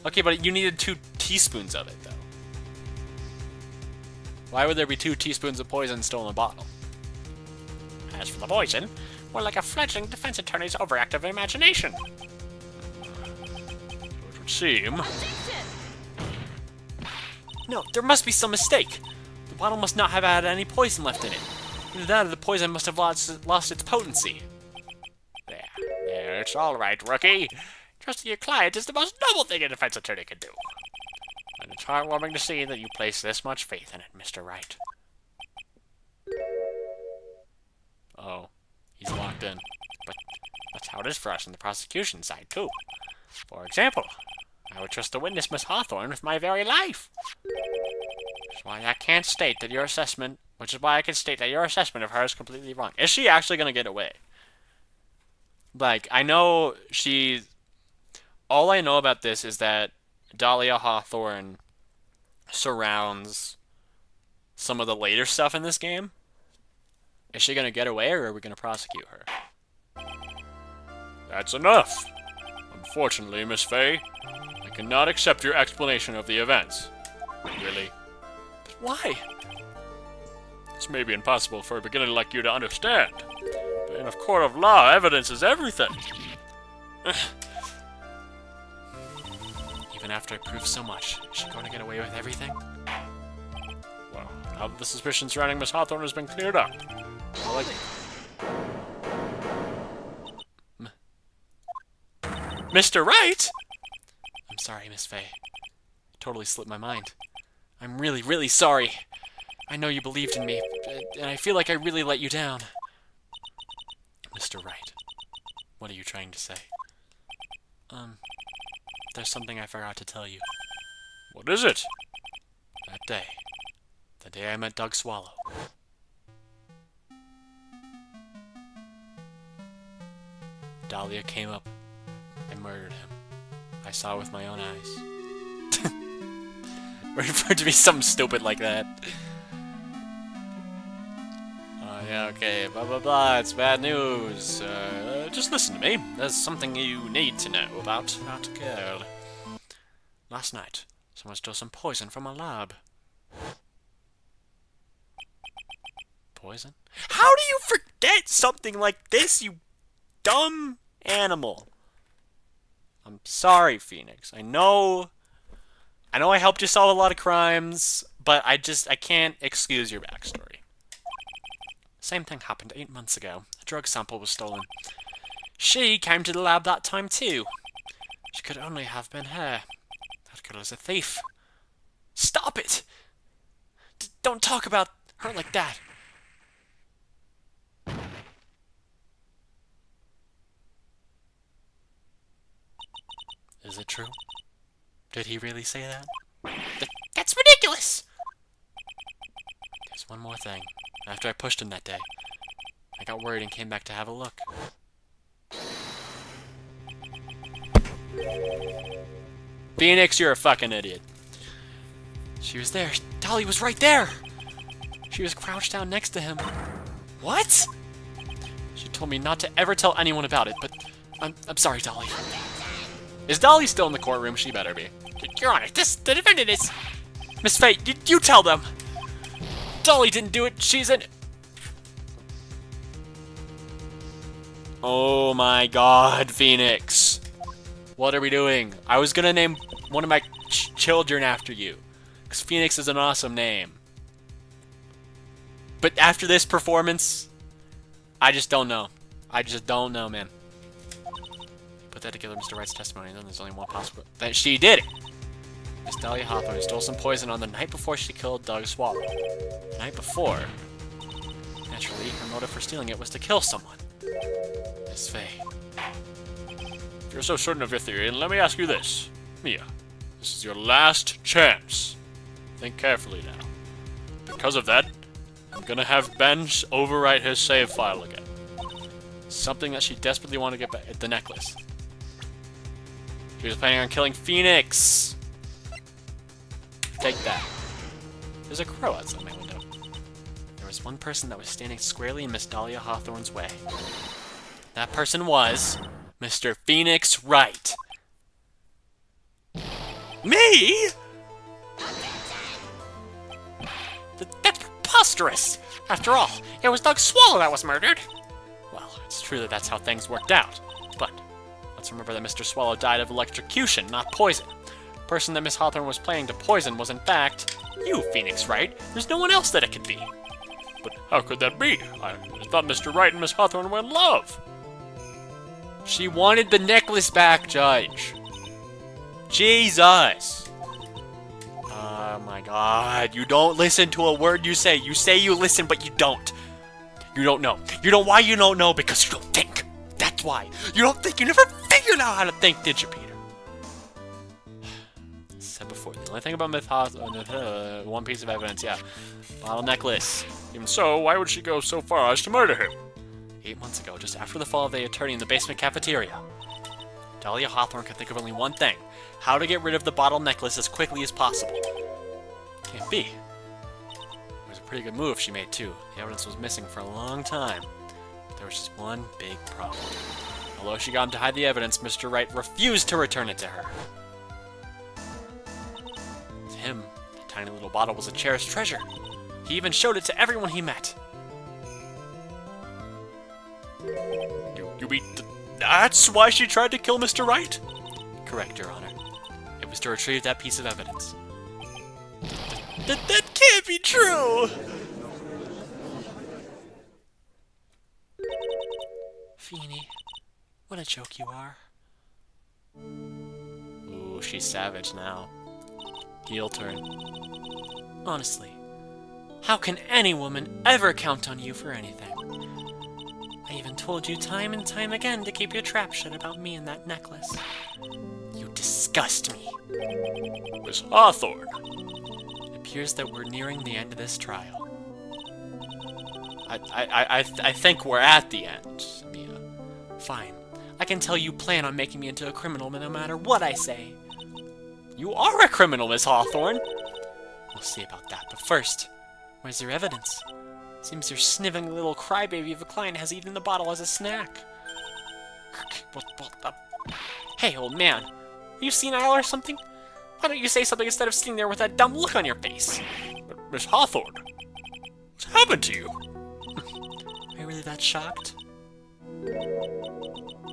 Speaker 1: Okay, but you needed 2 teaspoons of it, though. Why would there be 2 teaspoons of poison still in the bottle?
Speaker 3: As for the poison, we're like a fledgling defense attorney's overactive imagination.
Speaker 2: It would seem.
Speaker 3: No, there must be some mistake. The bottle must not have had any poison left in it. Either that or the poison must have lost its potency. There, it's all right, rookie. Trusting your client is the most noble thing a defense attorney can do. And it's heartwarming to see that you place this much faith in it, Mr. Wright.
Speaker 1: Oh, he's locked in.
Speaker 3: But that's how it is for us on the prosecution side, too. For example, I would trust the witness, Miss Hawthorne, with my very life. Which is why I can state that your assessment of her is completely wrong.
Speaker 1: Is she actually gonna get away? Like, I know she... All I know about this is that Dahlia Hawthorne surrounds some of the later stuff in this game. Is she gonna get away, or are we gonna prosecute her?
Speaker 2: That's enough. Unfortunately, Miss Fay, I cannot accept your explanation of the events. Really.
Speaker 1: But why?
Speaker 2: This may be impossible for a beginner like you to understand, but in a court of law, evidence is everything.
Speaker 4: Even after I prove so much, is she going to get away with everything?
Speaker 2: Well, now that the suspicion surrounding Miss Hawthorne has been cleared up, well,
Speaker 1: Mr. Wright?
Speaker 4: I'm sorry, Miss Fay. Totally slipped my mind. I'm really, really sorry. I know you believed in me, and I feel like I really let you down. Mr. Wright, what are you trying to say? There's something I forgot to tell you.
Speaker 2: What is it?
Speaker 4: That day. The day I met Doug Swallow. Dahlia came up and murdered him. I saw it with my own eyes.
Speaker 1: Wait for it to be something stupid like that. Yeah, okay, blah blah blah, it's bad news. Just listen to me. There's something you need to know about that girl.
Speaker 4: Last night, someone stole some poison from a lab. Poison?
Speaker 1: How do you forget something like this, you dumb animal? I'm sorry, Phoenix. I know I helped you solve a lot of crimes, but I can't excuse your backstory.
Speaker 4: Same thing happened 8 months ago. A drug sample was stolen. She came to the lab that time too. She could only have been her. That girl is a thief.
Speaker 3: Stop it! Don't talk about her like that.
Speaker 4: Is it true? Did he really say that?
Speaker 3: That's ridiculous!
Speaker 4: There's one more thing. After I pushed him that day, I got worried and came back to have a look.
Speaker 1: Phoenix, you're a fucking idiot.
Speaker 4: She was there. Dolly was right there. She was crouched down next to him.
Speaker 1: What?
Speaker 4: She told me not to ever tell anyone about it, but I'm sorry, Dolly.
Speaker 1: Is Dolly still in the courtroom? She better be.
Speaker 3: Your Honor, the defendant is...
Speaker 1: Miss Fate, you tell them. Dolly didn't do it. She's an... Oh my god, Phoenix. What are we doing? I was gonna name one of my children after you. Because Phoenix is an awesome name. But after this performance, I just don't know. I just don't know, man. Put that together, Mr. Wright's testimony, and then there's only one possible... That she did it! Miss Dahlia Hawthorne stole some poison on the night before she killed Doug Swallow. The night before. Naturally, her motive for stealing it was to kill someone. Miss Faye.
Speaker 2: If you're so certain of your theory, then let me ask you this. Mia, this is your last chance. Think carefully now. Because of that, I'm gonna have Ben overwrite his save file again.
Speaker 1: Something that she desperately wanted to get back, the necklace. She was planning on killing Phoenix. Take that. There's a crow outside my window. There was one person that was standing squarely in Miss Dahlia Hawthorne's way. That person was Mr. Phoenix Wright.
Speaker 3: Me? That's preposterous! After all, it was Doug Swallow that was murdered.
Speaker 1: Well, it's true that that's how things worked out, but let's remember that Mr. Swallow died of electrocution, not poison. The person that Miss Hawthorne was planning to poison was in fact you, Phoenix Wright. There's no one else that it could be.
Speaker 2: But how could that be? I thought Mr. Wright and Miss Hawthorne were in love.
Speaker 1: She wanted the necklace back, Judge. Jesus. Oh my god, you don't listen to a word you say. You say you listen, but you don't. You don't know. You know why you don't know? Because you don't think. That's why. You don't think. You never figured out how to think, did you, Peter? Said before, the only thing about Miss Hawthorne, one piece of evidence, yeah. Bottle necklace.
Speaker 2: Even so, why would she go so far as to murder him?
Speaker 1: 8 months ago, just after the fall of the attorney in the basement cafeteria, Dahlia Hawthorne could think of only one thing: how to get rid of the bottle necklace as quickly as possible. Can't be. It was a pretty good move she made, too. The evidence was missing for a long time. But there was just one big problem. Although she got him to hide the evidence, Mr. Wright refused to return it to her. To him, the tiny little bottle was a cherished treasure. He even showed it to everyone he met.
Speaker 2: You mean that's why she tried to kill Mr. Wright?
Speaker 1: Correct, Your Honor. It was to retrieve that piece of evidence.
Speaker 3: That can't be true!
Speaker 4: Feeny, what a joke you are.
Speaker 1: Ooh, she's savage now. Heel turn.
Speaker 4: Honestly, how can any woman ever count on you for anything? I even told you time and time again to keep your trap shut about me and that necklace. You disgust me.
Speaker 2: Miss Hawthorne.
Speaker 4: It appears that we're nearing the end of this trial.
Speaker 1: I think we're at the end, Mia.
Speaker 4: Fine. I can tell you plan on making me into a criminal no matter what I say.
Speaker 1: You are a criminal, Miss Hawthorne.
Speaker 4: We'll see about that, but first, where's your evidence? Seems your sniveling little crybaby of a client has eaten the bottle as a snack. Hey, old man. Are you senile or something? Why don't you say something instead of sitting there with that dumb look on your face?
Speaker 2: But Miss Hawthorne, what's happened to you?
Speaker 4: Are you really that shocked?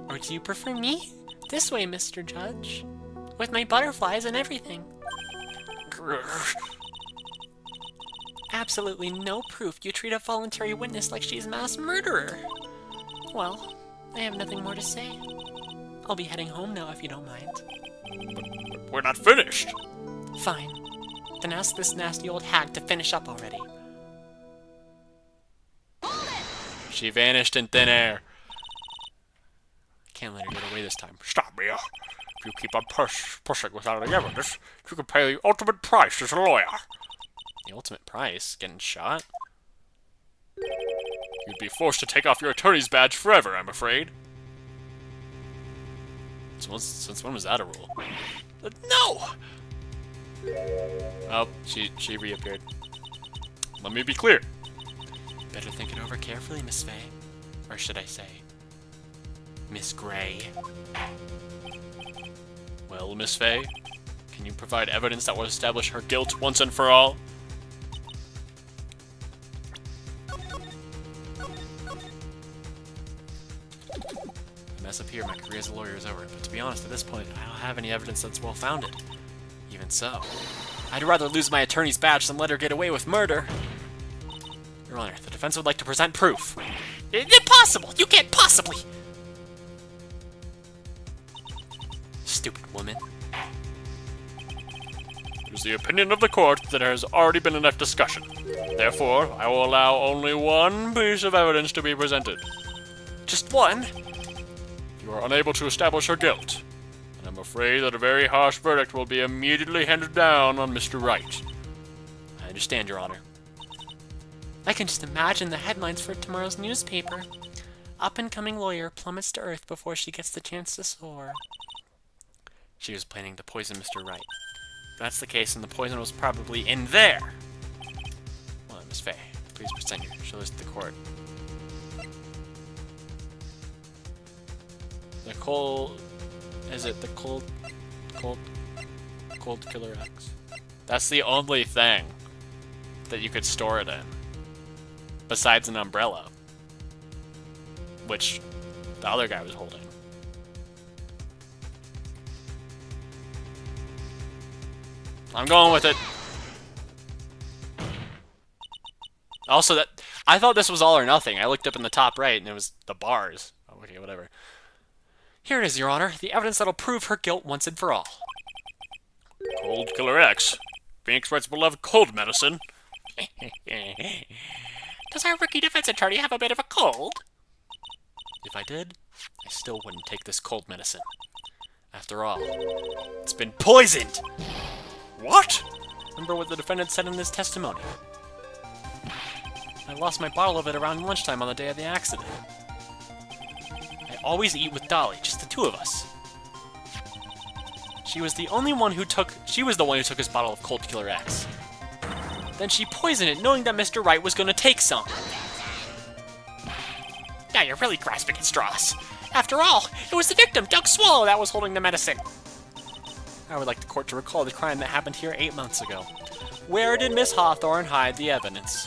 Speaker 4: Or do you prefer me? This way, Mr. Judge. With my butterflies and everything. Absolutely no proof you treat a voluntary witness like she's a mass murderer. Well, I have nothing more to say. I'll be heading home now if you don't mind.
Speaker 2: But we're not finished.
Speaker 4: Fine. Then ask this nasty old hag to finish up already.
Speaker 1: She vanished in thin air. Can't let her get away this time.
Speaker 2: Stop, Mia. If you keep on pushing without any evidence, you can pay the ultimate price as a lawyer.
Speaker 1: The ultimate price? Getting shot?
Speaker 2: You'd be forced to take off your attorney's badge forever, I'm afraid.
Speaker 1: Since when was that a rule?
Speaker 3: No!
Speaker 1: Oh, she reappeared. Let me be clear.
Speaker 4: Better think it over carefully, Miss Faye. Or should I say, Miss Gray.
Speaker 1: Well, Miss Faye, can you provide evidence that will establish her guilt once and for all?
Speaker 4: I mess up here, my career as a lawyer is over. But to be honest, at this point, I don't have any evidence that's well-founded. Even so, I'd rather lose my attorney's badge than let her get away with murder. Your Honor, the defense would like to present proof.
Speaker 3: Impossible! You can't possibly!
Speaker 4: Stupid woman.
Speaker 2: It is the opinion of the court that there has already been enough discussion. Therefore, I will allow only one piece of evidence to be presented.
Speaker 3: Just one?
Speaker 2: You are unable to establish her guilt, and I'm afraid that a very harsh verdict will be immediately handed down on Mr. Wright.
Speaker 4: I understand, Your Honor. I can just imagine the headlines for tomorrow's newspaper. Up-and-coming lawyer plummets to earth before she gets the chance to soar. She was planning to poison Mr. Wright. If that's the case, then the poison was probably in there. Well, Miss Faye, please present your show list to the court.
Speaker 1: The cold... Is it the cold killer X? That's the only thing that you could store it in. Besides an umbrella. Which the other guy was holding. I'm going with it. Also, that I thought this was all or nothing. I looked up in the top right and it was the bars. Oh, okay, whatever.
Speaker 4: Here it is, Your Honor. The evidence that'll prove her guilt once and for all.
Speaker 2: Cold Killer X. Phoenix Wright's beloved cold medicine.
Speaker 3: Does our rookie defense attorney have a bit of a cold?
Speaker 4: If I did, I still wouldn't take this cold medicine. After all, it's been poisoned!
Speaker 2: What?
Speaker 4: Remember what the defendant said in his testimony? I lost my bottle of it around lunchtime on the day of the accident. I always eat with Dolly, just the two of us. She was the one who took his bottle of Cold Killer X. Then she poisoned it, knowing that Mr. Wright was going to take some.
Speaker 3: Now you're really grasping at straws. After all, it was the victim, Doug Swallow, that was holding the medicine.
Speaker 4: I would like the court to recall the crime that happened here 8 months ago. Where did Miss Hawthorne hide the evidence?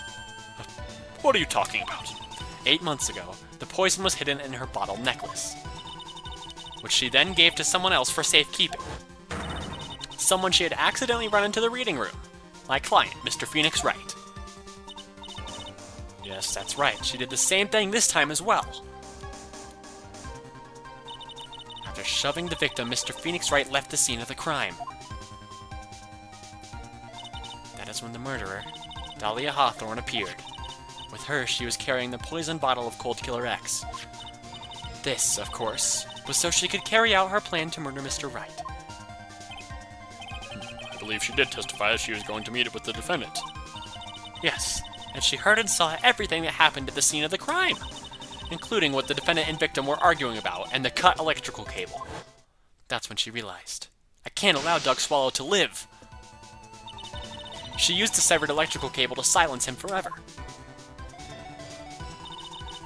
Speaker 2: What are you talking about?
Speaker 4: 8 months ago, the poison was hidden in her bottle necklace, which she then gave to someone else for safekeeping. Someone she had accidentally run into the reading room. My client, Mr. Phoenix Wright. Yes, that's right. She did the same thing this time as well. After shoving the victim, Mr. Phoenix Wright left the scene of the crime. That is when the murderer, Dahlia Hawthorne, appeared. With her, she was carrying the poisoned bottle of Cold Killer X. This, of course, was so she could carry out her plan to murder Mr. Wright.
Speaker 2: I believe she did testify as she was going to meet up with the defendant.
Speaker 4: Yes, and she heard and saw everything that happened at the scene of the crime, including what the defendant and victim were arguing about and the cut electrical cable. That's when she realized, I can't allow Doug Swallow to live. She used the severed electrical cable to silence him forever.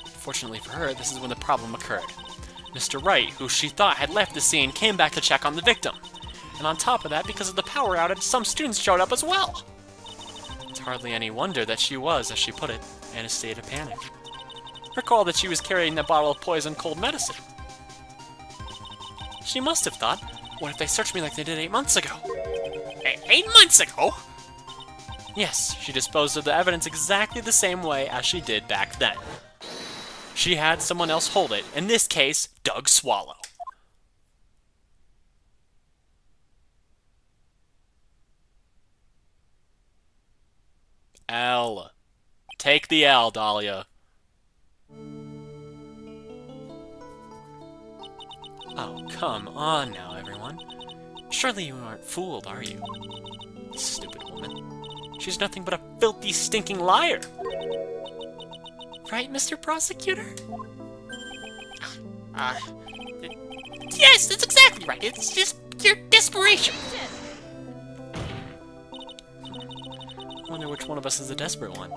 Speaker 4: Fortunately for her, this is when the problem occurred. Mr. Wright, who she thought had left the scene, came back to check on the victim. And on top of that, because of the power outage, some students showed up as well. It's hardly any wonder that she was, as she put it, in a state of panic. Recall that she was carrying the bottle of poison cold medicine. She must have thought, what if they searched me like they did 8 months ago?
Speaker 3: 8 months ago?
Speaker 4: Yes, she disposed of the evidence exactly the same way as she did back then. She had someone else hold it, in this case, Doug Swallow.
Speaker 1: L. Take the L, Dahlia.
Speaker 4: Oh, come on now, everyone. Surely you aren't fooled, are you? Stupid woman. She's nothing but a filthy, stinking liar. Right, Mr. Prosecutor?
Speaker 3: Yes, that's exactly right. It's just your desperation.
Speaker 1: Wonder which one of us is the desperate one.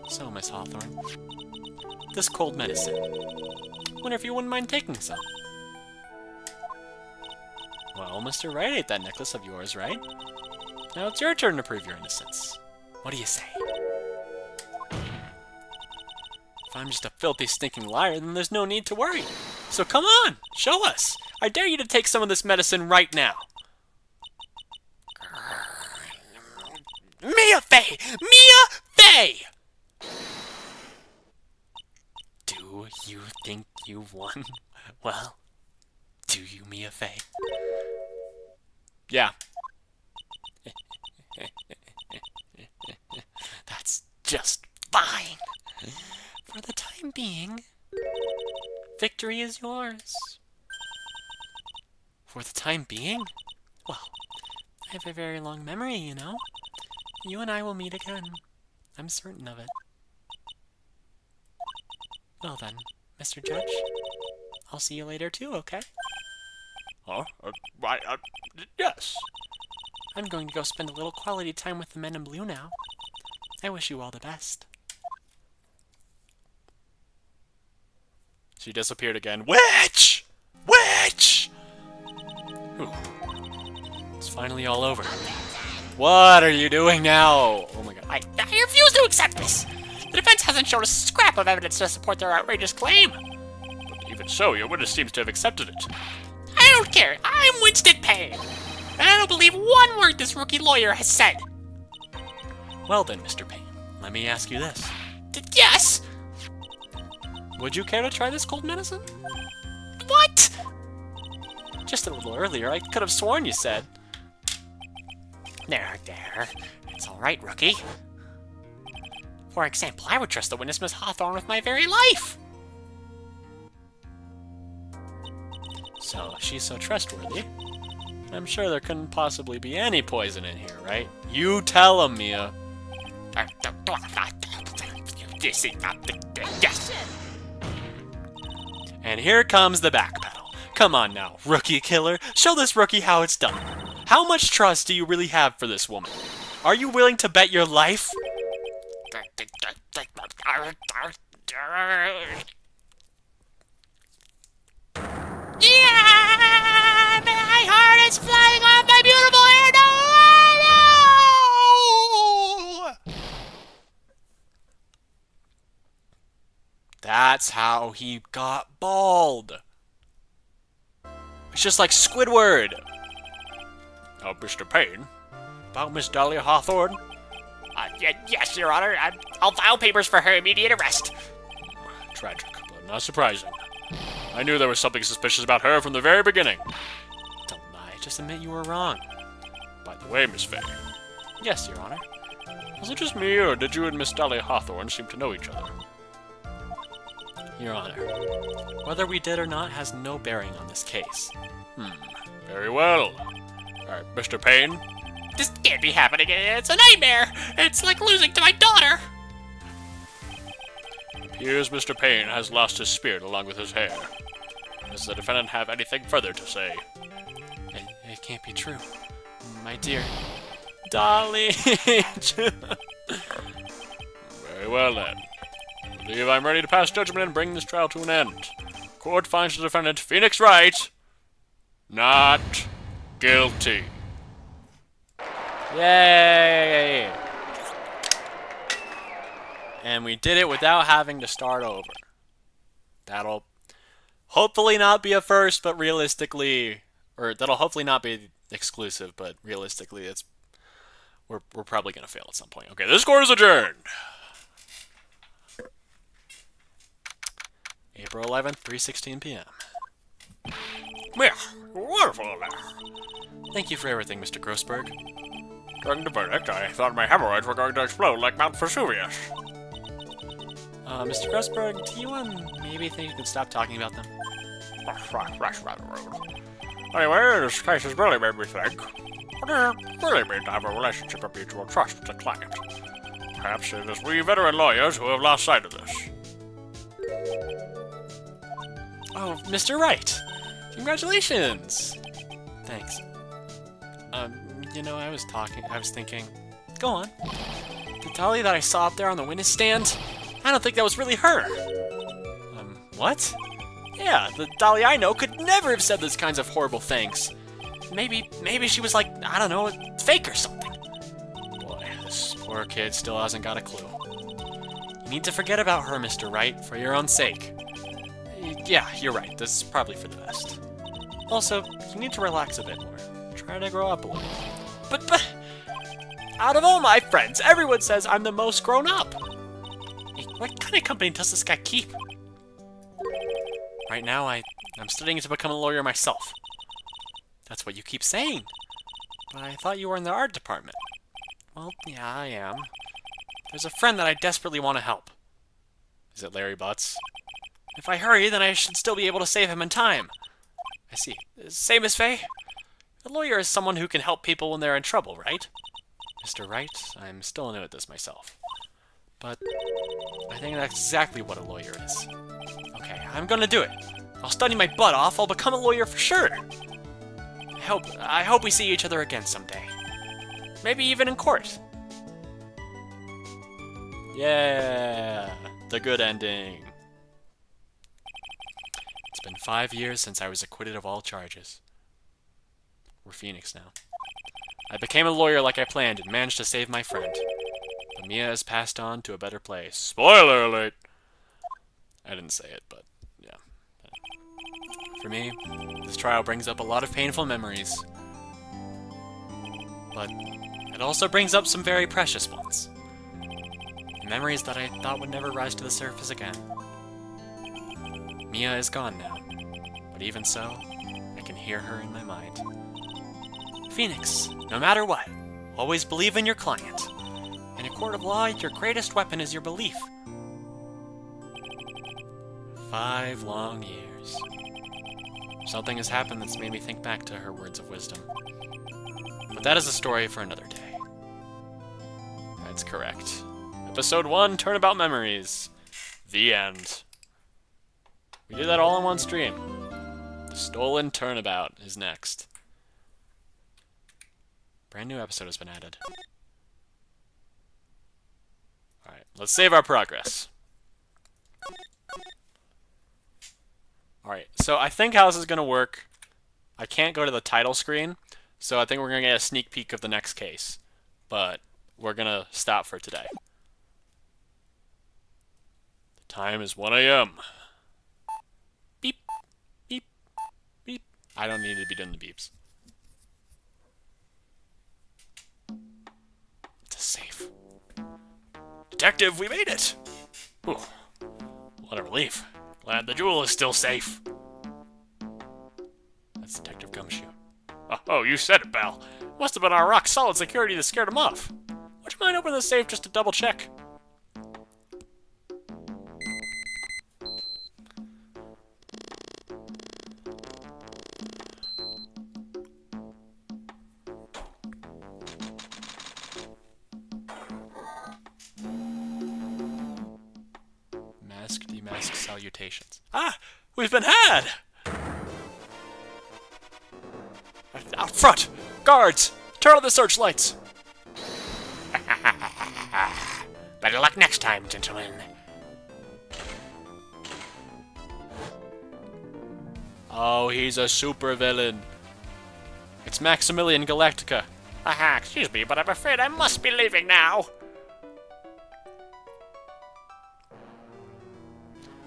Speaker 1: So, Miss Hawthorne, this cold medicine. Wonder if you wouldn't mind taking some. Well, Mr. Wright ate that necklace of yours, right? Now it's your turn to prove your innocence. What do you say? If I'm just a filthy, stinking liar, then there's no need to worry. So come on, show us. I dare you to take some of this medicine right now.
Speaker 3: Mia Fey! Mia Fey!
Speaker 1: Do you think you've won? Well, do you, Mia Fey? Yeah. That's just fine. For the time being, victory is yours. For the time being? Well, I have a very long memory, you know. You and I will meet again. I'm certain of it. Well then, Mr. Judge, I'll see you later too, okay?
Speaker 2: Huh? Yes.
Speaker 1: I'm going to go spend a little quality time with the men in blue now. I wish you all the best. She disappeared again. Witch! Witch! Whew. It's finally all over. What are you doing now? Oh my god.
Speaker 3: I refuse to accept this. The defense hasn't shown a scrap of evidence to support their outrageous claim.
Speaker 2: But even so, your witness seems to have accepted it.
Speaker 3: I don't care. I'm Winston Payne. And I don't believe one word this rookie lawyer has said.
Speaker 1: Well then, Mr. Payne, let me ask you this.
Speaker 3: Yes!
Speaker 1: Would you care to try this cold medicine?
Speaker 3: What?
Speaker 1: Just a little earlier, I could have sworn you said.
Speaker 3: There. It's all right, rookie. For example, I would trust the witness Miss Hawthorne with my very life.
Speaker 1: So, if she's so trustworthy, I'm sure there couldn't possibly be any poison in here, right? You tell him, Mia.
Speaker 3: Yes.
Speaker 1: And here comes the backpedal. Come on now, rookie killer. Show this rookie how it's done. How much trust do you really have for this woman? Are you willing to bet your life?
Speaker 3: Yeah! My heart is flying off my beautiful hair. No!
Speaker 1: That's how he got bald. It's just like Squidward.
Speaker 2: Oh, Mr. Payne? About Miss Dahlia Hawthorne?
Speaker 3: Yes, Your Honor. I'll file papers for her immediate arrest.
Speaker 2: Tragic, but not surprising. I knew there was something suspicious about her from the very beginning.
Speaker 1: Don't lie, just admit you were wrong.
Speaker 2: By the way, Miss Fay,
Speaker 1: Yes, Your Honor.
Speaker 2: was it just me, or did you and Miss Dahlia Hawthorne seem to know each other?
Speaker 1: Your Honor, whether we did or not has no bearing on this case.
Speaker 2: Very well. Alright, Mr. Payne,
Speaker 3: This can't be happening. It's a nightmare. It's like losing to my daughter.
Speaker 2: appears Mr. Payne has lost his spirit along with his hair. Does the defendant have anything further to say?
Speaker 1: It can't be true. My dear Dolly.
Speaker 2: Very well then. I believe I'm ready to pass judgment and bring this trial to an end. Court finds the defendant, Phoenix Wright, not guilty.
Speaker 1: Yay! And we did it without having to start over. That'll hopefully not be a first, but realistically, or that'll hopefully not be exclusive, but realistically, we're probably gonna fail at some point. Okay, this court is adjourned. April 11th, 3:16 p.m.
Speaker 2: Well, wonderful.
Speaker 1: Thank you for everything, Mr. Grossberg.
Speaker 2: During the verdict, I thought my hemorrhoids were going to explode like Mount Vesuvius.
Speaker 1: Mr. Grossberg, do you maybe think you could stop talking about them?
Speaker 2: That's rather rude. Anyway, this case has really made me think. What does it really mean to have a relationship of mutual trust with a client? Perhaps it is we veteran lawyers who have lost sight of this.
Speaker 1: Oh, Mr. Wright! Congratulations! Thanks. I was thinking... Go on. The Dahlia that I saw up there on the witness stand? I don't think that was really her. What? Yeah, the Dahlia I know could never have said those kinds of horrible things. Maybe she was like, I don't know, fake or something. Boy, this poor kid still hasn't got a clue. You need to forget about her, Mr. Wright, for your own sake. Yeah, you're right. This is probably for the best. Also, you need to relax a bit more. Try to grow up a little. But, out of all my friends, everyone says I'm the most grown up. Hey, what kind of company does this guy keep? Right now, I'm studying to become a lawyer myself. That's what you keep saying. But I thought you were in the art department. Well, yeah, I am. There's a friend that I desperately want to help. Is it Larry Butts? If I hurry, then I should still be able to save him in time. I see. Same as Faye? A lawyer is someone who can help people when they're in trouble, right? Mr. Wright, I'm still new at this myself. But I think that's exactly what a lawyer is. Okay, I'm gonna do it. I'll study my butt off. I'll become a lawyer for sure. I hope we see each other again someday. Maybe even in court. Yeah, the good ending. It's been 5 years since I was acquitted of all charges. We're Phoenix now. I became a lawyer like I planned and managed to save my friend. But Mia has passed on to a better place. Spoiler alert! I didn't say it, but yeah. For me, this trial brings up a lot of painful memories. But it also brings up some very precious ones. Memories that I thought would never rise to the surface again. Mia is gone now, but even so, I can hear her in my mind. Phoenix, no matter what, always believe in your client. In a court of law, your greatest weapon is your belief. 5 long years. Something has happened that's made me think back to her words of wisdom. But that is a story for another day. That's correct. Episode 1, Turnabout Memories. The end. We did that all in one stream. The Stolen Turnabout is next. Brand new episode has been added. Alright, let's save our progress. Alright, so I think how this is going to work, I can't go to the title screen, so I think we're going to get a sneak peek of the next case. But we're going to stop for today. The time is 1 a.m. Beep, beep, beep. I don't need to be doing the beeps. It's a safe. Detective, we made it! Whew. What a relief. Glad the jewel is still safe. That's Detective Gumshoe. Oh, you said it, pal. Must have been our rock-solid security that scared him off. Would you mind opening the safe just to double-check? Mask, demask, salutations. Ah! We've been had! Out front! Guards! Turn on the searchlights!
Speaker 3: Better luck next time, gentlemen.
Speaker 1: Oh, he's a supervillain. It's Maximilian Galactica.
Speaker 3: Haha, excuse me, but I'm afraid I must be leaving now.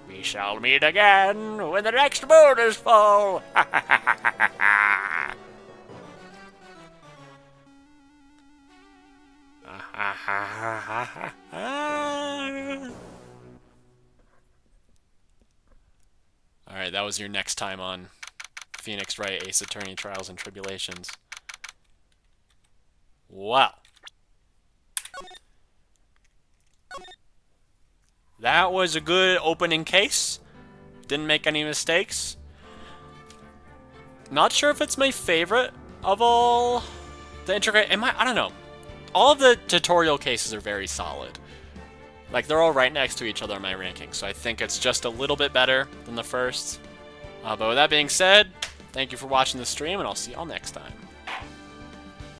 Speaker 3: We shall meet again when the next moon is full.
Speaker 1: Alright, that was your next time on Phoenix Wright, Ace Attorney, Trials and Tribulations. Wow. That was a good opening case. Didn't make any mistakes. Not sure if it's my favorite of all the intricate... I don't know. All of the tutorial cases are very solid. Like, they're all right next to each other in my ranking, so I think it's just a little bit better than the first. But with that being said, Thank you for watching the stream, and I'll see y'all next time.